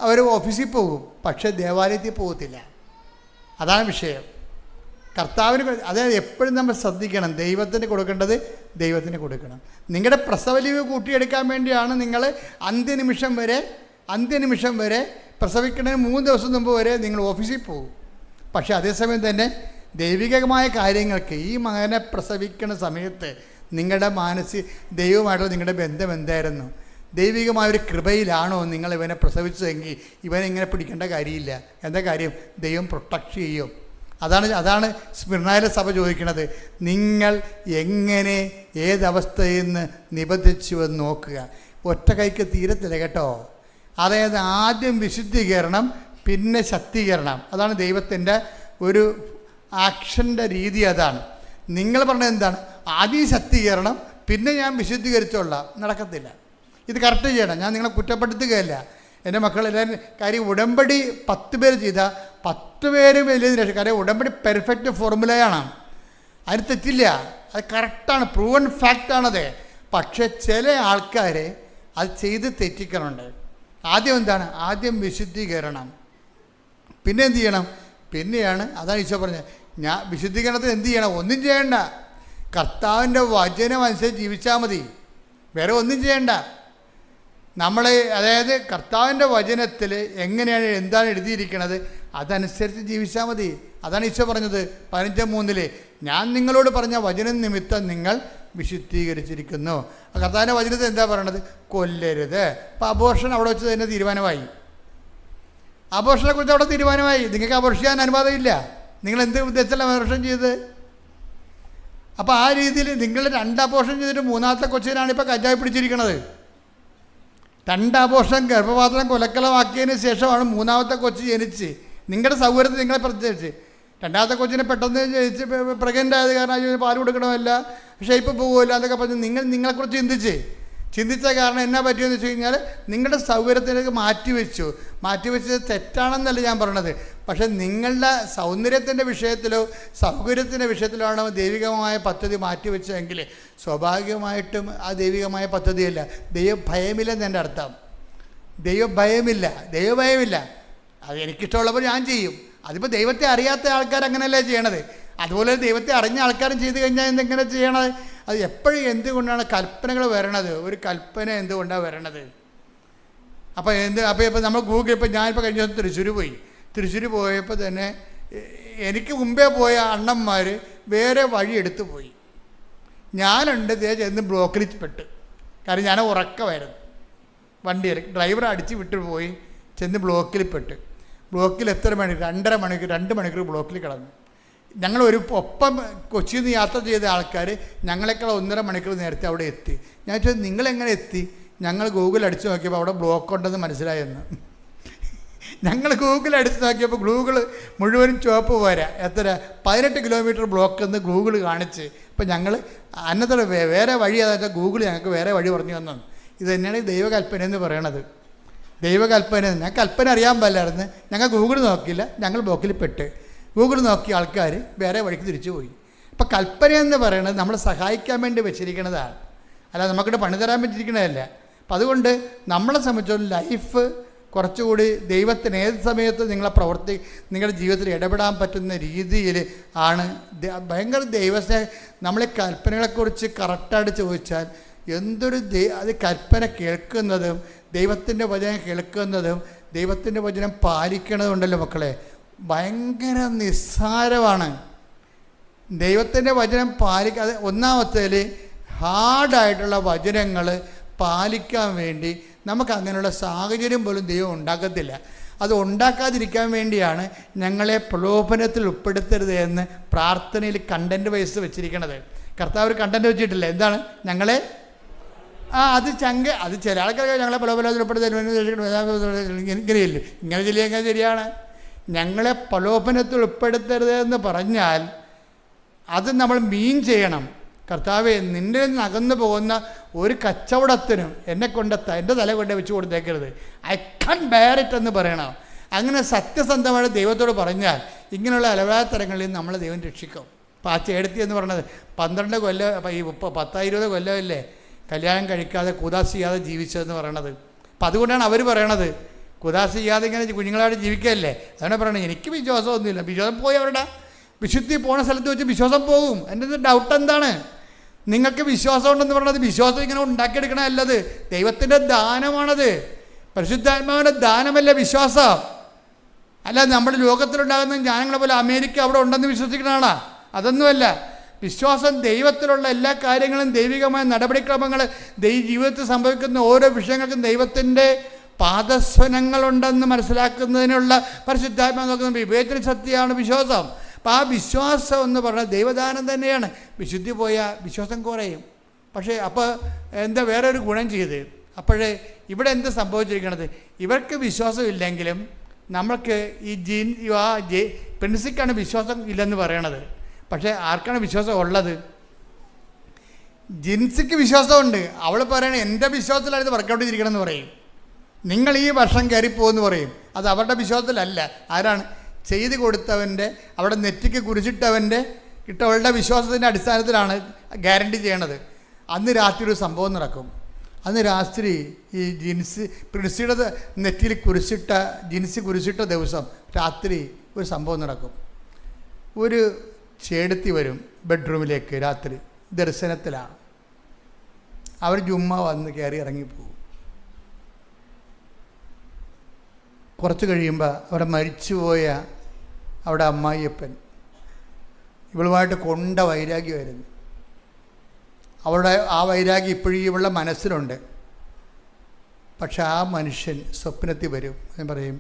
അവർ ഓഫീസിൽ പോകും. പക്ഷേ ദേവാലയത്തിൽ പോകത്തില്ല. അതാണ് വിഷയം. കർത്താവിന്, അതായത് എപ്പോഴും നമ്മൾ ശ്രദ്ധിക്കണം, ദൈവത്തിന് കൊടുക്കേണ്ടത് ദൈവത്തിന് കൊടുക്കണം. നിങ്ങളുടെ പ്രസവ ലീവ് കൂട്ടിയെടുക്കാൻ വേണ്ടിയാണ് നിങ്ങൾ അന്ത്യനിമിഷം വരെ പ്രസവിക്കുന്നതിന് 3 ദിവസം മുമ്പ് വരെ നിങ്ങൾ ഓഫീസിൽ പോകും. പക്ഷേ അതേസമയം തന്നെ ദൈവികമായ കാര്യങ്ങൾക്ക് ഈ മകനെ പ്രസവിക്കുന്ന സമയത്ത് നിങ്ങളുടെ ദൈവമായിട്ടുള്ള നിങ്ങളുടെ ബന്ധം എന്തായിരുന്നു? ദൈവികമായൊരു കൃപയിലാണോ നിങ്ങൾ ഇവനെ പ്രസവിച്ചതെങ്കിൽ ഇവനെ ഇങ്ങനെ പിടിക്കേണ്ട കാര്യമില്ല. എന്താ കാര്യം? ദൈവം പ്രൊട്ടക്റ്റ് ചെയ്യും. അതാണ് സ്മിർനയിലെ സഭ ചോദിക്കുന്നത്. നിങ്ങൾ എങ്ങനെ ഏതവസ്ഥയിൽ നിന്ന് നിബന്ധിച്ചുവെന്ന് നോക്കുക. ഒറ്റ കൈക്ക് തീരത്തില്ല കേട്ടോ. അതായത് ആദ്യം വിശുദ്ധീകരണം, പിന്നെ ശക്തീകരണം. അതാണ് ദൈവത്തിൻ്റെ ഒരു ആക്ഷൻ്റെ രീതി. അതാണ് നിങ്ങൾ പറഞ്ഞത്. എന്താണ്? ആദ്യം ശക്തീകരണം, പിന്നെ ഞാൻ വിശുദ്ധീകരിച്ചോളാം. നടക്കത്തില്ല. ഇത് കറക്റ്റ് ചെയ്യണം. ഞാൻ നിങ്ങളെ കുറ്റപ്പെടുത്തുകയല്ല. എൻ്റെ മക്കളെല്ലാവരും കാര്യം ഉടമ്പടി 10 പേര് ചെയ്താൽ 10 പേരും വലിയ രക്ഷ. കാര്യം ഉടമ്പടി പെർഫെക്റ്റ് ഫോർമുലയാണ്. അതിന് തെറ്റില്ല. അത് കറക്റ്റാണ്, പ്രൂവൺ ഫാക്റ്റാണത്. പക്ഷേ ചില ആൾക്കാർ അത് ചെയ്ത് തെറ്റിക്കണുണ്ട്. ആദ്യം എന്താണ്? ആദ്യം വിശുദ്ധീകരണം, പിന്നെ എന്ത് ചെയ്യണം? പിന്നെയാണ്, അതാണ് ഈശോ പറഞ്ഞത്, ഞാൻ വിശുദ്ധീകരണത്തിന് എന്ത് ചെയ്യണം? ഒന്നും ചെയ്യണ്ട. കർത്താവിൻ്റെ വചനം അനുസരിച്ച് ജീവിച്ചാൽ മതി. വേറെ ഒന്നും ചെയ്യണ്ട. അതായത് കർത്താവിൻ്റെ വചനത്തിൽ എങ്ങനെയാണ്, എന്താണ് എഴുതിയിരിക്കുന്നത്, അതനുസരിച്ച് ജീവിച്ചാൽ മതി. അതാണ് ഈശോ പറഞ്ഞത് 15:3 ഞാൻ നിങ്ങളോട് പറഞ്ഞ വചനം നിമിത്തം നിങ്ങൾ വിശുദ്ധീകരിച്ചിരിക്കുന്നു. കർത്താവിൻ്റെ വചനത്തിൽ എന്താ പറയണത്? കൊല്ലരുത്. അപ്പോൾ അബോർഷൻ അവിടെ വെച്ച് തന്നെ തീരുമാനമായി. അബോർഷനെ കുറിച്ച് അവിടെ തീരുമാനമായി. നിങ്ങൾക്ക് അബോർഷൻ ചെയ്യാൻ അനുവാദമില്ല. നിങ്ങൾ എന്ത് ഉദ്ദേശത്തിലാണ് അബോർഷൻ ചെയ്തത്? അപ്പോൾ ആ രീതിയിൽ നിങ്ങൾ 2 അബോർഷൻ ചെയ്തിട്ട് 3ാമത്തെ കൊച്ചിനാണ് ഇപ്പോൾ കഞ്ചാവ് പിടിച്ചിരിക്കുന്നത്. 2 അബോർഷൻ ഗർഭപാത്രം കൊലക്കലമാക്കിയതിന് ശേഷമാണ് 3ാമത്തെ കൊച്ച് ജനിച്ച്. നിങ്ങളുടെ സൗകര്യത്തിൽ നിങ്ങളെ പ്രത്യേകിച്ച് 2ാമത്തെ കൊച്ചിനെ പെട്ടെന്ന് ജനിച്ച് പ്രഗ്നൻ്റ് ആയത് കാരണം പാൽ കൊടുക്കണമല്ല, ഷേപ്പ് പോകുമല്ല എന്നൊക്കെ പറഞ്ഞ് നിങ്ങളെക്കുറിച്ച് ചിന്തിച്ച കാരണം എന്നാ പറ്റിയെന്ന് വെച്ച് കഴിഞ്ഞാൽ നിങ്ങളുടെ സൗകര്യത്തിലേക്ക് മാറ്റിവെച്ചത് തെറ്റാണെന്നല്ല ഞാൻ പറയണത്. പക്ഷേ നിങ്ങളുടെ സൗന്ദര്യത്തിൻ്റെ വിഷയത്തിലോ സൗകര്യത്തിൻ്റെ വിഷയത്തിലോ ആണ് ദൈവികമായ പദ്ധതി മാറ്റിവെച്ചതെങ്കിൽ സ്വാഭാവികമായിട്ടും ആ ദൈവികമായ പദ്ധതിയല്ല. ദൈവഭയമില്ലെന്ന് എൻ്റെ അർത്ഥം. ദൈവഭയമില്ല. അത് എനിക്കിഷ്ടമുള്ളപ്പോൾ ഞാൻ ചെയ്യും. അതിപ്പോൾ ദൈവത്തെ അറിയാത്ത ആൾക്കാർ അങ്ങനെയല്ലേ ചെയ്യണത്. അതുപോലെ ദൈവത്തെ അറിഞ്ഞ ആൾക്കാരും ചെയ്ത് കഴിഞ്ഞാൽ എന്തെങ്ങനെ ചെയ്യണത്? അത് എപ്പോഴും എന്തുകൊണ്ടാണ് കൽപ്പനകൾ വരണത്? ഒരു കൽപ്പന എന്തുകൊണ്ടാണ് വരണത്? അപ്പോൾ ഇപ്പോൾ നമ്മൾ ഗൂഗിൾ, ഇപ്പോൾ ഞാനിപ്പോൾ കഴിഞ്ഞ ദിവസം തൃശ്ശൂർ പോയപ്പോൾ തന്നെ എനിക്ക് മുമ്പേ പോയ അണ്ണന്മാർ വേറെ വഴി എടുത്തു പോയി. ഞാനുണ്ട് ചെന്ന് ബ്ലോക്കിൽ പെട്ട്. കാരണം ഞാൻ ഉറക്കമായിരുന്നു. വണ്ടി ഡ്രൈവർ അടിച്ച് വിട്ടു പോയി, ചെന്ന് ബ്ലോക്കിൽ പെട്ട്. ബ്ലോക്കിൽ എത്ര മണിക്കൂർ? 2 മണിക്കൂർ ബ്ലോക്കിൽ കിടന്നു. ഒപ്പം കൊച്ചിയിൽ നിന്ന് യാത്ര ചെയ്ത ആൾക്കാർ ഞങ്ങളെക്കാൾ 1.5 മണിക്കൂർ നേരത്തെ അവിടെ എത്തി. ഞാൻ ചോദിച്ചത് നിങ്ങളെങ്ങനെ എത്തി? ഞങ്ങൾ ഗൂഗിൾ അടിച്ചു നോക്കിയപ്പോൾ അവിടെ ബ്ലോക്ക് ഉണ്ടെന്ന് മനസ്സിലായെന്ന്. ഞങ്ങൾ ഗൂഗിൾ അടിച്ചു നോക്കിയപ്പോൾ ഗൂഗിൾ മുഴുവനും ചുവപ്പ് പോരാ. 18 കിലോമീറ്റർ ബ്ലോക്ക് എന്ന് ഗൂഗിൾ കാണിച്ച്. ഇപ്പം ഞങ്ങൾ അന്നത്തെ വേറെ വഴി അതൊക്കെ ഗൂഗിൾ ഞങ്ങൾക്ക് വേറെ വഴി പറഞ്ഞു തന്നു. ഇത് തന്നെയാണ് ദൈവകൽപ്പന എന്ന് പറയണത്. ദൈവകൽപ്പന. ഞാൻ കൽപ്പന അറിയാൻ പാടില്ലായിരുന്നു. ഞങ്ങൾ ഗൂഗിൾ നോക്കിയില്ല, ഞങ്ങൾ ബ്ലോക്കിൽ പെട്ട്. ഗൂഗിൾ നോക്കിയ ആൾക്കാർ വേറെ വഴിക്ക് തിരിച്ചു പോയി. ഇപ്പം കൽപ്പന എന്ന് പറയുന്നത് നമ്മളെ സഹായിക്കാൻ വേണ്ടി വെച്ചിരിക്കുന്നതാണ്, അല്ല നമുക്കിട്ട് പണി തരാൻ പറ്റിയിരിക്കുന്നതല്ല. അപ്പം അതുകൊണ്ട് നമ്മളെ സംബന്ധിച്ചോളം ലൈഫ് കുറച്ചുകൂടി ദൈവത്തിന് ഏത് സമയത്ത് നിങ്ങളുടെ ജീവിതത്തിൽ ഇടപെടാൻ പറ്റുന്ന രീതിയിൽ ആണ്. ഭയങ്കര ദൈവസ്നേഹം. നമ്മളെ കൽപ്പനകളെക്കുറിച്ച് കറക്റ്റായിട്ട് ചോദിച്ചാൽ എന്തൊരു അത് കൽപ്പന കേൾക്കുന്നതും ദൈവത്തിൻ്റെ വചനം കേൾക്കുന്നതും ദൈവത്തിൻ്റെ വചനം പാലിക്കണതുണ്ടല്ലോ മക്കളെ, ഭയങ്കര നിസ്സാരമാണ്. ദൈവത്തിൻ്റെ വചനം പാലിക്കാതെ ഒന്നാമത്തേൽ ഹാർഡായിട്ടുള്ള വചനങ്ങൾ പാലിക്കാൻ വേണ്ടി നമുക്ക് അങ്ങനെയുള്ള സാഹചര്യം പോലും ദൈവം ഉണ്ടാക്കത്തില്ല. അത് ഉണ്ടാക്കാതിരിക്കാൻ വേണ്ടിയാണ് ഞങ്ങളെ പ്രലോഭനത്തിൽ ഉൾപ്പെടുത്തരുത് എന്ന് പ്രാർത്ഥനയിൽ കണ്ടൻറ്റ് വൈസ് വെച്ചിരിക്കണത്. കർത്താവ് ഒരു കണ്ടൻറ്റ് വെച്ചിട്ടില്ല. എന്താണ്? ഞങ്ങളെ അത് ചില ആൾക്കാർ ഞങ്ങളെ പ്രലോഭനത്തിൽ ഉൾപ്പെടുത്തരുത് ഇങ്ങനെയല്ലേ, ഇങ്ങനെ ചെല്ലിയെങ്കിൽ ശരിയാണ്. ഞങ്ങളെ പ്രലോഭനത്തിൽ ഉൾപ്പെടുത്തരുത് എന്ന് പറഞ്ഞാൽ അത് നമ്മൾ മീൻ ചെയ്യണം. കർത്താവെ, നിൻ്റെ നിന്ന് അകന്നു പോകുന്ന ഒരു കച്ചവടത്തിനും എൻ്റെ തല കൊണ്ട് വെച്ച് കൊടുത്തേക്കരുത്. ഐ കാൻ ബെയർ ഇറ്റ് എന്ന് പറയണം. അങ്ങനെ സത്യസന്ധമായിട്ട് ദൈവത്തോട് പറഞ്ഞാൽ ഇങ്ങനെയുള്ള അലവാത്തരങ്ങളിൽ നമ്മളെ ദൈവം രക്ഷിക്കും. അപ്പോൾ ആ ചേടത്തി എന്ന് പറഞ്ഞത് 12 കൊല്ലം, അപ്പോൾ ഈ 10-20 കൊല്ലമല്ലേ കല്യാണം കഴിക്കാതെ കുദാസ് ചെയ്യാതെ ജീവിച്ചതെന്ന് പറയണത്. അപ്പം അതുകൊണ്ടാണ് അവർ പറയണത് കുദാസ് ചെയ്യാതെ ഇങ്ങനെ കുഞ്ഞുങ്ങളായിട്ട് ജീവിക്കുകയല്ലേ. അതാണ് പറയണത്. എനിക്ക് വിശ്വാസമൊന്നുമില്ല. വിശ്വാസം പോയി അവരുടെ വിശുദ്ധി പോണ സ്ഥലത്ത് വെച്ച് വിശ്വാസം പോകും. എൻ്റെ ഡൗട്ട് എന്താണ്? നിങ്ങൾക്ക് വിശ്വാസം ഉണ്ടെന്ന് പറഞ്ഞത് വിശ്വാസം ഇങ്ങനെ ഉണ്ടാക്കിയെടുക്കണമല്ലത്, ദൈവത്തിൻ്റെ ദാനമാണത്. പരിശുദ്ധാത്മാവിൻ്റെ ദാനമല്ല വിശ്വാസം. അല്ല നമ്മുടെ ലോകത്തിലുണ്ടാകുന്ന ജ്ഞാനങ്ങളെ പോലെ അമേരിക്ക അവിടെ ഉണ്ടെന്ന് വിശ്വസിക്കണതാണ്, അതൊന്നുമല്ല. വിശ്വാസം ദൈവത്തിലുള്ള എല്ലാ കാര്യങ്ങളും, ദൈവികമായ നടപടിക്രമങ്ങൾ, ജീവിതത്തിൽ സംഭവിക്കുന്ന ഓരോ വിഷയങ്ങൾക്കും ദൈവത്തിൻ്റെ പാദസ്വനങ്ങളുണ്ടെന്ന് മനസ്സിലാക്കുന്നതിനുള്ള പരിശുദ്ധാത്മാവ് നോക്കുന്ന വിവേചന ശക്തിയാണ് വിശ്വാസം. അപ്പം ആ വിശ്വാസം എന്ന് പറഞ്ഞാൽ ദൈവദാനം തന്നെയാണ്. വിശുദ്ധി പോയാൽ വിശ്വാസം കുറയും. പക്ഷേ അപ്പോൾ എന്താ വേറെ ഒരു ഗുണം ചെയ്ത്, അപ്പോഴേ ഇവിടെ എന്ത് സംഭവിച്ചിരിക്കണത്, ഇവർക്ക് വിശ്വാസമില്ലെങ്കിലും നമ്മൾക്ക് ഈ പ്രിൻസിക്കാണ് വിശ്വാസം ഇല്ലെന്ന് പറയണത്. പക്ഷേ ആർക്കാണ് വിശ്വാസം ഉള്ളത്? ജിൻസിക്ക് വിശ്വാസമുണ്ട്. അവൾ പറയണേ എൻ്റെ വിശ്വാസത്തിലാണ് ഇത് വർക്കൗട്ട് ചെയ്തിരിക്കണമെന്ന് പറയും. നിങ്ങൾ ഈ വർഷം കയറിപ്പോകുമെന്ന് പറയും. അത് അവരുടെ വിശ്വാസത്തിലല്ല. ആരാണ് ചെയ്ത് കൊടുത്തവൻ്റെ, അവിടെ നെറ്റിക്ക് കുരിശിട്ടവൻ്റെ കിട്ടവളുടെ വിശ്വാസത്തിൻ്റെ അടിസ്ഥാനത്തിലാണ് ഗ്യാരണ്ടി ചെയ്യണത്. അന്ന് രാത്രി ഒരു സംഭവം നടക്കും. അന്ന് രാത്രി ഈ പ്രിൻസിയുടെ നെറ്റിയിൽ ജിൻസി കുരിശിട്ട ദിവസം രാത്രി ഒരു സംഭവം നടക്കും. ഒരു ചേടത്തി വരും ബെഡ്റൂമിലേക്ക് രാത്രി, ദർശനത്തിലാണ്. അവർ ജുമ്മ വന്ന് കയറി ഇറങ്ങിപ്പോകും. കുറച്ച് കഴിയുമ്പോൾ അവിടെ മരിച്ചുപോയ അവിടെ അമ്മായിയപ്പൻ ഇവളുമായിട്ട് കൊണ്ട വൈരാഗ്യമായിരുന്നു. അവളുടെ ആ വൈരാഗ്യം ഇപ്പോഴും ഇവളുടെ മനസ്സിലുണ്ട്. പക്ഷെ ആ മനുഷ്യൻ സ്വപ്നത്തിൽ വരും. ഞാൻ പറയും,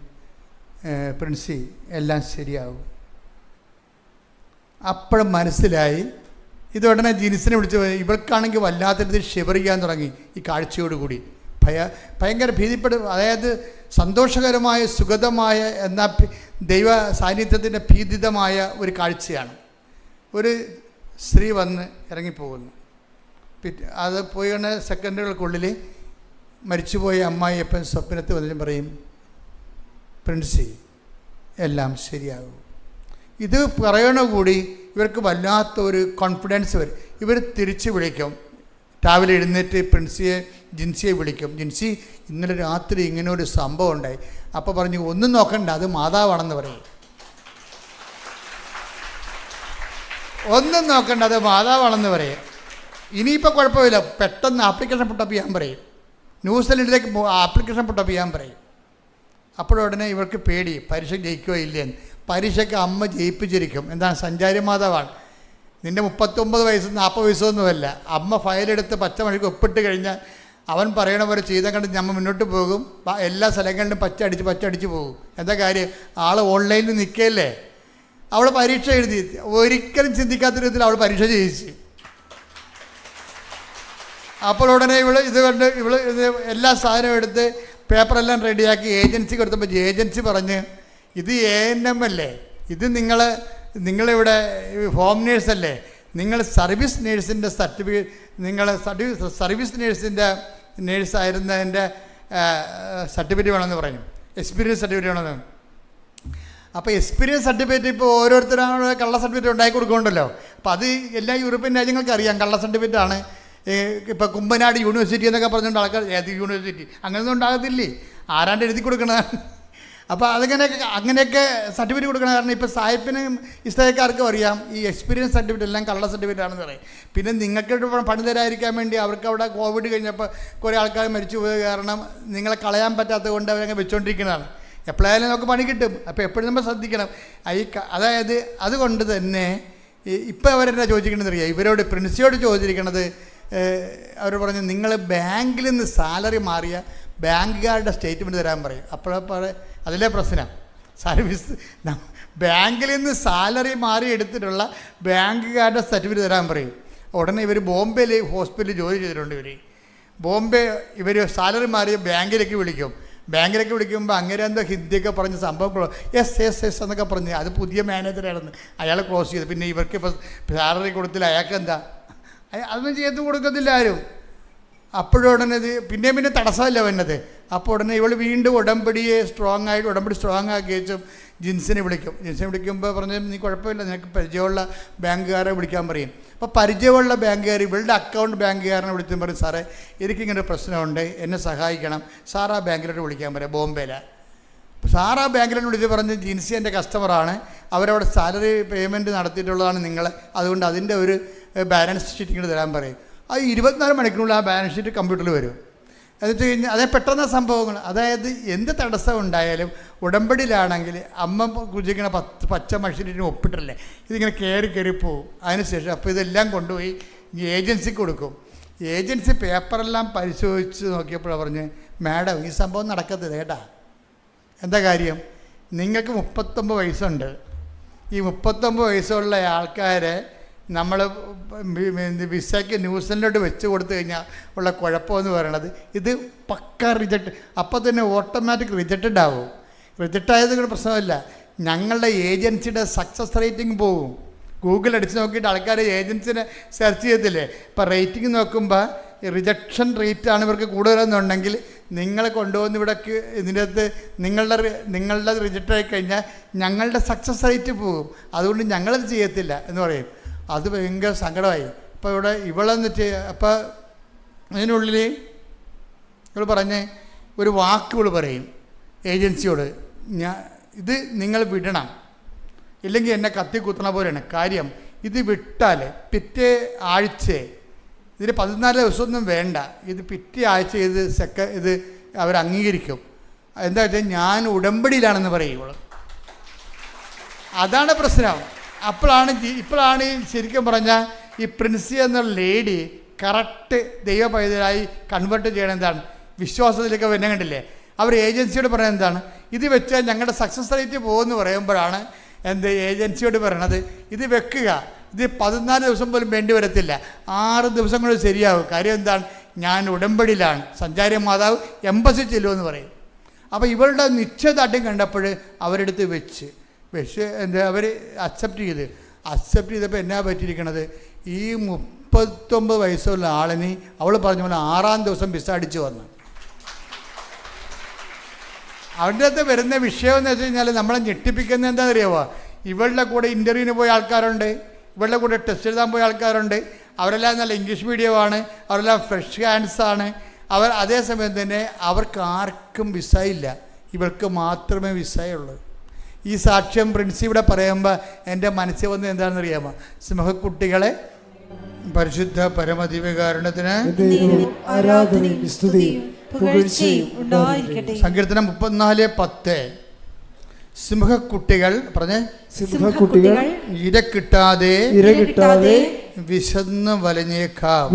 പ്രിൻസി എല്ലാം ശരിയാവും. അപ്പോഴും മനസ്സിലായി. ഇതുടനെ ജിൻസിനെ വിളിച്ച് ഇവൾക്കാണെങ്കിൽ വല്ലാത്ത രീതിയിൽ ഷിവർ ചെയ്യാൻ തുടങ്ങി. ഈ കാഴ്ചയോടുകൂടി ഭയങ്കര ഭീതിപ്പെടും. അതായത് സന്തോഷകരമായ സുഗതമായ എന്നാൽ ദൈവ സാന്നിധ്യത്തിൻ്റെ ഭീതിതമായ ഒരു കാഴ്ചയാണ്. ഒരു സ്ത്രീ വന്ന് ഇറങ്ങിപ്പോകുന്നു. അത് പോയ സെക്കൻഡുകൾക്കുള്ളിൽ മരിച്ചുപോയ അമ്മായിയപ്പൻ സ്വപ്നത്തിൽ വന്നിട്ട് പറയും, പ്രിൻസി എല്ലാം ശരിയാകും. ഇത് പറയണ കൂടി ഇവർക്ക് വല്ലാത്തൊരു കോൺഫിഡൻസ് വരും. ഇവർ തിരിച്ച് വിളിക്കും. രാവിലെ എഴുന്നേറ്റ് ജിൻസിയെ വിളിക്കും. ജിൻസി, ഇന്നലെ രാത്രി ഇങ്ങനെ ഒരു സംഭവം ഉണ്ടായി. അപ്പോൾ പറഞ്ഞു, ഒന്നും നോക്കണ്ട, അത് മാതാവാണെന്ന് പറയും. ഒന്നും നോക്കണ്ട, അത് മാതാവാണെന്ന് പറയും. ഇനിയിപ്പോൾ കുഴപ്പമില്ല, പെട്ടെന്ന് ആപ്ലിക്കേഷൻ പുട്ടപ്പ് ചെയ്യാൻ പറയും. ന്യൂസിലൻഡിലേക്ക് ആപ്ലിക്കേഷൻ പുട്ടപ്പ് ചെയ്യാൻ പറയും. അപ്പോഴുടനെ ഇവർക്ക് പേടി, പരീക്ഷ ജയിക്കുകയോ ഇല്ലയെന്ന്. പരീക്ഷയ്ക്ക് അമ്മ ജയിപ്പിച്ചിരിക്കും. എന്താണ്? സഞ്ചാരി മാതാവാണ്. നിൻ്റെ 39 വയസ്സ് 40 വയസ്സൊന്നുമല്ല. അമ്മ ഫയലെടുത്ത് പച്ചമണിക്ക് ഒപ്പിട്ട് കഴിഞ്ഞാൽ അവൻ പറയണ പോലെ ചെയ്താൽ കണ്ട് നമ്മൾ മുന്നോട്ട് പോകും. എല്ലാ സ്ഥലങ്ങളിലും പച്ചടിച്ച് പോകും. എന്താ കാര്യം? ആൾ ഓൺലൈനിൽ നിൽക്കുകയല്ലേ. അവൾ പരീക്ഷ എഴുതി. ഒരിക്കലും ചിന്തിക്കാത്ത വിധത്തിൽ അവൾ പരീക്ഷ ജയിച്ചു. അപ്പോൾ ഉടനെ ഇത് കണ്ട് എല്ലാ സാധനവും എടുത്ത് പേപ്പറെല്ലാം റെഡിയാക്കി ഏജൻസിക്ക് കൊടുത്തപ്പോൾ ഏജൻസി പറഞ്ഞ്, ഇത് ANM അല്ലേ, ഇത് നിങ്ങളിവിടെ ഹോം നേഴ്സല്ലേ, നിങ്ങൾ സർവീസ് നേഴ്സിൻ്റെ സർട്ടിഫിക്കറ്റ്, നിങ്ങൾ സർവീസ് നേഴ്സായിരുന്നതിൻ്റെ സർട്ടിഫിക്കറ്റ് വേണമെന്ന് പറയും. എക്സ്പീരിയൻസ് സർട്ടിഫിക്കറ്റ് വേണമെന്ന്. അപ്പോൾ എക്സ്പീരിയൻസ് സർട്ടിഫിക്കറ്റ് ഇപ്പോൾ ഓരോരുത്തരാണ് കള്ള സർട്ടിഫിക്കറ്റ് ഉണ്ടാക്കി കൊടുക്കുന്നുണ്ടല്ലോ. അപ്പോൾ അത് എല്ലാ യൂറോപ്യൻ രാജ്യങ്ങൾക്ക് അറിയാം കള്ള സർട്ടിഫിക്കറ്റാണ്. ഇപ്പോൾ കുമ്പനാട് യൂണിവേഴ്സിറ്റി എന്നൊക്കെ പറഞ്ഞുകൊണ്ട് ആൾക്കാർ ഏത് യൂണിവേഴ്സിറ്റി അങ്ങനെയൊന്നും ഉണ്ടാകത്തില്ലേ, ആരാണ്ട് എഴുതി കൊടുക്കണതാണ്. അപ്പോൾ അങ്ങനെയൊക്കെ സർട്ടിഫിക്കറ്റ് കൊടുക്കണം. കാരണം ഇപ്പോൾ സായിപ്പിനും ഇസ്തായക്കാർക്കും അറിയാം ഈ എക്സ്പീരിയൻസ് സർട്ടിഫിക്കറ്റ് എല്ലാം കള്ള സർട്ടിഫിക്കറ്റ് ആണെന്ന് പറയും. പിന്നെ നിങ്ങൾക്ക് പണി തരാതിരിക്കാൻ വേണ്ടി അവർക്ക് അവിടെ കോവിഡ് കഴിഞ്ഞപ്പോൾ കുറേ ആൾക്കാർ മരിച്ചു പോയത് കാരണം നിങ്ങളെ കളയാൻ പറ്റാത്തത് കൊണ്ട് അവരങ്ങ് വെച്ചുകൊണ്ടിരിക്കുന്നതാണ്. എപ്പോഴായാലും നമുക്ക് പണി കിട്ടും. അപ്പോൾ എപ്പോഴും നമ്മൾ ശ്രദ്ധിക്കണം. അതായത് അതുകൊണ്ട് തന്നെ ഇപ്പോൾ അവരെന്താ ചോദിച്ചിരിക്കണമെന്ന് അറിയാം, ഇവരോട് പ്രിൻസിയോട് ചോദിച്ചിരിക്കണത്, അവർ പറഞ്ഞു നിങ്ങൾ ബാങ്കിൽ നിന്ന് സാലറി മാറിയ ബാങ്കുകാരുടെ സ്റ്റേറ്റ്മെൻറ്റ് തരാൻ പറയും. അപ്പോഴേ അതിലെ പ്രശ്നം ബാങ്കിൽ നിന്ന് സാലറി മാറി എടുത്തിട്ടുള്ള ബാങ്കുകാരുടെ സർട്ടിഫിക്കറ്റ് തരാൻ പറയും. ഉടനെ ഇവർ ബോംബെയിൽ ഹോസ്പിറ്റലിൽ ജോലി ചെയ്തിട്ടുണ്ട്. ഇവർ സാലറി മാറി ബാങ്കിലേക്ക് വിളിക്കും. ബാങ്കിലേക്ക് വിളിക്കുമ്പോൾ അങ്ങനെ എന്തോ ഹിന്ദിയൊക്കെ പറഞ്ഞ് സംഭവം എസ് എന്നൊക്കെ പറഞ്ഞ് അത് പുതിയ മാനേജറായിരുന്നു, അയാൾ ക്ലോസ് ചെയ്തു. പിന്നെ ഇവർക്ക് ഇപ്പോൾ സാലറി കൊടുത്തില്ല, അയാൾക്ക് എന്താ അതൊന്നും ചെയ്ത് കൊടുക്കത്തില്ല ആരും. അപ്പോഴുടനെ ഇത് പിന്നെ തടസ്സമല്ല വന്നത്. അപ്പോൾ ഉടനെ ഇവൾ വീണ്ടും ഉടമ്പടി സ്ട്രോങ് ആക്കി വെച്ചും ജിൻസിനെ വിളിക്കുമ്പോൾ പറഞ്ഞ് നീ കുഴപ്പമില്ല, നിനക്ക് പരിചയമുള്ള ബാങ്കുകാരെ വിളിക്കാൻ പറയും. അപ്പോൾ പരിചയമുള്ള ബാങ്കുകാർ ഇവളുടെ അക്കൗണ്ട് ബാങ്കുകാരനെ വിളിച്ചും പറയും, സാറേ എനിക്കിങ്ങനെ ഒരു പ്രശ്നമുണ്ട്, എന്നെ സഹായിക്കണം. സാറാ ബാങ്കിലോട്ട് വിളിക്കാൻ പറയാം, ബോംബെയിലാണ്. സാറാ ബാങ്കിലോട്ട് വിളിച്ച് പറഞ്ഞ് ജിൻസി എൻ്റെ കസ്റ്റമറാണ്, അവരവിടെ സാലറി പേയ്മെൻറ്റ് നടത്തിയിട്ടുള്ളതാണ് നിങ്ങൾ, അതുകൊണ്ട് അതിൻ്റെ ഒരു ബാലൻസ് ഷീറ്റ് ഇങ്ങോട്ട് തരാൻ പറയും. അത് 24 മണിക്കൂറിനുള്ളിൽ ആ ബാലൻസ് ഷീറ്റ് കമ്പ്യൂട്ടറിൽ വരും. എന്നിട്ട് കഴിഞ്ഞാൽ അതേ പെട്ടെന്ന സംഭവങ്ങൾ. അതായത് എന്ത് തടസ്സം ഉണ്ടായാലും ഉടമ്പടിയിലാണെങ്കിൽ അമ്മ കുജിക്കണ പച്ച മഷീറ്റിന് ഒപ്പിട്ടല്ലേ ഇതിങ്ങനെ കയറി പോകും. അതിനുശേഷം അപ്പോൾ ഇതെല്ലാം കൊണ്ടുപോയി ഏജൻസിക്ക് കൊടുക്കും. ഏജൻസി പേപ്പറെല്ലാം പരിശോധിച്ച് നോക്കിയപ്പോഴാണ് പറഞ്ഞ്, മാഡം ഈ സംഭവം നടക്കത്തില്ല കേട്ടാ. എന്താ കാര്യം? നിങ്ങൾക്ക് 39 വയസ്സുണ്ട്, ഈ 39 വയസ്സുള്ള ആൾക്കാരെ നമ്മൾ വിസയ്ക്ക് ന്യൂസിലൻഡിലോട്ട് വെച്ച് കൊടുത്തു കഴിഞ്ഞാൽ ഉള്ള കുഴപ്പമെന്ന് പറയണത് ഇത് പക്ക റിജക്റ്റ്, അപ്പോൾ തന്നെ ഓട്ടോമാറ്റിക് റിജക്റ്റഡ് ആവും. റിജക്റ്റായത് കൊണ്ട് പ്രശ്നമില്ല, ഞങ്ങളുടെ ഏജൻസിയുടെ സക്സസ് റേറ്റിംഗ് പോകും. ഗൂഗിൾ അടിച്ച് നോക്കിയിട്ട് ആൾക്കാർ ഏജൻസിനെ സെർച്ച് ചെയ്തില്ലേ, ഇപ്പോൾ റേറ്റിംഗ് നോക്കുമ്പോൾ റിജക്ഷൻ റേറ്റാണ് ഇവർക്ക് കൂടുതലെന്നുണ്ടെങ്കിൽ നിങ്ങൾ കൊണ്ടുവന്ന് ഇവിടെ ഇതിൻ്റെ അകത്ത് നിങ്ങളുടെ റിജക്റ്റ് ആയി കഴിഞ്ഞാൽ ഞങ്ങളുടെ സക്സസ് റേറ്റ് പോകും, അതുകൊണ്ട് ഞങ്ങളത് ചെയ്യത്തില്ല എന്ന് പറയും. അത് ഭയങ്കര സങ്കടമായി. അപ്പോൾ ഇവിടെ ഇവളെന്ന് അപ്പോൾ അതിനുള്ളിൽ ഇവൾ പറഞ്ഞ് ഒരു വാക്കുകൾ പറയും ഏജൻസിയോട്, ഇത് നിങ്ങൾ വിടണം, ഇല്ലെങ്കിൽ എന്നെ കത്തി കുത്തണ പോലെയാണ് കാര്യം. ഇത് വിട്ടാൽ പിറ്റേ ആഴ്ച, ഇതിന് 14 ദിവസമൊന്നും വേണ്ട, ഇത് പിറ്റേ ആഴ്ച ഇത് അവർ അംഗീകരിക്കും. എന്താ വെച്ചാൽ ഞാൻ ഉടമ്പടിയിലാണെന്ന് പറയും ഇവൾ. അതാണ് പ്രശ്നം. ഇപ്പോഴാണ് ശരിക്കും പറഞ്ഞാൽ ഈ പ്രിൻസി എന്ന ലേഡി കറക്റ്റ് ദൈവ പൈതലായി കൺവേർട്ട് ചെയ്യണം. എന്താണ് വിശ്വാസത്തിലേക്ക് വരുന്ന കണ്ടില്ലേ, അവർ ഏജൻസിയോട് പറയുന്നത് എന്താണ്, ഇത് വെച്ചാൽ ഞങ്ങളുടെ സക്സസ് റേറ്റ് പോകുമെന്ന് പറയുമ്പോഴാണ് ഏജൻസിയോട് പറയണത് ഇത് വെക്കുക, ഇത് 14 ദിവസം പോലും വേണ്ടി വരത്തില്ല, 6 ദിവസം കൊണ്ട് ശരിയാവും. കാര്യം എന്താണ്, ഞാൻ ഉടമ്പടിയിലാണ്, സഞ്ചാരി മാതാവ് എംബസി ചെല്ലുമെന്ന് പറയും. അപ്പോൾ ഇവളുടെ നിശ്ചയദാർഢ്യം കണ്ടപ്പോൾ അവരെടുത്ത് വെച്ച് അവർ അക്സെപ്റ്റ് ചെയ്തപ്പോൾ എന്നാ പറ്റിയിരിക്കണത്, ഈ 39 വയസ്സുള്ള ആളിന് അവൾ പറഞ്ഞ പോലെ 6-ാം ദിവസം വിസ അടിച്ചു വന്നു. അവരുടെ അടുത്ത് വരുന്ന വിഷയം എന്ന് വെച്ച് കഴിഞ്ഞാൽ നമ്മളെ ഞെട്ടിപ്പിക്കുന്നത് എന്താണെന്ന് അറിയാമോ, ഇവളുടെ കൂടെ ഇൻ്റർവ്യൂവിന് പോയ ആൾക്കാരുണ്ട്, ഇവളുടെ കൂടെ ടെസ്റ്റ് എഴുതാൻ പോയ ആൾക്കാരുണ്ട്, അവരെല്ലാം നല്ല ഇംഗ്ലീഷ് മീഡിയമാണ്, അവരെല്ലാം ഫ്രഷ് ഹാൻഡ്സാണ്. അതേസമയം തന്നെ അവർക്ക് ആർക്കും വിസ ഇല്ല, ഇവർക്ക് മാത്രമേ വിസയുള്ളൂ. ഈ സാക്ഷ്യം പ്രിൻസി ഇവിടെ പറയുമ്പോൾ എൻ്റെ മനസ്സിൽ വന്നത് എന്താണെന്ന് അറിയാമോ, സിംഹക്കുട്ടികളെ പരിശുദ്ധ പരമദിവ്യകാരുണ്യത്തിന് സങ്കീർത്തനം 34:10 സിംഹക്കുട്ടികൾ പറഞ്ഞേ, സിംഹക്കുട്ടികൾ ഇരക്കിട്ടാതെ വിശന്ന് വലഞ്ഞേക്കാം.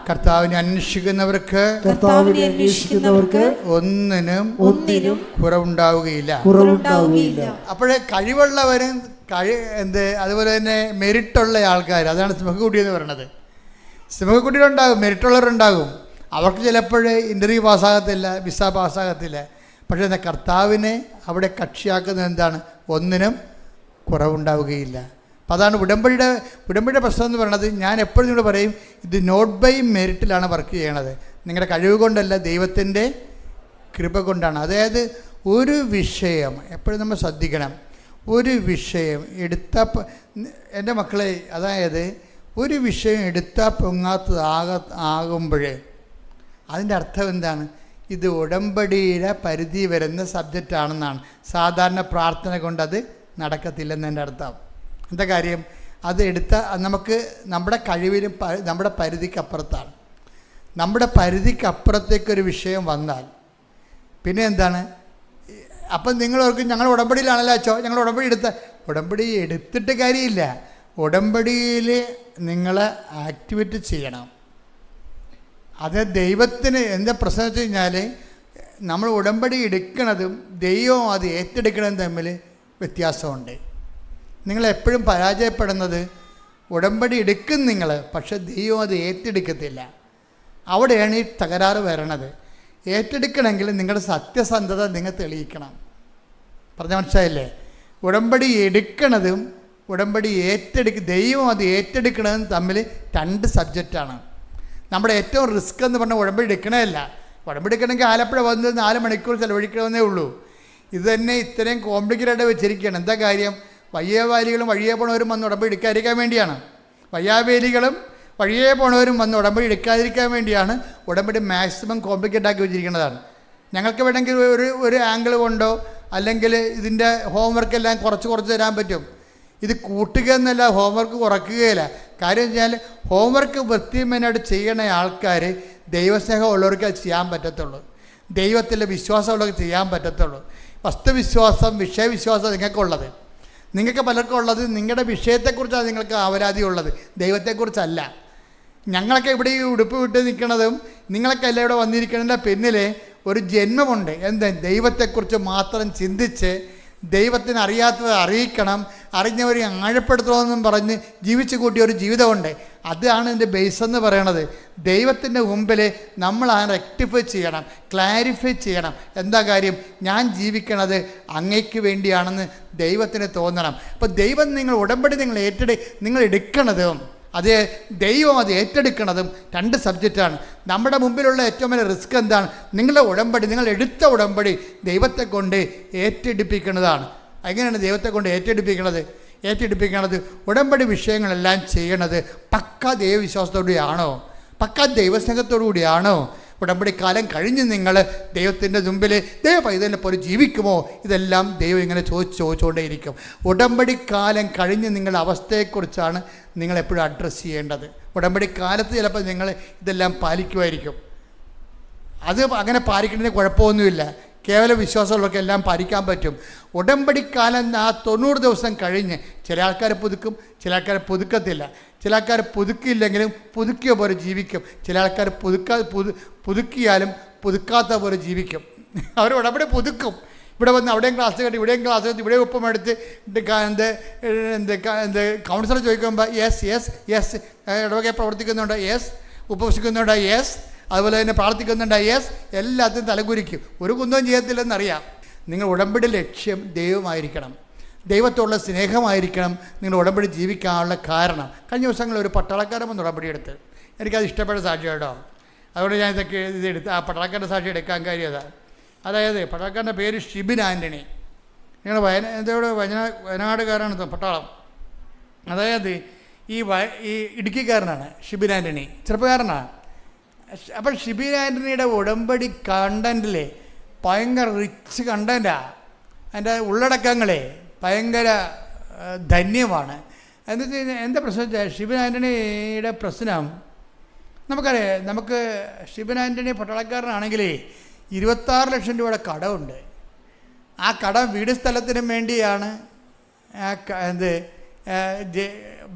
കർത്താവിനെ അന്വേഷിക്കുന്നവർക്ക് ഒന്നിനും കുറവുണ്ടാവുകയില്ല. അപ്പോഴേ കഴിവുള്ളവരും അതുപോലെ തന്നെ മെരിറ്റുള്ള ആൾക്കാർ, അതാണ് സിംഹക്കുട്ടി എന്ന് പറയുന്നത്. സിംഹക്കുട്ടികളുണ്ടാകും, മെരിറ്റുള്ളവരുണ്ടാകും, അവർക്ക് ചിലപ്പോൾ ഇൻ്റർവ്യൂ പാസ്സാകത്തില്ല, വിസ പാസ്സാകത്തില്ല. പക്ഷേ എന്താ, കർത്താവിനെ അവിടെ കക്ഷിയാക്കുന്നത് എന്താണ്, ഒന്നിനും കുറവുണ്ടാവുകയില്ല. അപ്പോൾ അതാണ് ഉടമ്പടിയുടെ പ്രശ്നം എന്ന് പറയുന്നത്. ഞാൻ എപ്പോഴും നിങ്ങളോട് പറയും, ഇത് നോട്ട് ബൈ മെറിറ്റിലാണ് വർക്ക് ചെയ്യണത്, നിങ്ങളുടെ കഴിവ് കൊണ്ടല്ല, ദൈവത്തിൻ്റെ കൃപ കൊണ്ടാണ്. അതായത് ഒരു വിഷയം എപ്പോഴും നമ്മൾ ശ്രദ്ധിക്കണം, ഒരു വിഷയം എടുത്താൽ എൻ്റെ മക്കളെ, അതായത് ഒരു വിഷയം എടുത്താൽ പൊങ്ങാത്തതാകുമ്പോഴേ അതിൻ്റെ അർത്ഥം എന്താണ്, ഇത് ഉടമ്പടിയുടെ പരിധി വരുന്ന സബ്ജക്റ്റാണെന്നാണ്. സാധാരണ പ്രാർത്ഥന കൊണ്ടത് നടക്കത്തില്ലെന്ന് എൻ്റെ അർത്ഥം. എന്താ കാര്യം, അത് നമുക്ക് നമ്മുടെ കഴിവിനും നമ്മുടെ പരിധിക്കപ്പുറത്താണ്. നമ്മുടെ പരിധിക്കപ്പുറത്തേക്കൊരു വിഷയം വന്നാൽ പിന്നെ എന്താണ്, അപ്പം നിങ്ങളോർക്കും ഞങ്ങൾ ഉടമ്പടിയിലാണല്ലോ അച്ചോ, ഞങ്ങൾ ഉടമ്പടി എടുത്തിട്ട് കാര്യമില്ല. ഉടമ്പടിയിൽ നിങ്ങൾ ആക്ടിവേറ്റ് ചെയ്യണം. അത് ദൈവത്തിന് എന്താ പ്രശ്നം വെച്ച് കഴിഞ്ഞാൽ, നമ്മൾ ഉടമ്പടി എടുക്കുന്നതും ദൈവവും അത് ഏറ്റെടുക്കുന്നതും തമ്മിൽ വ്യത്യാസമുണ്ട്. നിങ്ങളെപ്പോഴും പരാജയപ്പെടുന്നത് ഉടമ്പടി എടുക്കും നിങ്ങൾ, പക്ഷെ ദൈവം അത് ഏറ്റെടുക്കത്തില്ല. അവിടെയാണ് ഈ തകരാറ് വരണത്. ഏറ്റെടുക്കണമെങ്കിൽ നിങ്ങളുടെ സത്യസന്ധത നിങ്ങൾ തെളിയിക്കണം. പറഞ്ഞ മനസ്സിലായില്ലേ? ഉടമ്പടി എടുക്കണതും ഉടമ്പടി ദൈവം അത് ഏറ്റെടുക്കണതും തമ്മിൽ 2 സബ്ജക്റ്റാണ്. നമ്മുടെ ഏറ്റവും റിസ്ക് എന്ന് പറഞ്ഞാൽ ഉടമ്പടി എടുക്കണമല്ല. ഉടമ്പടി എടുക്കണമെങ്കിൽ ആലപ്പുഴ വന്ന് 4 മണിക്കൂർ ചിലവഴിക്കണമെന്നേ ഉള്ളൂ. ഇത് തന്നെ ഇത്രയും കോംപ്ലിക്കേറ്റഡ് വെച്ചിരിക്കുകയാണ്. എന്താ കാര്യം, വയ്യാവേലികളും വഴിയേ പോണവരും വന്ന് ഉടമ്പടി എടുക്കാതിരിക്കാൻ വേണ്ടിയാണ്. വയ്യാവേലികളും വഴിയേ പോണവരും വന്ന് ഉടമ്പടി എടുക്കാതിരിക്കാൻ വേണ്ടിയാണ് ഉടമ്പടി മാക്സിമം കോംപ്ലിക്കേറ്റ് ആക്കി വെച്ചിരിക്കുന്നതാണ്. ഞങ്ങൾക്ക് വേണമെങ്കിൽ ഒരു ആംഗിൾ കൊണ്ടോ അല്ലെങ്കിൽ ഇതിൻ്റെ ഹോംവർക്കെല്ലാം കുറച്ച് തരാൻ പറ്റും. ഇത് കൂട്ടുക എന്നല്ല, ഹോംവർക്ക് കുറയ്ക്കുകയില്ല. കാര്യം വെച്ചാൽ ഹോംവർക്ക് വൃത്തിമേനായിട്ട് ചെയ്യണ ആൾക്കാർ ദൈവസ്നേഹം ഉള്ളവർക്ക് അത് ചെയ്യാൻ പറ്റത്തുള്ളൂ. ദൈവത്തിൻ്റെ വിശ്വാസമുള്ളവർക്ക് ചെയ്യാൻ പറ്റത്തുള്ളൂ. വസ്തുവിശ്വാസം, വിഷയവിശ്വാസം നിങ്ങൾക്കുള്ളത്, നിങ്ങൾക്ക് പലർക്കും ഉള്ളത് നിങ്ങളുടെ വിഷയത്തെക്കുറിച്ചാണ് നിങ്ങൾക്ക് ആവരാതി ഉള്ളത്, ദൈവത്തെക്കുറിച്ചല്ല. ഞങ്ങളൊക്കെ ഇവിടെ ഈ ഉടുപ്പ് വിട്ട് നിൽക്കുന്നതും നിങ്ങളൊക്കെ എല്ലാം ഇവിടെ വന്നിരിക്കുന്നതിൻ്റെ പിന്നിൽ ഒരു ജന്മമുണ്ട്. എന്താ, ദൈവത്തെക്കുറിച്ച് മാത്രം ചിന്തിച്ച് ദൈവത്തിന് അറിയാത്തത് അറിയിക്കണം, അറിഞ്ഞവരെ ആഴപ്പെടുത്തണമെന്നും പറഞ്ഞ് ജീവിച്ചു കൂട്ടിയ ഒരു ജീവിതമുണ്ട്. അതാണ് എൻ്റെ ബേസ് എന്ന് പറയണത്. ദൈവത്തിൻ്റെ മുമ്പിൽ നമ്മൾ ആ റെക്ടിഫൈ ചെയ്യണം, ക്ലാരിഫൈ ചെയ്യണം. എന്താ കാര്യം? ഞാൻ ജീവിക്കണത് അങ്ങയ്ക്ക് വേണ്ടിയാണെന്ന് ദൈവത്തിന് തോന്നണം. അപ്പോൾ ദൈവം നിങ്ങൾ ഉടമ്പടി നിങ്ങൾ എടുക്കണതും അത് ദൈവം അത് ഏറ്റെടുക്കണതും രണ്ട് സബ്ജക്റ്റാണ്. നമ്മുടെ മുമ്പിലുള്ള ഏറ്റവും വലിയ റിസ്ക് എന്താണ്? നിങ്ങളുടെ ഉടമ്പടി, നിങ്ങൾ എടുത്ത ഉടമ്പടി ദൈവത്തെ കൊണ്ട് ഏറ്റെടുപ്പിക്കുന്നതാണ്. എങ്ങനെയാണ് ദൈവത്തെ കൊണ്ട് ഏറ്റെടുപ്പിക്കണത്? ഉടമ്പടി വിഷയങ്ങളെല്ലാം ചെയ്യണത് പക്കാ ദൈവവിശ്വാസത്തോടുകൂടിയാണോ? പക്കാ ദൈവസ്നേഹത്തോടു കൂടിയാണോ? ഉടമ്പടി കാലം കഴിഞ്ഞ് നിങ്ങൾ ദൈവത്തിൻ്റെ മുമ്പിൽ ദൈവ പൈതലിനെ പോലെ ജീവിക്കുമോ? ഇതെല്ലാം ദൈവം ഇങ്ങനെ ചോദിച്ചുകൊണ്ടേയിരിക്കും. ഉടമ്പടി കാലം കഴിഞ്ഞ് നിങ്ങളുടെ അവസ്ഥയെക്കുറിച്ചാണ് നിങ്ങളെപ്പോഴും അഡ്രസ്സ് ചെയ്യേണ്ടത്. ഉടമ്പടി കാലത്ത് ചിലപ്പോൾ നിങ്ങൾ ഇതെല്ലാം പാലിക്കുമായിരിക്കും. അത് അങ്ങനെ പാലിക്കുന്നതിന് കുഴപ്പമൊന്നുമില്ല. കേവല വിശ്വാസമുള്ളവർക്ക് എല്ലാം പാലിക്കാൻ പറ്റും. ഉടമ്പടിക്കാലം ആ 90 ദിവസം കഴിഞ്ഞ് ചില ആൾക്കാർ പുതുക്കും, ചില ആൾക്കാർ പുതുക്കത്തില്ല. ചില ആൾക്കാർ പുതുക്കിയില്ലെങ്കിലും പുതുക്കിയ പോലെ ജീവിക്കും. ചില ആൾക്കാർ പുതുക്കിയാലും പുതുക്കാത്ത പോലെ ജീവിക്കും. അവർ ഉടമ്പടി പുതുക്കും. ഇവിടെ വന്ന് അവിടെയും ക്ലാസ് കേട്ട് ഇവിടെയും ക്ലാസ് കേട്ട് ഇവിടെയും ഒപ്പം എടുത്ത് കൗൺസിലർ ചോദിക്കുമ്പോൾ യെസ് ഇടവകെ പ്രവർത്തിക്കുന്നുണ്ട്, യെസ് ഉപവസിക്കുന്നുണ്ട്, യെസ് അതുപോലെ തന്നെ പ്രാർത്ഥിക്കുന്നുണ്ട്, യെസ് എല്ലാത്തിനും തലകുരിക്കും. ഒരു കുന്തവും ചെയ്യത്തില്ലെന്നറിയാം. നിങ്ങൾ ഉടമ്പടി ലക്ഷ്യം ദൈവമായിരിക്കണം, ദൈവത്തോടുള്ള സ്നേഹമായിരിക്കണം നിങ്ങൾ ഉടമ്പടി ജീവിക്കാനുള്ള കാരണം. കഴിഞ്ഞ ദിവസങ്ങളിൽ ഒരു പട്ടാളക്കാരൻ വന്ന് ഉടമ്പടി എടുത്ത് എനിക്കത് ഇഷ്ടപ്പെട്ട സാക്ഷി കേട്ടോ. അതുകൊണ്ട് ഞാൻ ഇതൊക്കെ ഇതെടുത്ത് ആ പട്ടാളക്കാരൻ്റെ സാക്ഷി എടുക്കാൻ കാര്യം അതാണ്. അതായത് പട്ടാളക്കാരൻ്റെ പേര് ഷിബിൻ ആൻ്റണി. നിങ്ങൾ വയനാടുകാരാണ് പട്ടാളം. അതായത് ഈ ഇടുക്കിക്കാരനാണ് ഷിബിൻ ആൻ്റണി, ചെറുപ്പക്കാരനാണ്. അപ്പോൾ ഷിബിൻ ആൻ്റണിയുടെ ഉടമ്പടി കണ്ടൻറ്റിൽ ഭയങ്കര റിച്ച് കണ്ടൻറ്റാണ്. അതിൻ്റെ ഉള്ളടക്കങ്ങളെ ഭയങ്കര ധന്യമാണ്. എന്ന് വെച്ച് കഴിഞ്ഞാൽ എന്താ പ്രശ്നം വെച്ചാൽ ഷിബിൻ ആൻ്റണിയുടെ പ്രശ്നം നമുക്കറിയാം. നമുക്ക് ഷിബിൻ ആൻ്റണി പട്ടാളക്കാരനാണെങ്കിൽ 26 ലക്ഷം രൂപയുടെ കടമുണ്ട്. ആ കടം വീട് സ്ഥലത്തിനും വേണ്ടിയാണ്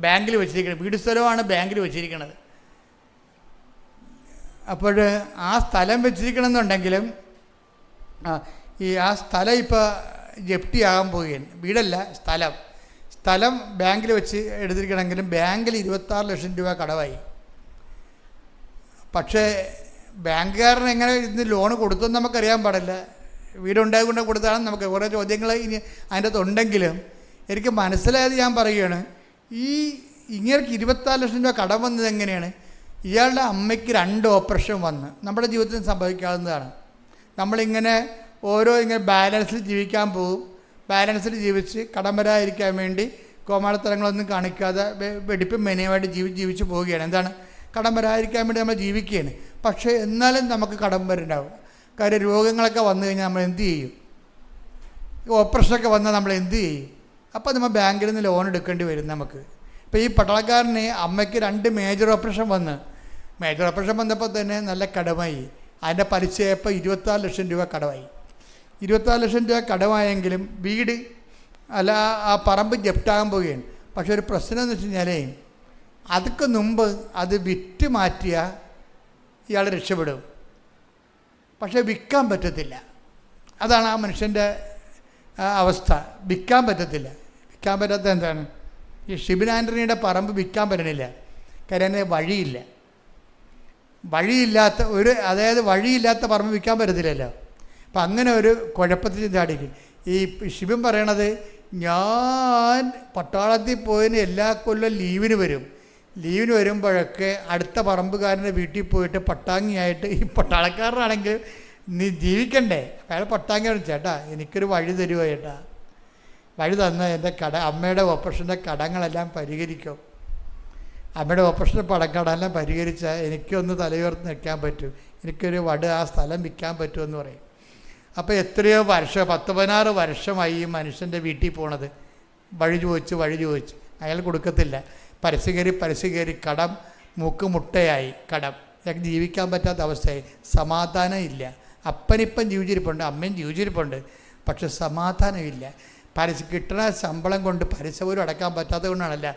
ബാങ്കിൽ വെച്ചിരിക്കുന്നത്. വീട് സ്ഥലമാണ് ബാങ്കിൽ വെച്ചിരിക്കുന്നത്. അപ്പോൾ ആ സ്ഥലം വെച്ചിരിക്കണമെന്നുണ്ടെങ്കിലും ആ സ്ഥലം ഇപ്പോൾ ജപ്തിയാകാൻ പോവുകയാണ്. വീടല്ല, സ്ഥലം ബാങ്കിൽ വെച്ച് എടുത്തിരിക്കണമെങ്കിലും ബാങ്കിൽ 26 ലക്ഷം രൂപ കടമായി. പക്ഷേ ബാങ്കുകാരൻ എങ്ങനെ ഇന്ന് ലോൺ കൊടുത്തെന്ന് നമുക്കറിയാൻ പാടില്ല. വീടുണ്ടായിക്കൊണ്ട് കൊടുത്താണ് നമുക്ക് കുറേ ചോദ്യങ്ങൾ ഇനി അതിൻ്റെ അകത്തുണ്ടെങ്കിലും എനിക്ക് മനസ്സിലായത് ഞാൻ പറയുകയാണ്. ഇങ്ങനെയൊക്കെ 26 ലക്ഷം രൂപ കടം വന്നത് എങ്ങനെയാണ്? ഇയാളുടെ അമ്മയ്ക്ക് 2 ഓപ്പറേഷൻ വന്ന് നമ്മുടെ ജീവിതത്തിൽ സംഭവിക്കാവുന്നതാണ്. നമ്മളിങ്ങനെ ഇങ്ങനെ ബാലൻസിൽ ജീവിക്കാൻ പോകും. ബാലൻസിൽ ജീവിച്ച് കടം വരാതിരിക്കാൻ വേണ്ടി കോമാളിത്തരങ്ങളൊന്നും കാണിക്കാതെ വെടിപ്പും മെനയുമായിട്ട് ജീവിച്ച് പോവുകയാണ്. എന്താണ്? കടം വരാതിരിക്കാൻ വേണ്ടി നമ്മൾ ജീവിക്കുകയാണ്. പക്ഷേ എന്നാലും നമുക്ക് കടം വരുന്നുണ്ടാവും. കാര്യം രോഗങ്ങളൊക്കെ വന്നു കഴിഞ്ഞാൽ നമ്മൾ എന്ത് ചെയ്യും? ഓപ്പറേഷനൊക്കെ വന്നാൽ നമ്മൾ എന്ത് ചെയ്യും? അപ്പോൾ നമ്മൾ ബാങ്കിൽ നിന്ന് ലോൺ എടുക്കേണ്ടി വരും നമുക്ക്. ഇപ്പോൾ ഈ പട്ടാളക്കാരന് അമ്മയ്ക്ക് 2 മേജർ ഓപ്പറേഷൻ വന്നപ്പോൾ തന്നെ നല്ല കടമായി. അതിൻ്റെ പലിശയപ്പോൾ 24 ലക്ഷം രൂപ കടമായി. 24 ലക്ഷം രൂപ കടമായെങ്കിലും വീട് അല്ല ആ പറമ്പ് ജപ്റ്റാകാൻ പോവുകയാണ്. പക്ഷെ ഒരു പ്രശ്നം എന്ന് വെച്ച് കഴിഞ്ഞാൽ അതൊക്കെ മുമ്പ് അത് വിറ്റ് മാറ്റിയ ഇയാൾ രക്ഷപ്പെടും. പക്ഷേ വിൽക്കാൻ പറ്റത്തില്ല. അതാണ് ആ മനുഷ്യൻ്റെ അവസ്ഥ. വിൽക്കാൻ പറ്റത്തില്ല. വിൽക്കാൻ പറ്റാത്ത എന്താണ്? ഈ ഷിബിൻ ആൻ്റണിയുടെ പറമ്പ് വിൽക്കാൻ പറ്റണില്ല. കാര്യം വഴിയില്ലാത്ത പറമ്പ് വിൽക്കാൻ പറ്റത്തില്ലല്ലോ. അപ്പം അങ്ങനെ ഒരു കുഴപ്പത്തിൽ ചാടിക്കും. ഈ ഷിബിൻ പറയണത്, ഞാൻ പട്ടാളത്തിൽ പോയതിന് എല്ലാ കൊല്ലം ലീവിന് വരുമ്പോഴൊക്കെ അടുത്ത പറമ്പുകാരൻ്റെ വീട്ടിൽ പോയിട്ട് പട്ടാങ്ങിയായിട്ട്, ഈ പട്ടാളക്കാരനാണെങ്കിൽ നീ ജീവിക്കണ്ടേ, അയാൾ പട്ടാങ്ങി ചേട്ടാ എനിക്കൊരു വഴി തരുമോ ചേട്ടാ, വഴി തന്നാൽ എൻ്റെ അമ്മയുടെ ഓപ്പറേഷൻ്റെ കടങ്ങളെല്ലാം പരിഹരിക്കും. അമ്മയുടെ ഓപ്പറേഷൻ്റെ കടമെല്ലാം പരിഹരിച്ചാൽ എനിക്കൊന്ന് തലയുയർത്തി നിൽക്കാൻ പറ്റും, എനിക്കൊരു ആ സ്ഥലം വിൽക്കാൻ പറ്റുമെന്ന് പറയും. അപ്പോൾ എത്രയോ വർഷം 10-16 വർഷമായി ഈ മനുഷ്യൻ്റെ വീട്ടിൽ പോണത്. വഴി ചോദിച്ച് അയാൾ കൊടുക്കത്തില്ല. പരസ്യം കയറി കടം മുട്ടയായി. കടം ജീവിക്കാൻ പറ്റാത്ത അവസ്ഥയായി. സമാധാനം ഇല്ല. അപ്പനിപ്പം ജീവിച്ചിരിപ്പുണ്ട്, അമ്മയും ജീവിച്ചിരിപ്പുണ്ട്, പക്ഷെ സമാധാനമില്ല. കിട്ടുന്ന ശമ്പളം കൊണ്ട് പലിശ പോലും അടക്കാൻ പറ്റാത്തത് കൊണ്ടാണല്ല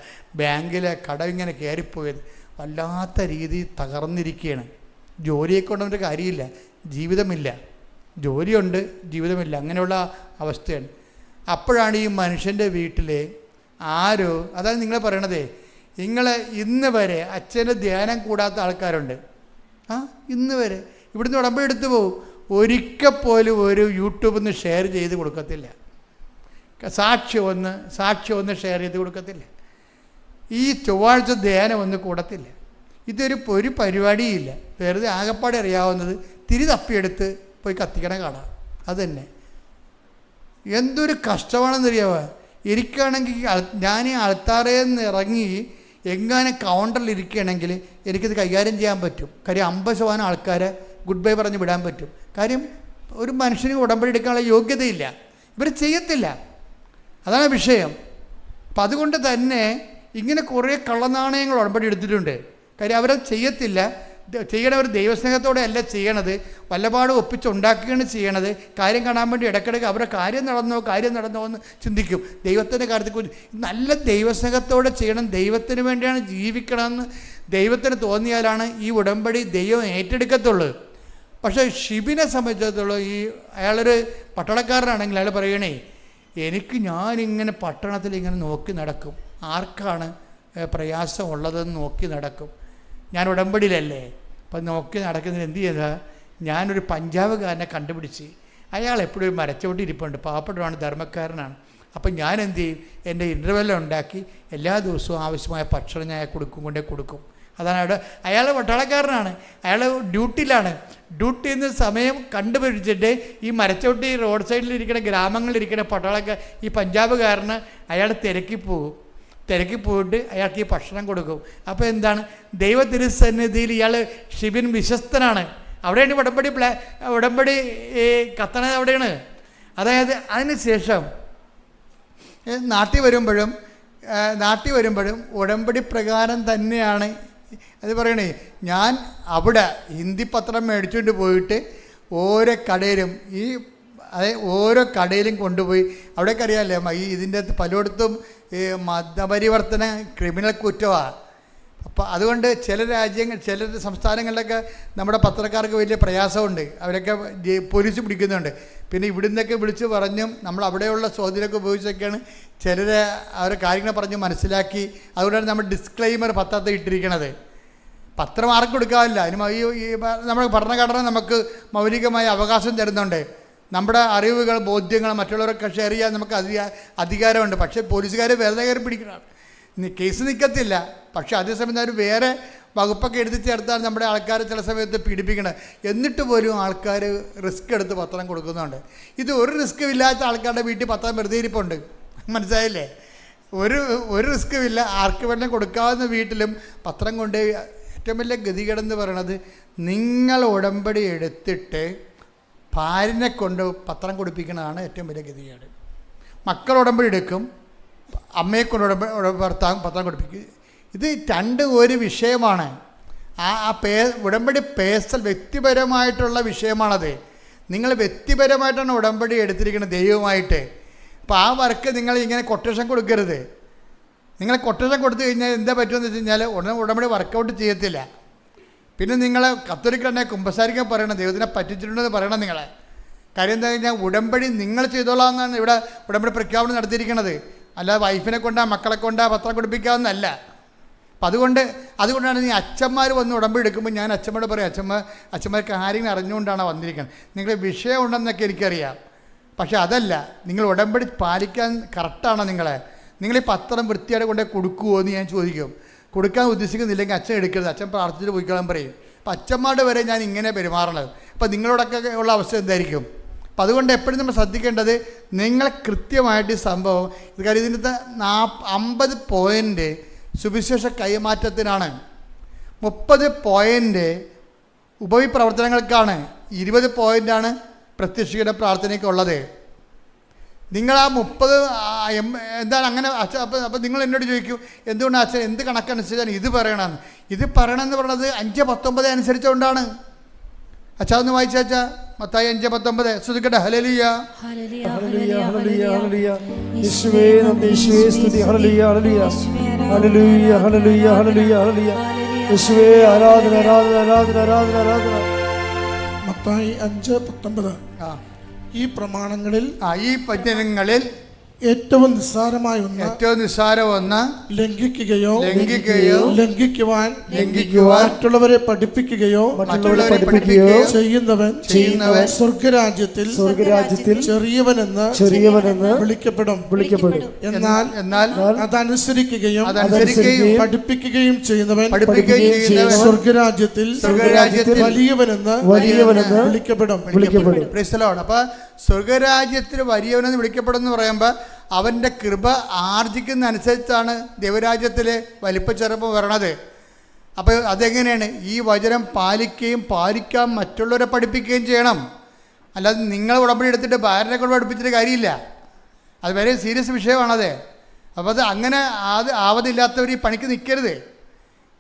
ബാങ്കിലെ കടം ഇങ്ങനെ കയറിപ്പോയത്. വല്ലാത്ത രീതിയിൽ തകർന്നിരിക്കുകയാണ്. ജോലിയെ കൊണ്ടൊരു കാര്യമില്ല, ജീവിതമില്ല. ജോലിയുണ്ട്, ജീവിതമില്ല, അങ്ങനെയുള്ള അവസ്ഥയാണ്. അപ്പോഴാണ് ഈ മനുഷ്യൻ്റെ വീട്ടിൽ ആരോ, അതാണ് നിങ്ങൾ പറയണതേ, നിങ്ങൾ ഇന്ന് വരെ അച്ഛൻ്റെ ധ്യാനം കൂടാത്ത ആൾക്കാരുണ്ട്. ഇന്ന് വരെ ഇവിടുന്ന് ഉടമ്പടി എടുത്തു പോകും, ഒരിക്കൽ പോലും ഒരു യൂട്യൂബിൽ നിന്ന് ഷെയർ ചെയ്ത് കൊടുക്കത്തില്ല, സാക്ഷ്യം ഒന്ന് ഷെയർ ചെയ്ത് കൊടുക്കത്തില്ല, ഈ ചൊവ്വാഴ്ച ധ്യാനം ഒന്ന് കൂടത്തില്ല. ഒരു പരിപാടിയില്ല. വെറുതെ ആകപ്പാടെ അറിയാവുന്നത് തിരി തപ്പിയെടുത്ത് പോയി കത്തിക്കണ കാണാം. അതുതന്നെ എന്തൊരു കഷ്ടമാണെന്നറിയാമോ. എനിക്കാണെങ്കിൽ ഞാൻ ഈ ആൾത്താറയിൽ നിന്ന് ഇറങ്ങി എങ്ങനെ കൗണ്ടറിൽ ഇരിക്കുകയാണെങ്കിൽ എനിക്കിത് കൈകാര്യം ചെയ്യാൻ പറ്റും. കാര്യം 50% ആൾക്കാരെ ഗുഡ് ബൈ പറഞ്ഞ് വിടാൻ പറ്റും. കാര്യം ഒരു മനുഷ്യന് ഉടമ്പടി എടുക്കാനുള്ള യോഗ്യതയില്ല, ഇവർ ചെയ്യത്തില്ല. അതാണ് വിഷയം. അപ്പം അതുകൊണ്ട് തന്നെ ഇങ്ങനെ കുറേ കള്ളനാണയങ്ങൾ ഉടമ്പടി എടുത്തിട്ടുണ്ട്. കാര്യം അവരത് ചെയ്യത്തില്ല. ചെയ്യണവർ ദൈവസ്നേഹത്തോടെ അല്ല ചെയ്യണത്, വല്ലപാടും ഒപ്പിച്ചുണ്ടാക്കുകയാണ് ചെയ്യണത്. കാര്യം കാണാൻ വേണ്ടി ഇടയ്ക്കിടയ്ക്ക് അവരുടെ കാര്യം നടന്നോ എന്ന് ചിന്തിക്കും. ദൈവത്തിൻ്റെ കാര്യത്തെക്കുറിച്ച് നല്ല ദൈവസ്നേഹത്തോടെ ചെയ്യണം, ദൈവത്തിന് വേണ്ടിയാണ് ജീവിക്കണമെന്ന് ദൈവത്തിന് തോന്നിയാലാണ് ഈ ഉടമ്പടി ദൈവം ഏറ്റെടുക്കത്തുള്ളൂ. പക്ഷേ ഷിബിനെ സംബന്ധിച്ചിടത്തോളം അയാളൊരു പട്ടണക്കാരനാണെങ്കിൽ അയാൾ പറയണേ, ഞാനിങ്ങനെ പട്ടണത്തിൽ ഇങ്ങനെ നോക്കി നടക്കും, ആർക്കാണ് പ്രയാസം ഉള്ളതെന്ന് നോക്കി നടക്കും. ഞാൻ ഉടമ്പടിയിലല്ലേ. അപ്പം നോക്കി നടക്കുന്നതിന് എന്ത് ചെയ്താൽ ഞാനൊരു പഞ്ചാബുകാരനെ കണ്ടുപിടിച്ച്, അയാൾ എപ്പോഴും മരച്ചോട്ടി ഇരിപ്പുണ്ട്, പാവപ്പെട്ടവനാണ്, ധർമ്മക്കാരനാണ്. അപ്പം ഞാൻ എന്ത് ചെയ്യും, എൻ്റെ ഇൻ്റർവെല്ല് ഉണ്ടാക്കി എല്ലാ ദിവസവും ആവശ്യമായ ഭക്ഷണം ഞാൻ കൊടുക്കും. അതാണ് അയാൾ പട്ടാളക്കാരനാണ്, അയാൾ ഡ്യൂട്ടിയിലാണ്. ഡ്യൂട്ടിയിൽ നിന്ന് സമയം കണ്ടുപിടിച്ചിട്ട് ഈ മരച്ചോട്ടി റോഡ് സൈഡിലിരിക്കുന്ന ഗ്രാമങ്ങളിലിരിക്കുന്ന ഈ പഞ്ചാബുകാരന് അയാൾ തിരക്കി പോയിട്ട് അയാൾക്ക് ഈ ഭക്ഷണം കൊടുക്കും. അപ്പോൾ എന്താണ്, ദൈവ തിരുസന്നിധിയിൽ ഇയാൾ ഷിബിൻ വിശ്വസ്തനാണ്. അവിടെയാണ് ഉടമ്പടി കത്തണത് അവിടെയാണ്. അതായത് അതിന് ശേഷം നാട്ടിൽ വരുമ്പോഴും ഉടമ്പടി പ്രകാരം തന്നെയാണ് അത് പറയണേ. ഞാൻ അവിടെ ഹിന്ദി പത്രം മേടിച്ചുകൊണ്ട് പോയിട്ട് ഓരോ കടയിലും കൊണ്ടുപോയി, അവിടേക്ക് അറിയാമല്ലേ ഇതിൻ്റെ പലയിടത്തും മതപരിവർത്തന ക്രിമിനൽ കുറ്റമാണ്. അപ്പോൾ അതുകൊണ്ട് ചില സംസ്ഥാനങ്ങളിലൊക്കെ നമ്മുടെ പത്രക്കാർക്ക് വലിയ പ്രയാസമുണ്ട്, അവരൊക്കെ പോലീസ് പിടിക്കുന്നുണ്ട്. പിന്നെ ഇവിടുന്നൊക്കെ വിളിച്ച് പറഞ്ഞും നമ്മൾ അവിടെയുള്ള സ്വാധീനമൊക്കെ ഉപയോഗിച്ചൊക്കെയാണ് അവരെ കാര്യങ്ങൾ പറഞ്ഞ് മനസ്സിലാക്കി. അതുകൊണ്ടാണ് നമ്മൾ ഡിസ്ക്ലെയിമർ പത്രത്തിൽ ഇട്ടിരിക്കണത്. പത്രം ആർക്കും കൊടുക്കാറില്ല, അതിന് നമ്മുടെ ഭരണഘടന നമുക്ക് മൗലികമായ അവകാശം തരുന്നുണ്ട്. നമ്മുടെ അറിവുകൾ, ബോധ്യങ്ങൾ മറ്റുള്ളവരൊക്കെ ഷെയർ ചെയ്യാൻ നമുക്ക് അധികാരമുണ്ട്. പക്ഷേ പോലീസുകാർ വെറുതെ കയറി പിടിക്കണം, കേസ് നിൽക്കത്തില്ല. പക്ഷേ അതേസമയം അവർ വേറെ വകുപ്പൊക്കെ എടുത്ത് ചേർത്താൽ നമ്മുടെ ആൾക്കാർ ചില സമയത്ത് പീഡിപ്പിക്കണം. എന്നിട്ട് പോലും ആൾക്കാർ റിസ്ക് എടുത്ത് പത്രം കൊടുക്കുന്നുണ്ട്. ഇത് ഒരു റിസ്ക്കും ഇല്ലാത്ത ആൾക്കാരുടെ വീട്ടിൽ പത്രം വെറുതെ ഇരിപ്പുണ്ട്, മനസ്സിലായില്ലേ? ഒരു റിസ്ക്കും ഇല്ല, ആർക്ക് വേണമെങ്കിലും കൊടുക്കാവുന്ന വീട്ടിലും പത്രം കൊണ്ട്. ഏറ്റവും വലിയ ഗതികേടെന്ന് പറയണത്, നിങ്ങൾ ഉടമ്പടി എടുത്തിട്ട് ഭാര്യനെ കൊണ്ട് പത്രം കൊടുപ്പിക്കുന്നതാണ് ഏറ്റവും വലിയ ഗതികേട്. മക്കൾ ഉടമ്പടി എടുക്കും, അമ്മയെ കൊണ്ട് ഭർത്താവ് പത്രം കൊടുപ്പിക്കും. ഇത് ഒരു വിഷയമാണ്. ഉടമ്പടി വ്യക്തിപരമായിട്ടുള്ള വിഷയമാണത്. നിങ്ങൾ വ്യക്തിപരമായിട്ടാണ് ഉടമ്പടി എടുത്തിരിക്കുന്നത് ദൈവമായിട്ട്. അപ്പോൾ ആ വർക്ക് നിങ്ങൾ ഇങ്ങനെ കൊട്ടേഷൻ കൊടുക്കരുത്. നിങ്ങൾ കൊട്ടേഷൻ കൊടുത്തു കഴിഞ്ഞാൽ എന്താ പറ്റുമെന്ന് വെച്ച് കഴിഞ്ഞാൽ ഉടമ്പടി വർക്കൗട്ട് ചെയ്യത്തില്ല. പിന്നെ നിങ്ങൾ കത്തോലിക്കന്നെ കുമ്പസാരിക്കാൻ പറയണം, ദൈവത്തിനെ പറ്റിച്ചിട്ടുണ്ടെന്ന് പറയണം നിങ്ങളെ. കാര്യം എന്താ കഴിഞ്ഞാൽ ഉടമ്പടി നിങ്ങൾ ചെയ്തോളാമെന്നാണ് ഇവിടെ ഉടമ്പടി പ്രഖ്യാപനം നടത്തിയിരിക്കുന്നത്. അല്ലാതെ വൈഫിനെ കൊണ്ടാ മക്കളെ കൊണ്ടാ പത്രം കൊടുപ്പിക്കാമെന്നല്ല. അപ്പം അതുകൊണ്ടാണ് നീ അച്ഛന്മാർ വന്ന് ഉടമ്പടി എടുക്കുമ്പോൾ ഞാൻ അച്ഛന്മാരോട് പറയും, അച്ഛന്മാർ കാര്യങ്ങൾ അറിഞ്ഞുകൊണ്ടാണ് വന്നിരിക്കുന്നത്. നിങ്ങൾ വിഷയം ഉണ്ടെന്നൊക്കെ എനിക്കറിയാം, പക്ഷെ അതല്ല, നിങ്ങൾ ഉടമ്പടി പാലിക്കാൻ കറക്റ്റാണോ നിങ്ങൾ ഈ പത്രം വൃത്തിയായിട്ട് കൊണ്ടേ കൊടുക്കുമോ എന്ന് ഞാൻ ചോദിക്കും. കൊടുക്കാൻ ഉദ്ദേശിക്കുന്നില്ലെങ്കിൽ അച്ഛൻ എടുക്കരുത്, അച്ഛൻ പ്രാർത്ഥിച്ചിട്ട് പോയിക്കളാൻ പറയും. അപ്പം അച്ഛന്മാരുടെ വരെ ഞാൻ ഇങ്ങനെ പെരുമാറണത്. അപ്പം നിങ്ങളോടൊക്കെ ഉള്ള അവസ്ഥ എന്തായിരിക്കും? അപ്പം അതുകൊണ്ട് എപ്പോഴും നമ്മൾ ശ്രദ്ധിക്കേണ്ടത്, നിങ്ങൾ കൃത്യമായിട്ട് സംഭവം കാര്യം ഇതിൻ്റെ 50 പോയിൻ്റ് സുവിശേഷ കൈമാറ്റത്തിനാണ്, 30 പോയിൻ്റ് ഉപവിപ്രവർത്തനങ്ങൾക്കാണ്, 20 പോയിൻ്റാണ് പ്രത്യക്ഷീകരണ പ്രാർത്ഥനയ്ക്കുള്ളത്. നിങ്ങൾ ആ 30 എന്താണ് അങ്ങനെ അപ്പം നിങ്ങൾ എന്നോട് ചോദിക്കും, എന്തുകൊണ്ട് അച്ഛൻ എന്ത് കണക്കനുസരിച്ചാണ് ഇത് പറയണമെന്ന്? ഇത് പറയണമെന്ന് പറയുന്നത് 5:19 അനുസരിച്ചുകൊണ്ടാണ്. അച്ഛാ ഒന്ന് വായിച്ചാ മത്തായി 5:19 ശ്രദ്ധിക്കട്ടെ. ഹല്ലേലൂയ ഹല്ലേലൂയ ഹല്ലേലൂയ ഹല്ലേലൂയ യേശുവേ നന്ദി, യേശുവേ സ്തുതി. Hallelujah hallelujah hallelujah hallelujah hallelujah hallelujah യേശുവേ ആരാധന ആരാധന ആരാധന ആരാധന ആരാധന. മത്തായി 5:19 ഈ പ്രമാണങ്ങളിൽ ഈ വചനങ്ങളിൽ ഏറ്റവും നിസ്സാരമായ ഒന്ന് ലംഘിക്കുകയോ ലംഘിക്കുവാൻ മറ്റുള്ളവരെ പഠിപ്പിക്കുകയോ ചെയ്യുന്നവൻ സ്വർഗരാജ്യത്തിൽ ചെറിയവനെന്ന് വിളിക്കപ്പെടും. എന്നാൽ അതനുസരിക്കുകയും പഠിപ്പിക്കുകയും ചെയ്യുന്നവൻ സ്വർഗരാജ്യത്തിൽ വലിയവനെന്ന് വിളിക്കപ്പെടും. അപ്പൊ സ്വർഗരാജ്യത്തിൽ വലിയവനെന്ന് വിളിക്കപ്പെടും എന്ന് പറയുമ്പോൾ അവൻ്റെ കൃപ ആർജിക്കുന്ന അനുസരിച്ചാണ് ദൈവരാജ്യത്തിലെ വലിപ്പച്ചെറുപ്പം വരണത്. അപ്പോൾ അതെങ്ങനെയാണ്? ഈ വചനം പാലിക്കാൻ മറ്റുള്ളവരെ പഠിപ്പിക്കുകയും ചെയ്യണം. അല്ലാതെ നിങ്ങൾ ഉടമ്പടി എടുത്തിട്ട് ഭാര്യനെ കൊണ്ട് പഠിപ്പിച്ചിട്ട് കാര്യമില്ല. അത് വളരെ സീരിയസ് വിഷയമാണത്. അപ്പോൾ അത് അങ്ങനെ ആവതില്ലാത്തവർ ഈ പണിക്ക് നിൽക്കരുത്.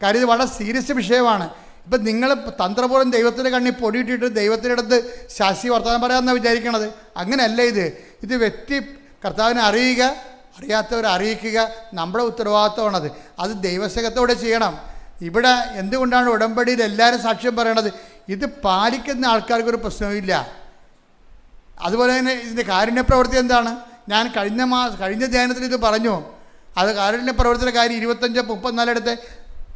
കാര്യം ഇത് വളരെ സീരിയസ് വിഷയമാണ്. ഇപ്പം നിങ്ങൾ തന്ത്രപൂർവ്വം ദൈവത്തിൻ്റെ കണ്ണിൽ പൊടിയിട്ടിട്ട് ദൈവത്തിൻ്റെ അടുത്ത് ശാസ്ത്രീയ വർത്തമാനം പറയാമെന്നാണ് വിചാരിക്കണത്. അങ്ങനെയല്ല ഇത് വ്യക്തി കർത്താവിനെ അറിയുക, അറിയാത്തവരെ അറിയിക്കുക നമ്മുടെ ഉത്തരവാദിത്വമാണത്. അത് ദൈവസേവകത്തോടെ ചെയ്യണം. ഇവിടെ എന്തുകൊണ്ടാണ് ഉടമ്പടിയിൽ എല്ലാവരും സാക്ഷ്യം പറയണത്? ഇത് പാലിക്കുന്ന ആൾക്കാർക്കൊരു പ്രശ്നവുമില്ല. അതുപോലെ തന്നെ ഇതിൻ്റെ കാരുണ്യ പ്രവൃത്തി എന്താണ്? ഞാൻ കഴിഞ്ഞ ധ്യാനത്തിൽ ഇത് പറഞ്ഞു. അത് കാരുണ്യ പ്രവൃത്തിയുടെ കാര്യം 25:34 എടുത്ത്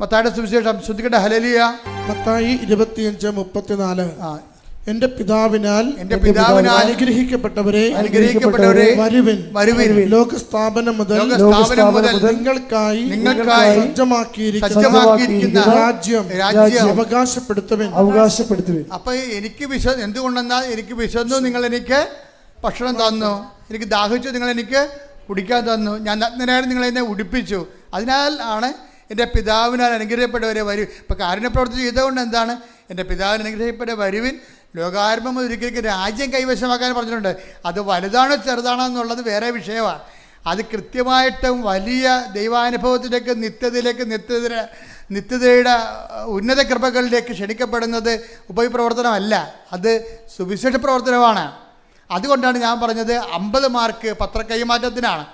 മത്തായിയുടെ സുവിശേഷം ശ്രദ്ധിക്കട്ടെ. ഹല്ലേലൂയ. മത്തായി 25:34. എന്റെ പിതാവിനാൽ അനുഗ്രഹിക്കപ്പെട്ടവരെ വരുവിൻ. ലോകസ്ഥാപനം മുതൽ നിങ്ങൾക്കായി സജ്ജമാക്കിയിരിക്കുന്ന രാജ്യം അവകാശപ്പെടുത്തുവിൻ. അപ്പൊ എനിക്ക് എന്തുകൊണ്ടെന്നാൽ എനിക്ക് വിശന്നു, നിങ്ങൾ എനിക്ക് ഭക്ഷണം തന്നു, എനിക്ക് ദാഹിച്ചു, നിങ്ങൾ എനിക്ക് കുടിക്കാൻ തന്നു, ഞാൻ നഗ്നനായി നിങ്ങൾ എന്നെ ഉടുപ്പിച്ചു. അതിനാൽ ആണ് എൻ്റെ പിതാവിനാൽ അനുഗ്രഹിക്കപ്പെട്ടവരെ വരും. ഇപ്പം കാരുണ്യപ്രവൃത്തി ചെയ്തുകൊണ്ട് എന്താണ്? എൻ്റെ പിതാവിന് അനുഗ്രഹിക്കപ്പെട്ട വരുവിൻ, ലോകാരംഭം ഒരിക്കലും രാജ്യം കൈവശമാക്കാൻ പറഞ്ഞിട്ടുണ്ട്. അത് വലുതാണോ ചെറുതാണോ എന്നുള്ളത് വേറെ വിഷയമാണ്. അത് കൃത്യമായിട്ടും വലിയ ദൈവാനുഭവത്തിലേക്ക് നിത്യതയുടെ ഉന്നത കൃപകളിലേക്ക് ക്ഷണിക്കപ്പെടുന്നത് ഉപപ്രവർത്തനമല്ല, അത് സുവിശേഷ പ്രവർത്തനമാണ്. അതുകൊണ്ടാണ് ഞാൻ പറഞ്ഞത് 50 മാർക്ക് പത്ര കൈമാറ്റത്തിനാണ്.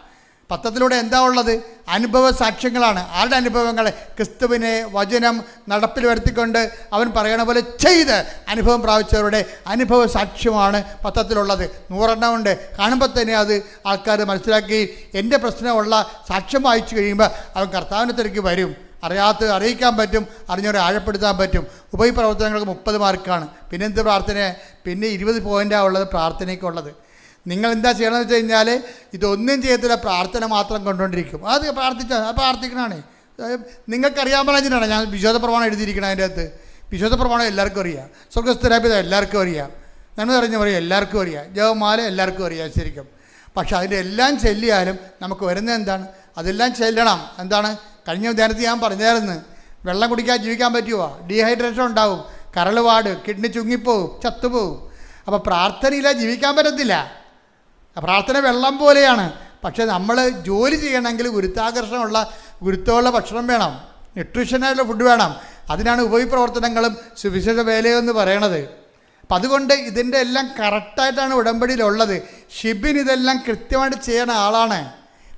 പത്രത്തിലൂടെ എന്താ ഉള്ളത്? അനുഭവ സാക്ഷ്യങ്ങളാണ്. ആരുടെ അനുഭവങ്ങൾ? ക്രിസ്തുവിനെ വചനം നടപ്പിൽ വരുത്തിക്കൊണ്ട് അവൻ പറയണ പോലെ ചെയ്ത് അനുഭവം പ്രാപിച്ചവരുടെ അനുഭവ സാക്ഷ്യമാണ് പത്രത്തിലുള്ളത്. 100 ഉണ്ട്. കാണുമ്പോൾ തന്നെ അത് ആൾക്കാർ മനസ്സിലാക്കി എൻ്റെ പ്രശ്നമുള്ള സാക്ഷ്യം വായിച്ചു കഴിയുമ്പോൾ അവൻ കർത്താവിനെ തിരക്കി വരും. അറിയാത്തത് അറിയിക്കാൻ പറ്റും, അറിഞ്ഞവരെ ആഴപ്പെടുത്താൻ പറ്റും. ഉപപ്രവർത്തനങ്ങൾക്ക് 30 മാർക്കാണ്. പിന്നെ എന്ത് പ്രാർത്ഥന? പിന്നെ 20 പോയിൻ്റാണ് ഉള്ളത് പ്രാർത്ഥനയ്ക്കുള്ളത്. നിങ്ങൾ എന്താ ചെയ്യണമെന്ന് വെച്ച് കഴിഞ്ഞാൽ ഇതൊന്നും ചെയ്യത്തില്ല, പ്രാർത്ഥന മാത്രം കൊണ്ടുകൊണ്ടിരിക്കും. അത് പ്രാർത്ഥിക്കണമാണ്. നിങ്ങൾക്കറിയാൻ പറഞ്ഞിട്ടാണ് ഞാൻ വിശ്വാസ പ്രമാണം എഴുതിയിരിക്കണം. അതിൻ്റെ അകത്ത് വിശ്വാസ പ്രമാണം എല്ലാവർക്കും അറിയാം, സ്വർഗസ്ഥരാപിത എല്ലാവർക്കും അറിയാം, നന്മ അറിഞ്ഞ പറയും എല്ലാവർക്കും അറിയാം, ജപമാല എല്ലാവർക്കും അറിയാം ശരിക്കും. പക്ഷെ അതിൻ്റെ എല്ലാം ചെല്ലിയാലും നമുക്ക് വരുന്നത് എന്താണ്? അതെല്ലാം ചെല്ലണം. എന്താണ്? കഴിഞ്ഞ ധ്യാനത്തിൽ ഞാൻ പറഞ്ഞായിരുന്നു, വെള്ളം കുടിക്കാൻ ജീവിക്കാൻ പറ്റുമോ? ഡീഹൈഡ്രേഷൻ ഉണ്ടാവും, കരളുപാട്, കിഡ്നി ചുങ്ങിപ്പോവും, ചത്തുപോവും. അപ്പോൾ പ്രാർത്ഥനയില്ല ജീവിക്കാൻ പറ്റത്തില്ല. പ്രാർത്ഥന വെള്ളം പോലെയാണ്. പക്ഷേ നമ്മൾ ജോലി ചെയ്യണമെങ്കിൽ ഗുരുത്വമുള്ള ഭക്ഷണം വേണം, ന്യൂട്രീഷനായിട്ടുള്ള ഫുഡ് വേണം. അതിനാണ് ഉപപ്രവർത്തനങ്ങളും സുവിശേഷ വേലയെന്ന് പറയണത്. അപ്പം അതുകൊണ്ട് ഇതിൻ്റെ എല്ലാം കറക്റ്റായിട്ടാണ് ഉടമ്പടിയിലുള്ളത്. ഷിബിൻ ഇതെല്ലാം കൃത്യമായിട്ട് ചെയ്യുന്ന ആളാണ്.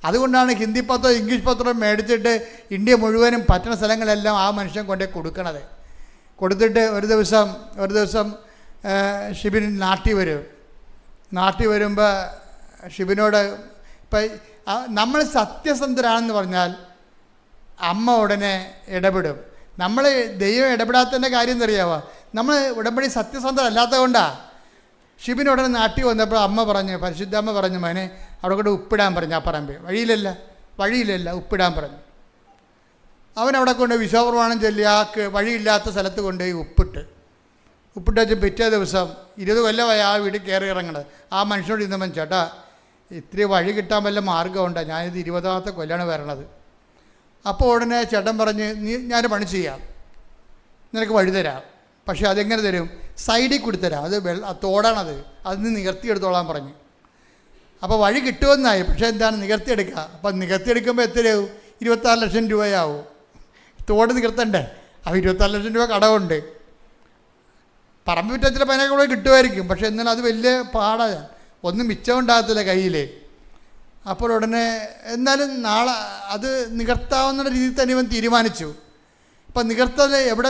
അതുകൊണ്ടാണ് ഹിന്ദി പത്രം ഇംഗ്ലീഷ് പത്രം മേടിച്ചിട്ട് ഇന്ത്യ മുഴുവനും പറ്റുന്ന സ്ഥലങ്ങളെല്ലാം ആ മനുഷ്യൻ കൊണ്ടേ കൊടുക്കണത്. കൊടുത്തിട്ട് ഒരു ദിവസം ഷിബിൻ നാട്ടിൽ വരുമ്പോൾ ഷിബിനോട് ഇപ്പം നമ്മൾ സത്യസന്ധരാണെന്ന് പറഞ്ഞാൽ അമ്മ ഉടനെ ഇടപെടും. നമ്മൾ ദൈവം ഇടപെടാത്തതിൻ്റെ കാര്യം എന്നറിയാമോ? നമ്മൾ ഉടമ്പടി സത്യസന്ധരല്ലാത്തത് കൊണ്ടാണ്. ഷിബിൻ ഉടനെ നാട്ടിൽ വന്നപ്പോൾ പരിശുദ്ധമ്മ പറഞ്ഞു, മോനെ അവിടെ കൊണ്ട് ഉപ്പിടാൻ പറഞ്ഞു. ആ പറമ്പ് വഴിയിലല്ല ഉപ്പിടാൻ പറഞ്ഞു. അവൻ അവിടെ കൊണ്ട് വിശ്വാസപ്രമാണം ചൊല്ലി ആ വഴിയില്ലാത്ത സ്ഥലത്ത് കൊണ്ടുപോയി ഉപ്പിട്ട് വെച്ച് പിറ്റേ ദിവസം 20 കൊല്ലമായി ആ വീട്ടിൽ കയറി ഇറങ്ങണത്. ആ മനുഷ്യനോട് ഇന്നവൻ, ചേട്ടാ ഇത്തിരി വഴി കിട്ടാൻ വല്ല മാർഗ്ഗമുണ്ടോ? ഞാനിത് 20ാമത്തെ കൊല്ലമാണ് വരണത്. അപ്പോൾ ഉടനെ ചേട്ടൻ പറഞ്ഞ്, ഞാൻ പണി ചെയ്യാം, നിനക്ക് വഴി തരാം. പക്ഷേ അതെങ്ങനെ തരും? സൈഡിൽ കൂടി തരാം. അത് തോടാണത്, അതിന് നികർത്തിയെടുത്തോളാൻ പറഞ്ഞു. അപ്പോൾ വഴി കിട്ടുമെന്നായി. പക്ഷേ എന്താണ്? നികർത്തിയെടുക്കുക. അപ്പം നികർത്തിയെടുക്കുമ്പോൾ എത്രയാവും? 26 ലക്ഷം രൂപയാവും. തോട് നികർത്തണ്ടേ? അപ്പോൾ 26 ലക്ഷം രൂപ കടമുണ്ട്. പറമ്പ് വിറ്റത്തിൽ 15 കൂടെ കിട്ടുമായിരിക്കും. പക്ഷേ എന്നാലും അത് വലിയ പാടാണ്, ഒന്നും മിച്ചമുണ്ടാകത്തില്ല കയ്യിൽ. അപ്പോൾ ഉടനെ എന്നാലും നാളെ അത് നികർത്താവുന്ന രീതിയിൽ തന്നെ ഇവൻ തീരുമാനിച്ചു. അപ്പം നികർത്തൽ എവിടെ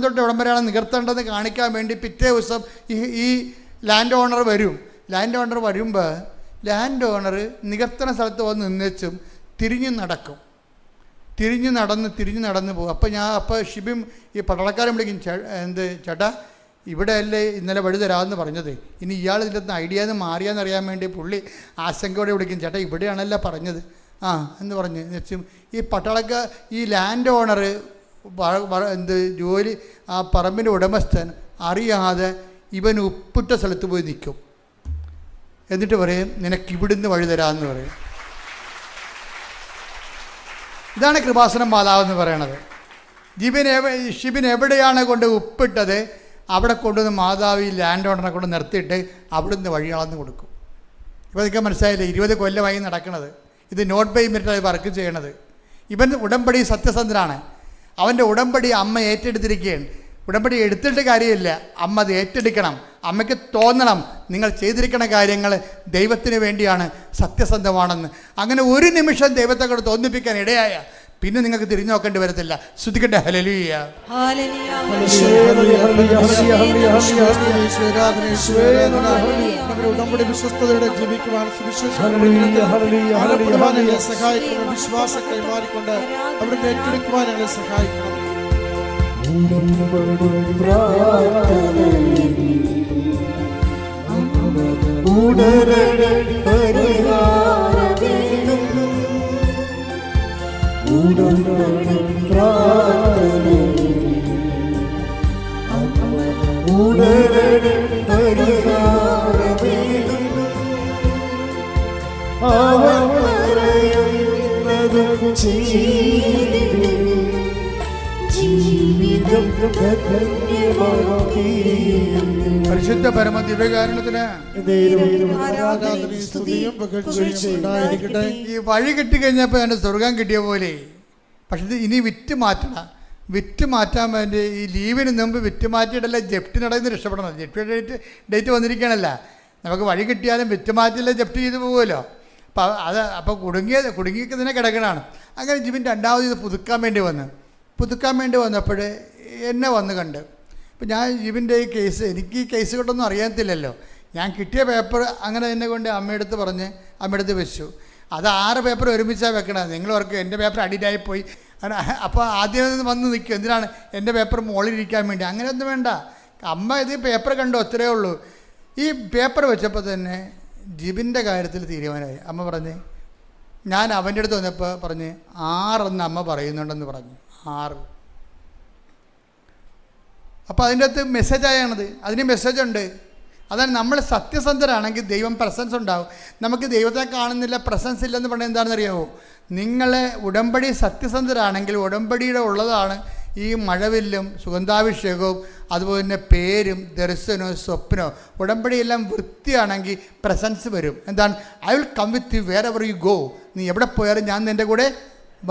തൊട്ട് എവിടം വരെയാണ് നികർത്തേണ്ടതെന്ന് കാണിക്കാൻ വേണ്ടി പിറ്റേ ദിവസം ഈ ലാൻഡ് ഓണർ വരും. ലാൻഡ് ഓണർ വരുമ്പോൾ ലാൻഡ് ഓണർ നികർത്തന സ്ഥലത്ത് വന്ന് നിന്നേച്ചും തിരിഞ്ഞു നടന്ന് പോകും. അപ്പോൾ ഷിബിം ഈ പട്ടാളക്കാരൻ വിളിക്കും, ചേട്ടാ ഇവിടെ അല്ലേ ഇന്നലെ വഴി തരാമെന്ന് പറഞ്ഞത്, ഇനി ഇയാൾ ഇതിൻ്റെ അകത്ത് ഐഡിയ നിന്ന് മാറിയാന്ന് അറിയാൻ വേണ്ടി പുള്ളി ആശങ്കയോടെ വിളിക്കും, ചേട്ടാ ഇവിടെയാണല്ലോ പറഞ്ഞത് എന്ന് പറഞ്ഞ് വെച്ചും ഈ ഈ ലാൻഡ് ഓണർ ജോലി ആ പറമ്പിൻ്റെ ഉടമസ്ഥൻ അറിയാതെ ഇവൻ ഉപ്പിട്ട സ്ഥലത്ത് പോയി നിൽക്കും. എന്നിട്ട് പറയും, നിനക്ക് ഇവിടുന്ന് വഴി തരാമെന്ന് പറയും. ഇതാണ് കൃപാസനം മാതാവെന്ന് പറയണത്. ഷിബിൻ എവിടെയാണ് കൊണ്ട് ഉപ്പിട്ടത് അവിടെ കൊണ്ടുവന്ന് മാതാവ് ഈ ലാൻഡ് ഓണറിനെ കൊണ്ട് നിർത്തിയിട്ട് അവിടുന്ന് വഴി അളന്ന് കൊടുക്കും. ഇപ്പോൾ അതൊക്കെ മനസ്സിലായില്ലേ? 20 കൊല്ലമായി നടക്കുന്നത്. ഇത് നോട്ട് ബൈ മെറിറ്റായി വർക്ക് ചെയ്യണത്. ഇവൻ ഉടമ്പടി സത്യസന്ധനാണ്. അവൻ്റെ ഉടമ്പടി അമ്മ ഏറ്റെടുത്തിരിക്കുകയാണ്. ഉടമ്പടി എടുത്തിട്ട് കാര്യമില്ല, അമ്മ അത് ഏറ്റെടുക്കണം. അമ്മയ്ക്ക് തോന്നണം നിങ്ങൾ ചെയ്തിരിക്കുന്ന കാര്യങ്ങൾ ദൈവത്തിന് വേണ്ടിയാണ്, സത്യസന്ധമാണെന്ന്. അങ്ങനെ ഒരു നിമിഷം ദൈവത്തെ കൊണ്ട് തോന്നിപ്പിക്കാൻ ഇടയായ പിന്നെ നിങ്ങൾക്ക് തിരിഞ്ഞു നോക്കേണ്ടി വരത്തില്ല. ശ്രുതിക്കട്ടെ ഹല്ലേലൂയ. ഉടമ്പടി വിശ്വസ്തയോടെ ജീവിക്കുവാൻ സഹായിക്കണം. വിശ്വാസം കൈമാറിക്കൊണ്ട് അവിടുന്ന് ഏറ്റെടുക്കുവാൻ ഞങ്ങളെ സഹായിക്കണം. പരിശുദ്ധ പരമ ദിവ്യകാരുണ്യത്തിന് ഈ വഴി കിട്ടിക്കഴിഞ്ഞപ്പോൾ എൻ്റെ സ്വർഗം കിട്ടിയ പോലെ. പക്ഷെ ഇത് ഇനി വിറ്റ് മാറ്റാൻ വേണ്ടി ഈ ലീവിന് മുമ്പ് വിറ്റ് മാറ്റിയിട്ടല്ല ജപ്തി നടന്ന് രക്ഷപ്പെടണം. ജപ്തി ഡേറ്റ് വന്നിരിക്കണല്ല. നമുക്ക് വഴി കിട്ടിയാലും വിറ്റ് മാറ്റില്ല ജപ്തി ചെയ്ത് പോകുമല്ലോ. അപ്പോൾ കുടുങ്ങിയതിനെ കിടക്കണതാണ്. അങ്ങനെ ജിബിൻ രണ്ടാമത് ഇത് പുതുക്കാൻ വേണ്ടി വന്നപ്പോൾ എന്നെ വന്ന് കണ്ട്. അപ്പോൾ ഞാൻ ജിബിൻ്റെ ഈ കേസ്, എനിക്ക് ഈ കേസ് കൊണ്ടൊന്നും അറിയത്തില്ലല്ലോ. ഞാൻ കിട്ടിയ പേപ്പർ അങ്ങനെ എന്നെ കൊണ്ട് അമ്മയെടുത്ത് വെച്ചു. അത് 6 പേപ്പർ ഒരുമിച്ചാണ് വെക്കണത്. നിങ്ങൾ ഓർക്ക് എൻ്റെ പേപ്പർ അടിയിലായിപ്പോയി. അപ്പോൾ ആദ്യം വന്ന് നിൽക്കും, എന്തിനാണ് എൻ്റെ പേപ്പർ മുകളിലിരിക്കാൻ വേണ്ടി. അങ്ങനെയൊന്നും വേണ്ട. അമ്മ ഇത് പേപ്പർ കണ്ടു, അത്രയേ ഉള്ളൂ. ഈ പേപ്പർ വെച്ചപ്പോൾ തന്നെ ജിബിൻ്റെ കാര്യത്തിൽ തീരുമാനമായി. അമ്മ പറഞ്ഞ്, ഞാൻ അവൻ്റെ അടുത്ത് വന്നപ്പോൾ പറഞ്ഞ് 6 എന്ന് അമ്മ പറയുന്നുണ്ടെന്ന് പറഞ്ഞു. 6. അപ്പോൾ അതിൻ്റെ അകത്ത് മെസ്സേജായാണത്. അതിന് മെസ്സേജുണ്ട്. അതാണ് നമ്മൾ സത്യസന്ധരാണെങ്കിൽ ദൈവം പ്രസൻസ് ഉണ്ടാവും. നമുക്ക് ദൈവത്തെ കാണുന്നില്ല, പ്രസൻസ് ഇല്ലെന്ന് പറഞ്ഞാൽ എന്താണെന്ന് അറിയാമോ? നിങ്ങളെ ഉടമ്പടി സത്യസന്ധരാണെങ്കിൽ ഉടമ്പടിയുടെ ഉള്ളതാണ് ഈ മഴവില്ലും സുഗന്ധാഭിഷേകവും അതുപോലെ തന്നെ പേരും ദർശനവും സ്വപ്നവും. ഉടമ്പടിയെല്ലാം വൃത്തിയാണെങ്കിൽ പ്രസൻസ് വരും. എന്താണ്? I will come with you wherever you go. നീ എവിടെ പോയാലും ഞാൻ നിൻ്റെ കൂടെ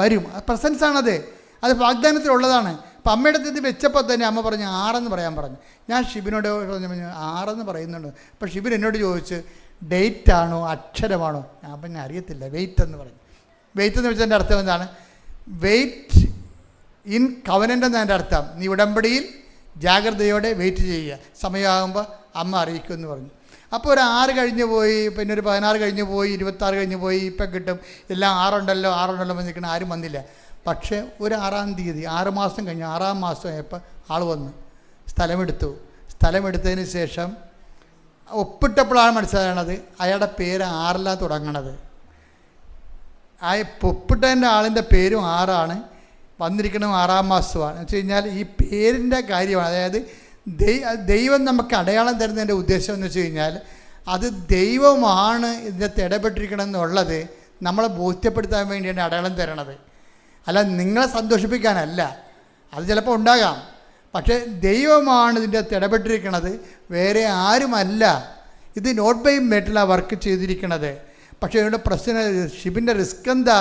വരും. പ്രസൻസാണത്. അത് വാഗ്ദാനത്തിലുള്ളതാണ്. അപ്പം അമ്മയുടെ ഇത് വെച്ചപ്പോൾ തന്നെ അമ്മ പറഞ്ഞു 6 എന്ന് പറയാൻ പറഞ്ഞു. ഞാൻ ഷിബിനോട് പറഞ്ഞു 6 എന്ന് പറയുന്നുണ്ട്. അപ്പോൾ ഷിബിൻ എന്നോട് ചോദിച്ച് ഡേറ്റ് ആണോ അക്ഷരമാണോ? അപ്പം ഞാൻ അറിയത്തില്ല, വെയിറ്റ് എന്ന് പറഞ്ഞു. വെയിറ്റ് എന്ന് വെച്ചതിൻ്റെ അർത്ഥം എന്താണ്? വെയിറ്റ് ഇൻ കവനൻ്റ് എന്നതിൻ്റെ അർത്ഥം നീ ഉടമ്പടിയിൽ ജാഗ്രതയോടെ വെയിറ്റ് ചെയ്യുക, സമയമാകുമ്പോൾ അമ്മ അറിയിക്കുമെന്ന് പറഞ്ഞു. അപ്പോൾ ഒരു 6 കഴിഞ്ഞ് പോയി, പിന്നെ ഒരു 16 കഴിഞ്ഞ് പോയി, 26 കഴിഞ്ഞ് പോയി, ഇപ്പം കിട്ടും എല്ലാം 6 ഉണ്ടല്ലോ എന്ന് നിൽക്കണം. ആരും വന്നില്ല. പക്ഷേ ഒരു 6-ാം തീയതി 6 മാസം കഴിഞ്ഞ് 6-ാം മാസമായപ്പോൾ ആൾ വന്നു, സ്ഥലമെടുത്തതിന് ശേഷം ഒപ്പിട്ടപ്പോഴാണ് മനസ്സിലാകണത് അയാളുടെ പേര് 6-ലാണ് തുടങ്ങണത്. ആ ഒപ്പിട്ടതിൻ്റെ ആളിൻ്റെ പേരും 6-ആണ്, വന്നിരിക്കണതും 6-ാം മാസമാണ്. എന്ന് വെച്ച് കഴിഞ്ഞാൽ ഈ പേരിൻ്റെ കാര്യമാണ്. അതായത് ദൈവം നമുക്ക് അടയാളം തരുന്നതിൻ്റെ ഉദ്ദേശം എന്ന് വെച്ച് കഴിഞ്ഞാൽ അത് ദൈവമാണ് ഇതിനകത്ത് ഇടപെട്ടിരിക്കണമെന്നുള്ളത് നമ്മളെ ബോധ്യപ്പെടുത്താൻ വേണ്ടിയാണ് അടയാളം തരണത്. അല്ല നിങ്ങളെ സന്തോഷിപ്പിക്കാനല്ല. അത് ചിലപ്പോൾ ഉണ്ടാകാം. പക്ഷേ ദൈവമാണ് ഇതിൻ്റെ അകത്ത് ഇടപെട്ടിരിക്കണത്, വേറെ ആരുമല്ല. ഇത് നോട്ട് ബൈ മെറിറ്റിലാണ് വർക്ക് ചെയ്തിരിക്കണത്. പക്ഷേ ഇവിടെ പ്രശ്നം, ഷിബിൻ്റെ റിസ്ക് എന്താ?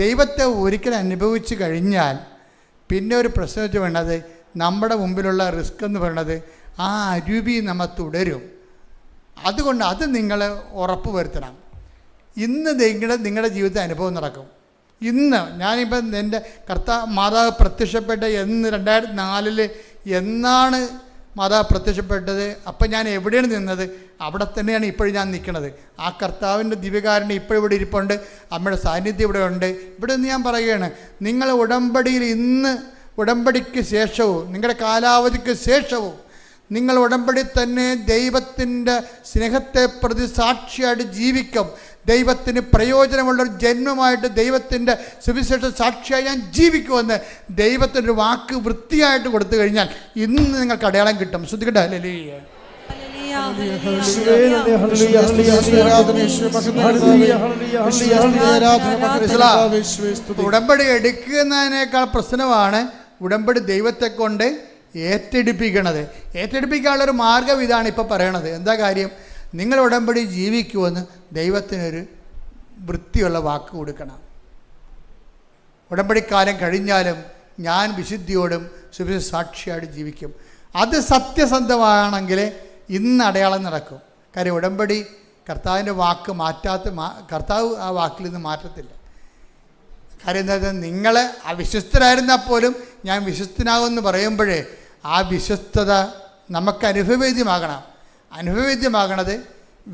ദൈവത്തെ ഒരിക്കലും അനുഭവിച്ച് കഴിഞ്ഞാൽ പിന്നെ ഒരു പ്രശ്നം വെച്ച് വേണ്ടത്, നമ്മുടെ മുമ്പിലുള്ള റിസ്ക് എന്ന് പറയുന്നത് ആ അരൂപി നമ്മൾ തുടരും. അതുകൊണ്ട് അത് നിങ്ങൾ ഉറപ്പ് വരുത്തണം. ഇന്ന് നിങ്ങളുടെ ജീവിതത്തിൽ അനുഭവം നടക്കും. ഇന്ന് ഞാനിപ്പം എൻ്റെ മാതാവ് പ്രത്യക്ഷപ്പെട്ട 2004 എന്നാണ് മാതാവ് പ്രത്യക്ഷപ്പെട്ടത്. അപ്പം ഞാൻ എവിടെയാണ് നിന്നത്? അവിടെ തന്നെയാണ് ഇപ്പോഴും ഞാൻ നിൽക്കുന്നത്. ആ കർത്താവിൻ്റെ ദിവ്യകാരുണ്യം ഇപ്പോഴും ഇവിടെ ഇരിപ്പുണ്ട്. അമ്മയുടെ സാന്നിധ്യം ഇവിടെ ഉണ്ട്. ഇവിടെ നിന്ന് ഞാൻ പറയുകയാണ്, നിങ്ങൾ ഉടമ്പടിയിൽ ഇന്ന്, ഉടമ്പടിക്ക് ശേഷവും നിങ്ങളുടെ കാലാവധിക്ക് ശേഷവും നിങ്ങൾ ഉടമ്പടി തന്നെ ദൈവത്തിൻ്റെ സ്നേഹത്തെ പ്രതി സാക്ഷിയായിട്ട് ജീവിക്കും. ദൈവത്തിന് പ്രയോജനമുള്ളൊരു ജന്മമായിട്ട് ദൈവത്തിൻ്റെ സുവിശേഷ സാക്ഷിയായി ഞാൻ ജീവിക്കുമെന്ന് ദൈവത്തിൻ്റെ വാക്ക് വൃത്തിയായിട്ട് കൊടുത്തു കഴിഞ്ഞാൽ ഇന്ന് നിങ്ങൾക്ക് അടയാളം കിട്ടും. ശ്രദ്ധിക്കട്ടെ. ഹല്ലേലൂയ. ഉടമ്പടി എടുക്കുന്നതിനേക്കാൾ പ്രശ്നമാണ് ഉടമ്പടി ദൈവത്തെ കൊണ്ട് ഏറ്റെടുപ്പിക്കണത്. ഏറ്റെടുപ്പിക്കാനുള്ളൊരു മാർഗം ഇതാണ് ഇപ്പോൾ പറയണത്. എന്താ കാര്യം? നിങ്ങൾ ഉടമ്പടി ജീവിക്കുമെന്ന് ദൈവത്തിനൊരു വൃത്തിയുള്ള വാക്ക് കൊടുക്കണം. ഉടമ്പടിക്കാലം കഴിഞ്ഞാലും ഞാൻ വിശുദ്ധിയോടും സുവിശേഷ സാക്ഷിയായിട്ട് ജീവിക്കും. അത് സത്യസന്ധമാണെങ്കിൽ ഇന്ന് അടയാളം നടക്കും. കാര്യം ഉടമ്പടി കർത്താവിൻ്റെ വാക്ക് കർത്താവ് ആ വാക്കിൽ നിന്ന് മാറ്റത്തില്ല. കാര്യം എന്താ വെച്ചാൽ, നിങ്ങൾ അവിശ്വസ്തരായിരുന്നാൽ പോലും ഞാൻ വിശ്വസ്തനാകുമെന്ന് പറയുമ്പോഴേ ആ വിശ്വസ്തത നമുക്ക് അനുഭവവേദ്യമാകണം. അനുഭവവേദ്യമാകണത്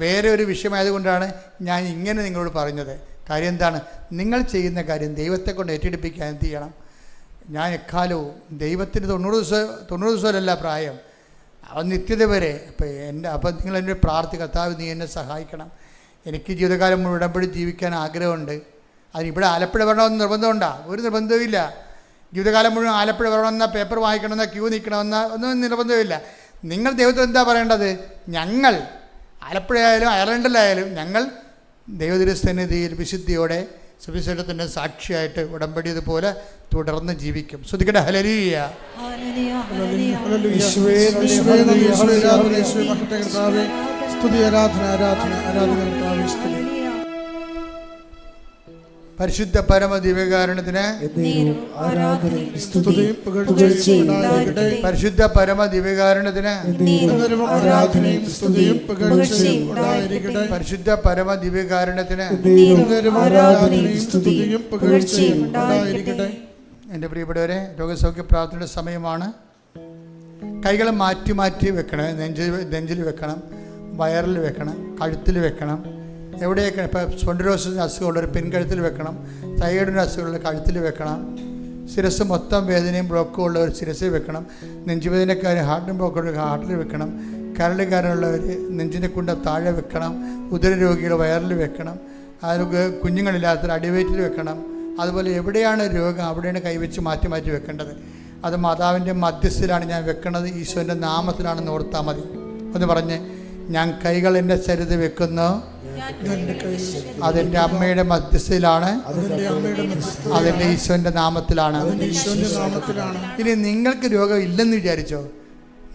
വേറെ ഒരു വിഷയമായതുകൊണ്ടാണ് ഞാൻ ഇങ്ങനെ നിങ്ങളോട് പറഞ്ഞത്. കാര്യം എന്താണ്? നിങ്ങൾ ചെയ്യുന്ന കാര്യം ദൈവത്തെ കൊണ്ട് ഏറ്റെടുപ്പിക്കാൻ എന്ത് ചെയ്യണം? ഞാൻ എക്കാലവും ദൈവത്തിന് 90 ദിവസമല്ല പ്രായം, അവൻ നിത്യത വരെ. അപ്പം നിങ്ങൾ എൻ്റെ കർത്താവ് നീ എന്നെ സഹായിക്കണം. എനിക്ക് ജീവിതകാലം മുഴുവൻ ഉടമ്പടി ജീവിക്കാൻ ആഗ്രഹമുണ്ട്. അതിനിവിടെ ആലപ്പുഴ വരണമെന്ന് നിർബന്ധമുണ്ടോ? ഒരു നിർബന്ധവുമില്ല. ജീവിതകാലം മുഴുവൻ ആലപ്പുഴ വരണമെന്ന, പേപ്പർ വാങ്ങിക്കണമെന്ന, ക്യൂ നിൽക്കണമെന്ന ഒന്നും നിർബന്ധമില്ല. നിങ്ങൾ ദൈവത്തിന് എന്താ പറയേണ്ടത്? ഞങ്ങൾ ആലപ്പുഴയായാലും അയർലൻഡിലായാലും ഞങ്ങൾ ദൈവതിരുസന്നിധിയിൽ വിശുദ്ധിയോടെ സുവിശേഷത്തിൻ്റെ സാക്ഷിയായിട്ട് ഉടമ്പടി ഇതുപോലെ തുടർന്ന് ജീവിക്കും. ശ്രദ്ധിക്കട്ടെ. ഹല്ലേലൂയ. പരിശുദ്ധ പരമ ദിവ്യകാരുണ്യത്തിന് പരിശുദ്ധ പരമ ദിവ്യകാരുണ്യത്തിന് പരിശുദ്ധ പരമ ദിവ്യകാരുണ്യത്തിന്. എൻ്റെ പ്രിയപ്പെട്ടവരെ, രോഗസൗഖ്യ പ്രാർത്ഥനയുടെ സമയമാണ്. കൈകൾ മാറ്റി മാറ്റി വെക്കണം. നെഞ്ചിൽ വെക്കണം, വയറിൽ വെക്കണം, കഴുത്തിൽ വെക്കണം. എവിടെയൊക്കെ ഇപ്പോൾ സ്പോണ്ടിലോസിന് അസുഖമുള്ളവർ പിൻകഴുത്തിൽ വെക്കണം, തൈറോയിഡിന് അസുഖമുള്ള കഴുത്തിൽ വെക്കണം. ശിരസ് മൊത്തം വേദനയും ബ്ലോക്കും ഉള്ളവർ ശിരസിൽ വെക്കണം. നെഞ്ചുവേദനക്കാർ ഹാർട്ടിന് ബ്ലോക്കുള്ളവർ ഹാർട്ടിൽ വെക്കണം. കരളുകാരനുള്ളവർ നെഞ്ചിനെ കൊണ്ട് താഴെ വെക്കണം. ഉദരരോഗികൾ വയറിൽ വെക്കണം. ആരോഗ്യ കുഞ്ഞുങ്ങളില്ലാത്തവർ അടിവയറ്റിൽ വെക്കണം. അതുപോലെ എവിടെയാണ് രോഗം അവിടെയാണ് കൈവച്ച് മാറ്റി മാറ്റി വെക്കേണ്ടത്. അത് മാതാവിൻ്റെ മധ്യസ്ഥയിലാണ് ഞാൻ വെക്കുന്നത്. ഈശോൻ്റെ നാമത്തിലാണെന്ന് ഓർത്താൽ മതി. എന്ന് പറഞ്ഞ് ഞാൻ കൈകൾ എൻ്റെ ശരീരത്തിൽ വെക്കുന്നു. അതെൻ്റെ അമ്മയുടെ മധ്യസ്ഥയിലാണ്, അതെൻ്റെ ഈശോൻ്റെ നാമത്തിലാണ്. ഇനി നിങ്ങൾക്ക് രോഗം ഇല്ലെന്ന് വിചാരിച്ചോ,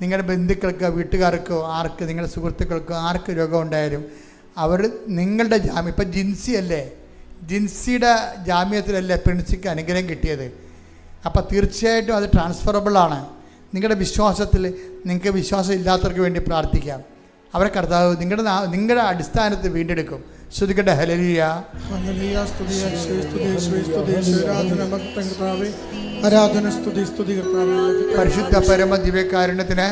നിങ്ങളുടെ ബന്ധുക്കൾക്കോ വീട്ടുകാർക്കോ ആർക്ക്, നിങ്ങളുടെ സുഹൃത്തുക്കൾക്കോ ആർക്ക് രോഗം ഉണ്ടായാലും അവർ നിങ്ങളുടെ ജാമ്യം, ഇപ്പം ജിൻസി അല്ലേ, ജിൻസിയുടെ ജാമ്യത്തിലല്ലേ പ്രിൻസിക്ക് അനുഗ്രഹം കിട്ടിയത്. അപ്പം തീർച്ചയായിട്ടും അത് ട്രാൻസ്ഫറബിളാണ്. നിങ്ങളുടെ വിശ്വാസത്തിൽ നിങ്ങൾക്ക് വിശ്വാസം ഇല്ലാത്തവർക്ക് വേണ്ടി പ്രാർത്ഥിക്കാം. അവരെ കർത്താവ് നിങ്ങളുടെ അടിസ്ഥാനത്തിൽ വീണ്ടെടുക്കും. ശ്രദ്ധിക്കട്ടെ. ഹല്ലേലൂയ. പരിശുദ്ധ പരമ ദിവ്യകാരുണ്യത്തിന്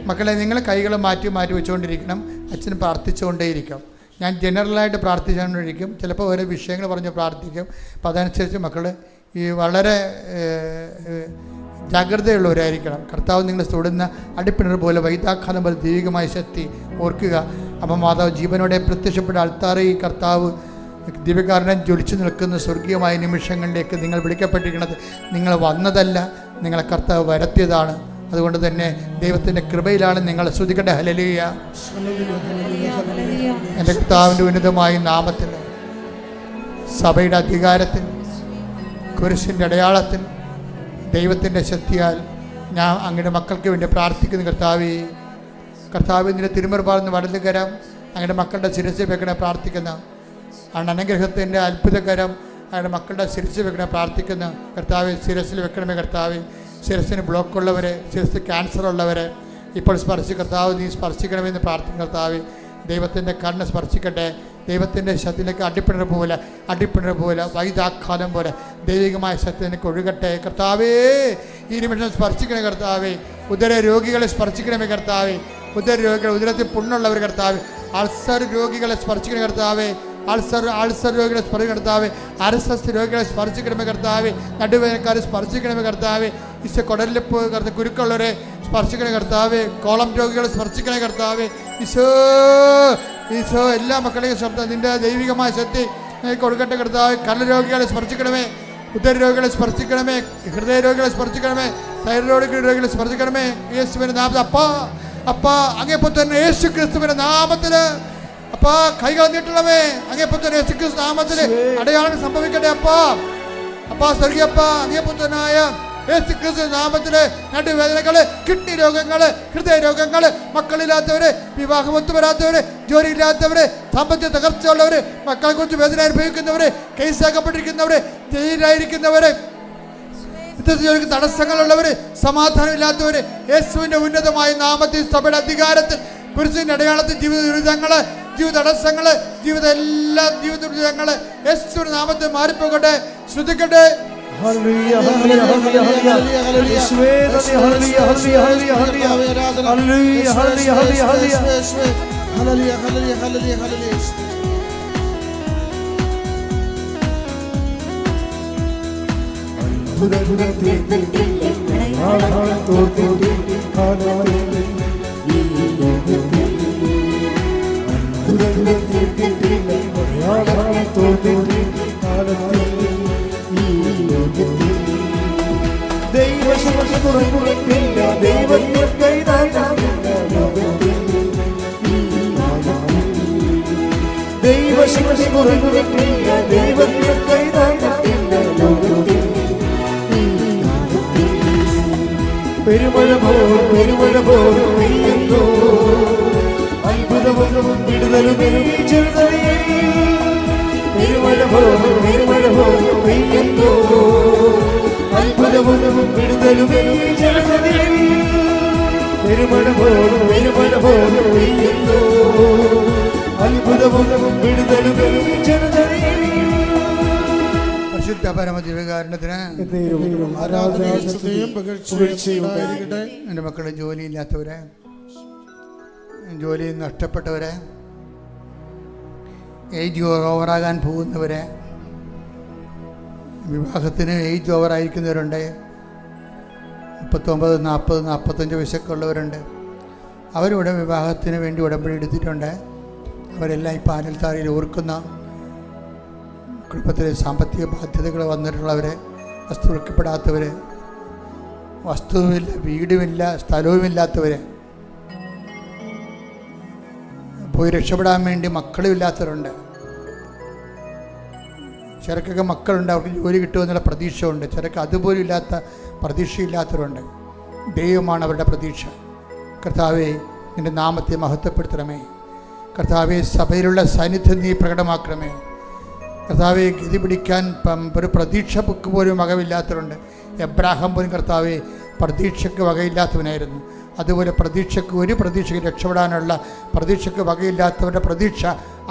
മക്കളെ, നിങ്ങൾ കൈകൾ മാറ്റി മാറ്റി വെച്ചുകൊണ്ടിരിക്കണം. അച്ഛൻ പ്രാർത്ഥിച്ചുകൊണ്ടേയിരിക്കും. ഞാൻ ജനറലായിട്ട് പ്രാർത്ഥിച്ചുകൊണ്ടിരിക്കും. ചിലപ്പോൾ ഓരോ വിഷയങ്ങൾ പറഞ്ഞ് പ്രാർത്ഥിക്കും. അപ്പം അതനുസരിച്ച് മക്കൾ ഈ വളരെ ജാഗ്രതയുള്ളവരായിരിക്കണം. കർത്താവ് നിങ്ങൾ തൊടുന്ന അടിപ്പിണർ പോലെ വൈദ്യാഘാതം പോലെ ദൈവികമായ ശക്തി ഓർക്കുക. അപ്പം മാതാവ് ജീവനോടെ പ്രത്യക്ഷപ്പെട്ട അൾത്താറിൽ കർത്താവ് ദിവ്യകാരുണ്യം ജ്വലിച്ചു നിൽക്കുന്ന സ്വർഗീയമായ നിമിഷങ്ങളിലേക്ക് നിങ്ങൾ വിളിക്കപ്പെട്ടിരിക്കുന്നത് നിങ്ങൾ വന്നതല്ല, നിങ്ങളെ കർത്താവ് വരുത്തിയതാണ്. അതുകൊണ്ട് തന്നെ ദൈവത്തിൻ്റെ കൃപയിലാണ് നിങ്ങൾ. ശ്രദ്ധിക്കട്ടെ. ഹല്ലേലൂയ. എൻ്റെ കർത്താവിൻ്റെ ഉന്നതമായ നാമത്തിൽ, സഭയുടെ അധികാരത്തിൽ, കുരിശിൻ്റെ അടയാളത്തിൽ, ദൈവത്തിൻ്റെ ശക്തിയാൽ ഞാൻ അങ്ങയുടെ മക്കൾക്ക് വേണ്ടി പ്രാർത്ഥിക്കുന്നു. കർത്താവ് നിന്റെ തിരുമുറുപാർന്ന് വലതുകരം അങ്ങയുടെ മക്കളുടെ ശിരസിൽ വെക്കണേ പ്രാർത്ഥിക്കുന്നു. അനുഗ്രഹത്തിൻ്റെ അത്ഭുതകരം അങ്ങയുടെ മക്കളുടെ ശിരസിൽ വെക്കണേ പ്രാർത്ഥിക്കുന്നു. കർത്താവ് ശിരസിൽ വെക്കണമേ. കർത്താവ് ശിരസിന് ബ്ലോക്കുള്ളവരെ, ശിരസ് ക്യാൻസർ ഉള്ളവരെ ഇപ്പോൾ സ്പർശിച്ച് കർത്താവ് നീ സ്പർശിക്കണമെന്ന് പ്രാർത്ഥിക്കും. കർത്താവ് ദൈവത്തിൻ്റെ കണ്ണ് സ്പർശിക്കട്ടെ. ദൈവത്തിൻ്റെ ശക്തിയിലേക്ക് അടിപ്പിണർ പോലെ വൈദാക്കാലം പോലെ ദൈവികമായ ശക്തിയിലേക്ക് ഒഴുകട്ടെ കർത്താവേ. ഈ നിമിഷം സ്പർശിക്കണേ കർത്താവേ. ഉദര രോഗികളെ സ്പർശിക്കണമേ കർത്താവേ. ഉദര രോഗികൾ, ഉദരത്തിൽ പുണ്ണുള്ളവർ കർത്താവേ. അൾസർ രോഗികളെ സ്പർശിക്കണേ കർത്താവേ. അൾസർ രോഗികളെ സ്പർശിക്കണേ കർത്താവേ. RSS രോഗികളെ സ്പർശിക്കണമേ കർത്താവേ. നടുവേദനക്കാരെ സ്പർശിക്കണമേ കർത്താവേ. ഈശോ കുടലിപ്പ് കുരുക്കുള്ളവരെ സ്പർശിക്കണേ കർത്താവേ. കോളം രോഗികളെ സ്പർശിക്കണേ കർത്താവേ. ഈശോ എല്ലാ മക്കളെയും ശ്രദ്ധ നിൻ്റെ ദൈവികമായ ശക്തി കൊടുക്കട്ടെ കർത്താവേ. കരരോഗികളെ സ്പർശിക്കണമേ. ഉദര രോഗികളെ സ്പർശിക്കണമേ. ഹൃദയ രോഗികളെ സ്പർശിക്കണമേ. തൈറോയ്ഡ് രോഗികളെ സ്പർശിക്കണമേ. യേശുവിൻ്റെ നാമത്തിൽ അപ്പാ അങ്ങേപ്പുത്രൻ യേശു ക്രിസ്തുവിൻ്റെ നാമത്തിൽ അപ്പാ കൈകൾ നീട്ടണമേ. അങ്ങേപ്പുത്രൻ യേശു ക്രിസ്തു നാമത്തിൽ അടയാളം സംഭവിക്കട്ടെ അപ്പാ സ്വർഗീയപ്പാ. അങ്ങേപ്പുത്രനായ യേശു ക്രിസ്തു നാമത്തിൽ നടുവേദനകള്, കിഡ്നി രോഗങ്ങള്, ഹൃദയ രോഗങ്ങള്, മക്കളില്ലാത്തവര്, വിവാഹമൊത്തു വരാത്തവര്, ജോലിയില്ലാത്തവര്, സാമ്പത്തിക തകർച്ചയുള്ളവര്, മക്കളെ കുറിച്ച് വേദന അനുഭവിക്കുന്നവര്, കേസാക്കപ്പെട്ടിരിക്കുന്നവര്, ജയിലായിരിക്കുന്നവര്, തടസ്സങ്ങളുള്ളവര്, സമാധാനമില്ലാത്തവര്, യേശുവിന്റെ ഉന്നതമായ നാമത്തിൽ സഭയുടെ അധികാരത്തിൽ കുരിശിന്റെ അടയാളത്തിൽ ജീവിത ദുരിതങ്ങള്, ജീവിത തടസ്സങ്ങള്, എല്ലാ ജീവിത ദുരിതങ്ങള് യേശുവിന്റെ നാമത്തിൽ മാറിപ്പോകട്ടെ. ശ്രദ്ധിക്കട്ടെ. ഹല്ലേലൂയ ഹല്ലേലൂയ ഹല്ലേലൂയ യേശുവേ നന്ദി. Hallelujah hallelujah hallelujah hallelujah hallelujah hallelujah hallelujah hallelujah hallelujah hallelujah hallelujah. ദൈവശക്തി കുറഞ്ഞിട്ടില്ല, ദൈവത്തിൽ കൈതാങ്ങില്ല ലോകത്തിൽ. ദൈവശക്തി കുറഞ്ഞിട്ടില്ല, ദൈവത്തിൽ കൈതാങ്ങില്ല ലോകത്തിൽ. പെരുമഴ പോൽ പെയ്യുന്നു, അത്ഭുതവും വിടുതലും ചെറുതറിയിൽ. പെരുമഴ പോൽ പെയ്യുന്നു, അത്ഭുതവും വിടുതലും ചെറുതറിയിൽ. പെരുമഴ പോൽ പെയ്യുന്നു, അത്ഭുതവും വിടുതലും ചെറുതറിയിൽ. പരിശുദ്ധ പരമദിവ്യകാരുണ്യത്തിന് എൻ്റെ മക്കളെ ജോലിയില്ലാത്തവരെ, ജോലി നഷ്ടപ്പെട്ടവരെ, ഏജ് ഓവറാകാൻ പോകുന്നവരെ, വിവാഹത്തിന് ഏജ് ഓവറായിരിക്കുന്നവരുണ്ട്, 39, 40, 45 വയസ്സൊക്കെയുള്ളവരുണ്ട്. അവരിവിടെ വിവാഹത്തിന് വേണ്ടി ഉടമ്പടി എടുത്തിട്ടുണ്ട്. അവരെല്ലാം ഈ പാനൽത്താരയിൽ ഓർക്കുന്ന കുടുംബത്തിലെ സാമ്പത്തിക ബാധ്യതകൾ വന്നിട്ടുള്ളവരെ, വസ്തു വിൽക്കപ്പെടാത്തവർ, വസ്തുവുമില്ല, വീടുമില്ല, സ്ഥലവുമില്ലാത്തവർ, പോയി രക്ഷപ്പെടാൻ വേണ്ടി മക്കളുമില്ലാത്തവരുണ്ട്. ചിലക്കൊക്കെ മക്കളുണ്ട്, അവർക്ക് ജോലി കിട്ടുമെന്നുള്ള പ്രതീക്ഷ ഉണ്ട്. ചിലക്ക് അതുപോലും ഇല്ലാത്ത പ്രതീക്ഷയില്ലാത്തവരുണ്ട്. ദൈവമാണ് അവരുടെ പ്രതീക്ഷ. കർത്താവേ, നിൻ്റെ നാമത്തെ മഹത്വപ്പെടുത്തണമേ. കർത്താവെ, സഭയിലുള്ള സാന്നിധ്യം നീ പ്രകടമാക്കണമേ. കർത്താവെ, ഗതി പിടിക്കാൻ ഒരു പ്രതീക്ഷ ബുക്ക് പോലും വകയില്ലാത്തവരുണ്ട്. എബ്രാഹാം പോലും കർത്താവെ പ്രതീക്ഷയ്ക്ക് വകയില്ലാത്തവനായിരുന്നു. അതുപോലെ ഒരു പ്രതീക്ഷയ്ക്ക് രക്ഷപ്പെടാനുള്ള പ്രതീക്ഷയ്ക്ക് വകയില്ലാത്തവരുടെ പ്രതീക്ഷ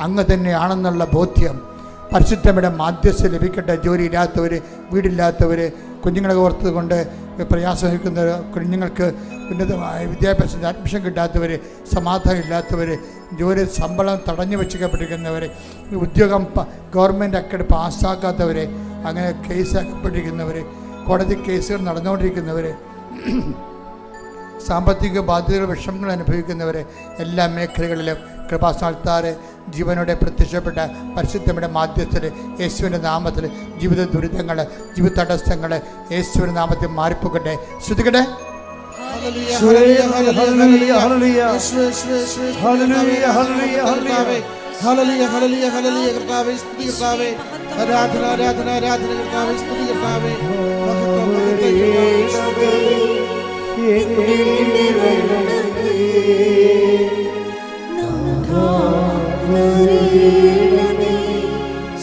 അങ്ങ് തന്നെയാണെന്നുള്ള ബോധ്യം പരിശുദ്ധയുടെ മാധ്യസ്ഥ ലഭിക്കട്ടെ. ജോലിയില്ലാത്തവർ, വീടില്ലാത്തവർ, കുഞ്ഞുങ്ങളെ ഓർത്തുകൊണ്ട് പ്രയാസമിക്കുന്നവർ, കുഞ്ഞുങ്ങൾക്ക് ഉന്നതമായ വിദ്യാഭ്യാസത്തിന് അഡ്മിഷൻ കിട്ടാത്തവർ, സമാധാനം ഇല്ലാത്തവർ, ജോലി ശമ്പളം തടഞ്ഞു വെച്ചിരിക്കപ്പെട്ടിരിക്കുന്നവർ, ഉദ്യോഗം ഗവൺമെൻറ് അക്കൗണ്ട് പാസ്സാക്കാത്തവർ, അങ്ങനെ കേസാക്കപ്പെട്ടിരിക്കുന്നവർ, കോടതി കേസുകൾ നടന്നുകൊണ്ടിരിക്കുന്നവർ, സാമ്പത്തിക ബാധ്യതകൾ വിഷമങ്ങൾ അനുഭവിക്കുന്നവരെ, എല്ലാ മേഖലകളിലും കൃപാസ്ഥാനത്താറെ ജീവനോടെ പ്രത്യക്ഷപ്പെട്ട പരിശുദ്ധയുടെ മാധ്യസ്ഥര് യേശുവിൻ്റെ നാമത്തിൽ ജീവിത ദുരിതങ്ങൾ, ജീവിത തടസ്സങ്ങൾ യേശുവിൻ്റെ നാമത്തിൽ മാറിപ്പോകട്ടെ. ശ്രദ്ധിക്കട്ടെ.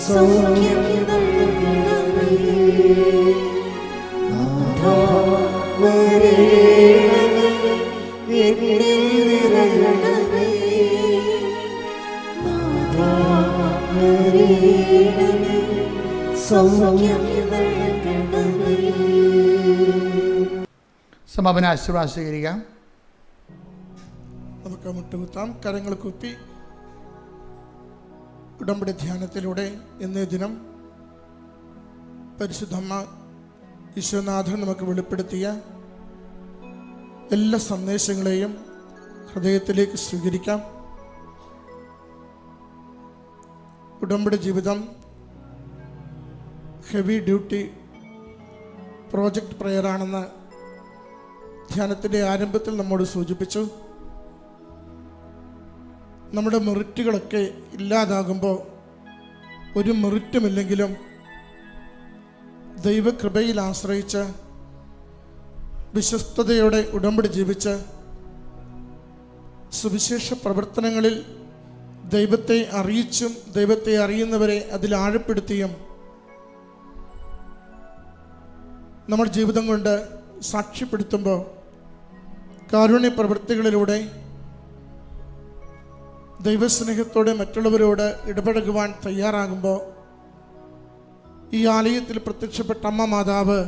സൗഖ്യം നൽകണമേ, എന്നിൽ നിറയണമേ. സൗഖ്യം നൽകണമേ. സമാപന ആശീർവാദം സ്വീകരിക്കാം. നമുക്ക് മുട്ടുകുത്താം, കരങ്ങൾ കുപ്പി. ഉടമ്പടി ധ്യാനത്തിലൂടെ ഇന്നേ ദിനം പരിശുദ്ധമ്മ ഈശോനാഥൻ നമുക്ക് വെളിപ്പെടുത്തിയ എല്ലാ സന്ദേശങ്ങളെയും ഹൃദയത്തിലേക്ക് സ്വീകരിക്കാം. ഉടമ്പടി ജീവിതം ഹെവി ഡ്യൂട്ടി പ്രോജക്റ്റ് പ്രയറാണെന്ന് ധ്യാനത്തിൻ്റെ ആരംഭത്തിൽ നമ്മോട് സൂചിപ്പിച്ചു. നമ്മുടെ മെറിറ്റുകളൊക്കെ ഇല്ലാതാകുമ്പോൾ ഒരു മെറിറ്റുമില്ലെങ്കിലും ദൈവകൃപയിൽ ആശ്രയിച്ച് വിശ്വസ്തയോടെ ഉടമ്പടി ജീവിച്ച് സുവിശേഷ പ്രവർത്തനങ്ങളിൽ ദൈവത്തെ അറിയിച്ചും ദൈവത്തെ അറിയുന്നവരെ അതിൽ ആഴപ്പെടുത്തിയും നമ്മുടെ ജീവിതം കൊണ്ട് സാക്ഷ്യപ്പെടുത്തുമ്പോൾ കാരുണ്യ പ്രവൃത്തികളിലൂടെ ദൈവസ്നേഹത്തോടെ മറ്റുള്ളവരോട് ഇടപഴകുവാൻ തയ്യാറാകുമ്പോൾ ഈ ആലയത്തിൽ പ്രത്യക്ഷപ്പെട്ട അമ്മ മാതാവ്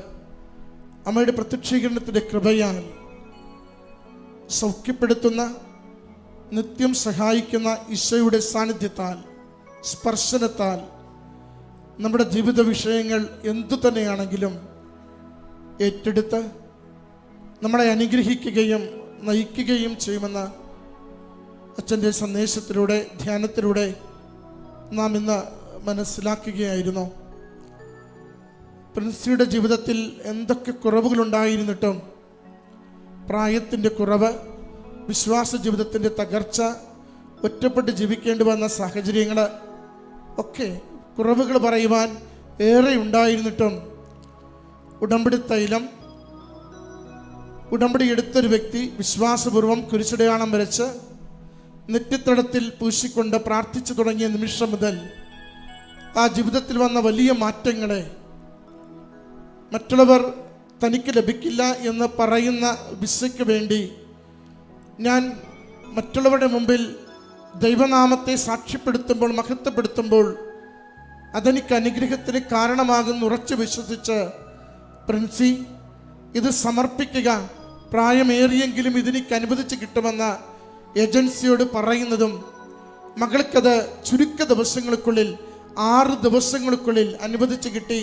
അമ്മയുടെ പ്രത്യക്ഷീകരണത്തിൻ്റെ കൃപയാൽ സൗഖ്യപ്പെടുത്തുന്ന, നിത്യം സഹായിക്കുന്ന ഈശോയുടെ സാന്നിധ്യത്താൽ, സ്പർശനത്താൽ നമ്മുടെ ജീവിത വിഷയങ്ങൾ എന്തു തന്നെയാണെങ്കിലും ഏറ്റെടുത്ത് നമ്മളെ അനുഗ്രഹിക്കുകയും നയിക്കുകയും ചെയ്യുമെന്ന് അച്ഛൻ്റെ സന്ദേശത്തിലൂടെ ധ്യാനത്തിലൂടെ നാം ഇന്ന് മനസ്സിലാക്കുകയായിരുന്നു. പ്രിൻസിയുടെ ജീവിതത്തിൽ എന്തൊക്കെ കുറവുകളുണ്ടായിരുന്നിട്ടും പ്രായത്തിൻ്റെ കുറവ്, വിശ്വാസ ജീവിതത്തിൻ്റെ തകർച്ച, ഒറ്റപ്പെട്ട് ജീവിക്കേണ്ടി വന്ന സാഹചര്യങ്ങൾ ഒക്കെ കുറവുകൾ പറയുവാൻ ഏറെ ഉണ്ടായിരുന്നിട്ടും ഉടമ്പടി തൈലം ഉടമ്പടി എടുത്തൊരു വ്യക്തി വിശ്വാസപൂർവം കുരിശടയാളം വരച്ച് നെറ്റിത്തടത്തിൽ പൂശിക്കൊണ്ട് പ്രാർത്ഥിച്ചു തുടങ്ങിയ നിമിഷം മുതൽ ആ ജീവിതത്തിൽ വന്ന വലിയ മാറ്റങ്ങളെ മറ്റുള്ളവർ തനിക്ക് ലഭിക്കില്ല എന്ന് പറയുന്ന വിസയ്ക്ക് വേണ്ടി ഞാൻ മറ്റുള്ളവരുടെ മുമ്പിൽ ദൈവനാമത്തെ സാക്ഷ്യപ്പെടുത്തുമ്പോൾ, മഹത്വപ്പെടുത്തുമ്പോൾ അതെനിക്ക് അനുഗ്രഹത്തിന് കാരണമാകുന്ന ഉറച്ചു വിശ്വസിച്ച് പ്രിൻസി ഇത് സമർപ്പിക്കുക, പ്രായമേറിയെങ്കിലും ഇതെനിക്ക് അനുവദിച്ച് കിട്ടുമെന്ന ഏജൻസിയോട് പറയുന്നതും മകൾക്കത് ചുരുക്ക ദിവസങ്ങൾക്കുള്ളിൽ 6 ദിവസങ്ങൾക്കുള്ളിൽ അനുവദിച്ച് കിട്ടി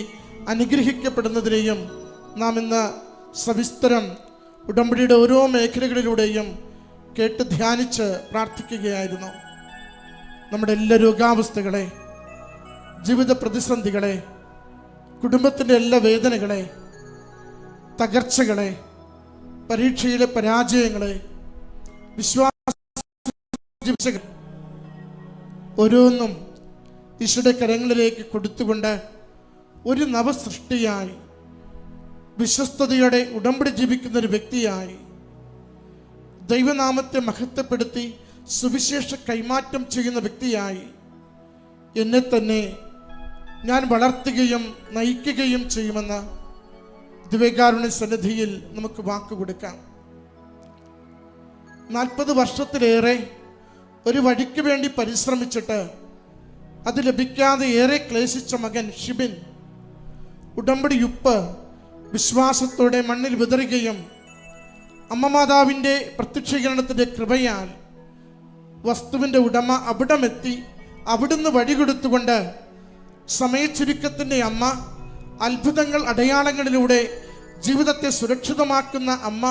അനുഗ്രഹിക്കപ്പെടുന്നതിനെയും നാം ഇന്ന് സവിസ്തരം ഉടമ്പടിയുടെ ഓരോ മേഖലകളിലൂടെയും കേട്ട് ധ്യാനിച്ച് പ്രാർത്ഥിക്കുകയായിരുന്നു. നമ്മുടെ എല്ലാ രോഗാവസ്ഥകളെ, ജീവിത പ്രതിസന്ധികളെ, കുടുംബത്തിൻ്റെ എല്ലാ വേദനകളെ, തകർച്ചകളെ, പരീക്ഷയിലെ പരാജയങ്ങളെ, വിശ്വാസ ഓരോന്നും ഈശോയുടെ കരങ്ങളിലേക്ക് കൊടുത്തുകൊണ്ട് ഒരു നവസൃഷ്ടിയായി, വിശ്വസ്തയോടെ ഉടമ്പടി ജീവിക്കുന്ന ഒരു വ്യക്തിയായി, ദൈവനാമത്തെ മഹത്വപ്പെടുത്തി സുവിശേഷ കൈമാറ്റം ചെയ്യുന്ന വ്യക്തിയായി എന്നെ തന്നെ ഞാൻ വളർത്തുകയും നയിക്കുകയും ചെയ്യുമെന്ന് ദിവ്യകാരുണ്യ സന്നിധിയിൽ നമുക്ക് വാക്കുകൊടുക്കാം. 40 വർഷത്തിലേറെ ഒരു വഴിക്ക് വേണ്ടി പരിശ്രമിച്ചിട്ട് അത് ലഭിക്കാതെ ഏറെ ക്ലേശിച്ച മകൻ ഷിബിൻ ഉടമ്പടി ഉപ്പ് വിശ്വാസത്തോടെ മണ്ണിൽ വിതറുകയും അമ്മ മാതാവിൻ്റെ പ്രത്യക്ഷീകരണത്തിൻ്റെ കൃപയാൽ വസ്തുവിൻ്റെ ഉടമ അവിടമെത്തി അവിടുന്ന് വഴി കൊടുത്തുകൊണ്ട് സമയച്ചുരുക്കത്തിൻ്റെ അമ്മ, അത്ഭുതങ്ങൾ അടയാളങ്ങളിലൂടെ ജീവിതത്തെ സുരക്ഷിതമാക്കുന്ന അമ്മ,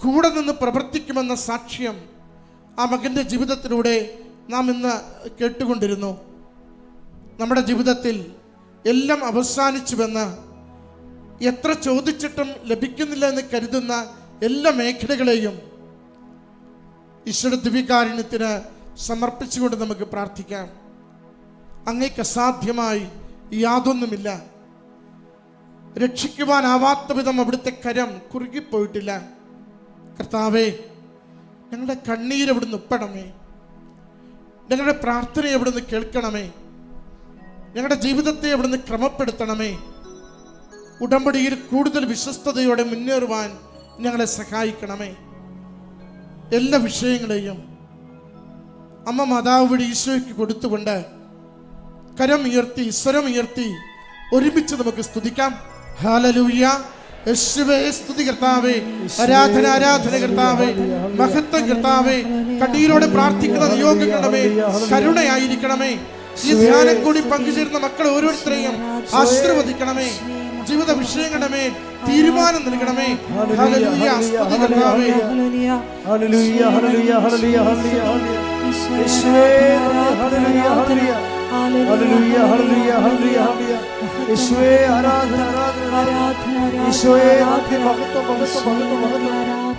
കൂടെ നിന്ന് പ്രവർത്തിക്കുമെന്ന സാക്ഷ്യം ആ മകൻ്റെ ജീവിതത്തിലൂടെ നാം ഇന്ന് കേട്ടുകൊണ്ടിരുന്നു. നമ്മുടെ ജീവിതത്തിൽ എല്ലാം അവസാനിച്ചുവെന്ന്, എത്ര ചോദിച്ചിട്ടും ലഭിക്കുന്നില്ല എന്ന് കരുതുന്ന എല്ലാ മേഖലകളെയും ഈശ്വര ദിവ്യകാരുണ്യത്തിന് സമർപ്പിച്ചുകൊണ്ട് നമുക്ക് പ്രാർത്ഥിക്കാം. അങ്ങേക്ക് അസാധ്യമായി യാതൊന്നുമില്ല. രക്ഷിക്കുവാനാവാത്ത വിധം അവിടുത്തെ കരം കുറുകിപ്പോയിട്ടില്ല. കർത്താവേ, ഞങ്ങളുടെ കണ്ണീര് അവിടുന്ന് ഉപ്പണമേ, ഞങ്ങളുടെ പ്രാർത്ഥനയെ അവിടുന്ന് കേൾക്കണമേ, ഞങ്ങളുടെ ജീവിതത്തെ അവിടുന്ന് ക്രമപ്പെടുത്തണമേ. ഉടമ്പടിയിൽ കൂടുതൽ വിശ്വസ്തയോടെ മുന്നേറുവാൻ ഞങ്ങളെ സഹായിക്കണമേ. എല്ലാ വിഷയങ്ങളെയും അമ്മ മാതാവ് വഴി ഈശോയ്ക്ക് കൊടുത്തുകൊണ്ട് കരം ഉയർത്തി, സ്വരം ഉയർത്തി ഒരുമിച്ച് നമുക്ക് സ്തുതിക്കാം. ഹല്ലേലൂയ. യേശുവേ സ്തുതി കർത്താവേ, ആരാധന ആരാധന കർത്താവേ, മഹത്വം കർത്താവേ. കണ്ണീരോടെ പ്രാർത്ഥിക്കുന്ന നിയോഗങ്ങളുടെ മേൽ കരുണയായിരിക്കണമേ. ഈ ധ്യാനം കൂടി പങ്കുചേരുന്ന മക്കളെ ഓരോരുത്തരെയും ആശീർവദിക്കണമേ. ജീവിത വിഷയങ്ങളുടെ മേൽ തീരുമാനം നൽകണമേ. ഹല്ലേലൂയ. സ്തുതി കർത്താവേ. Hallelujah hallelujah hallelujah hallelujah. യേശുവേ hallelujah hallelujah hallelujah hallelujah hallelujah. യേശുവേ ആരാധന ആരാധന ആരാധന. യേശുവേ നന്ദി, മഹത്വം മഹത്വം മഹത്വം മഹത്വം.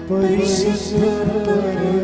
പരിശുദ്ധ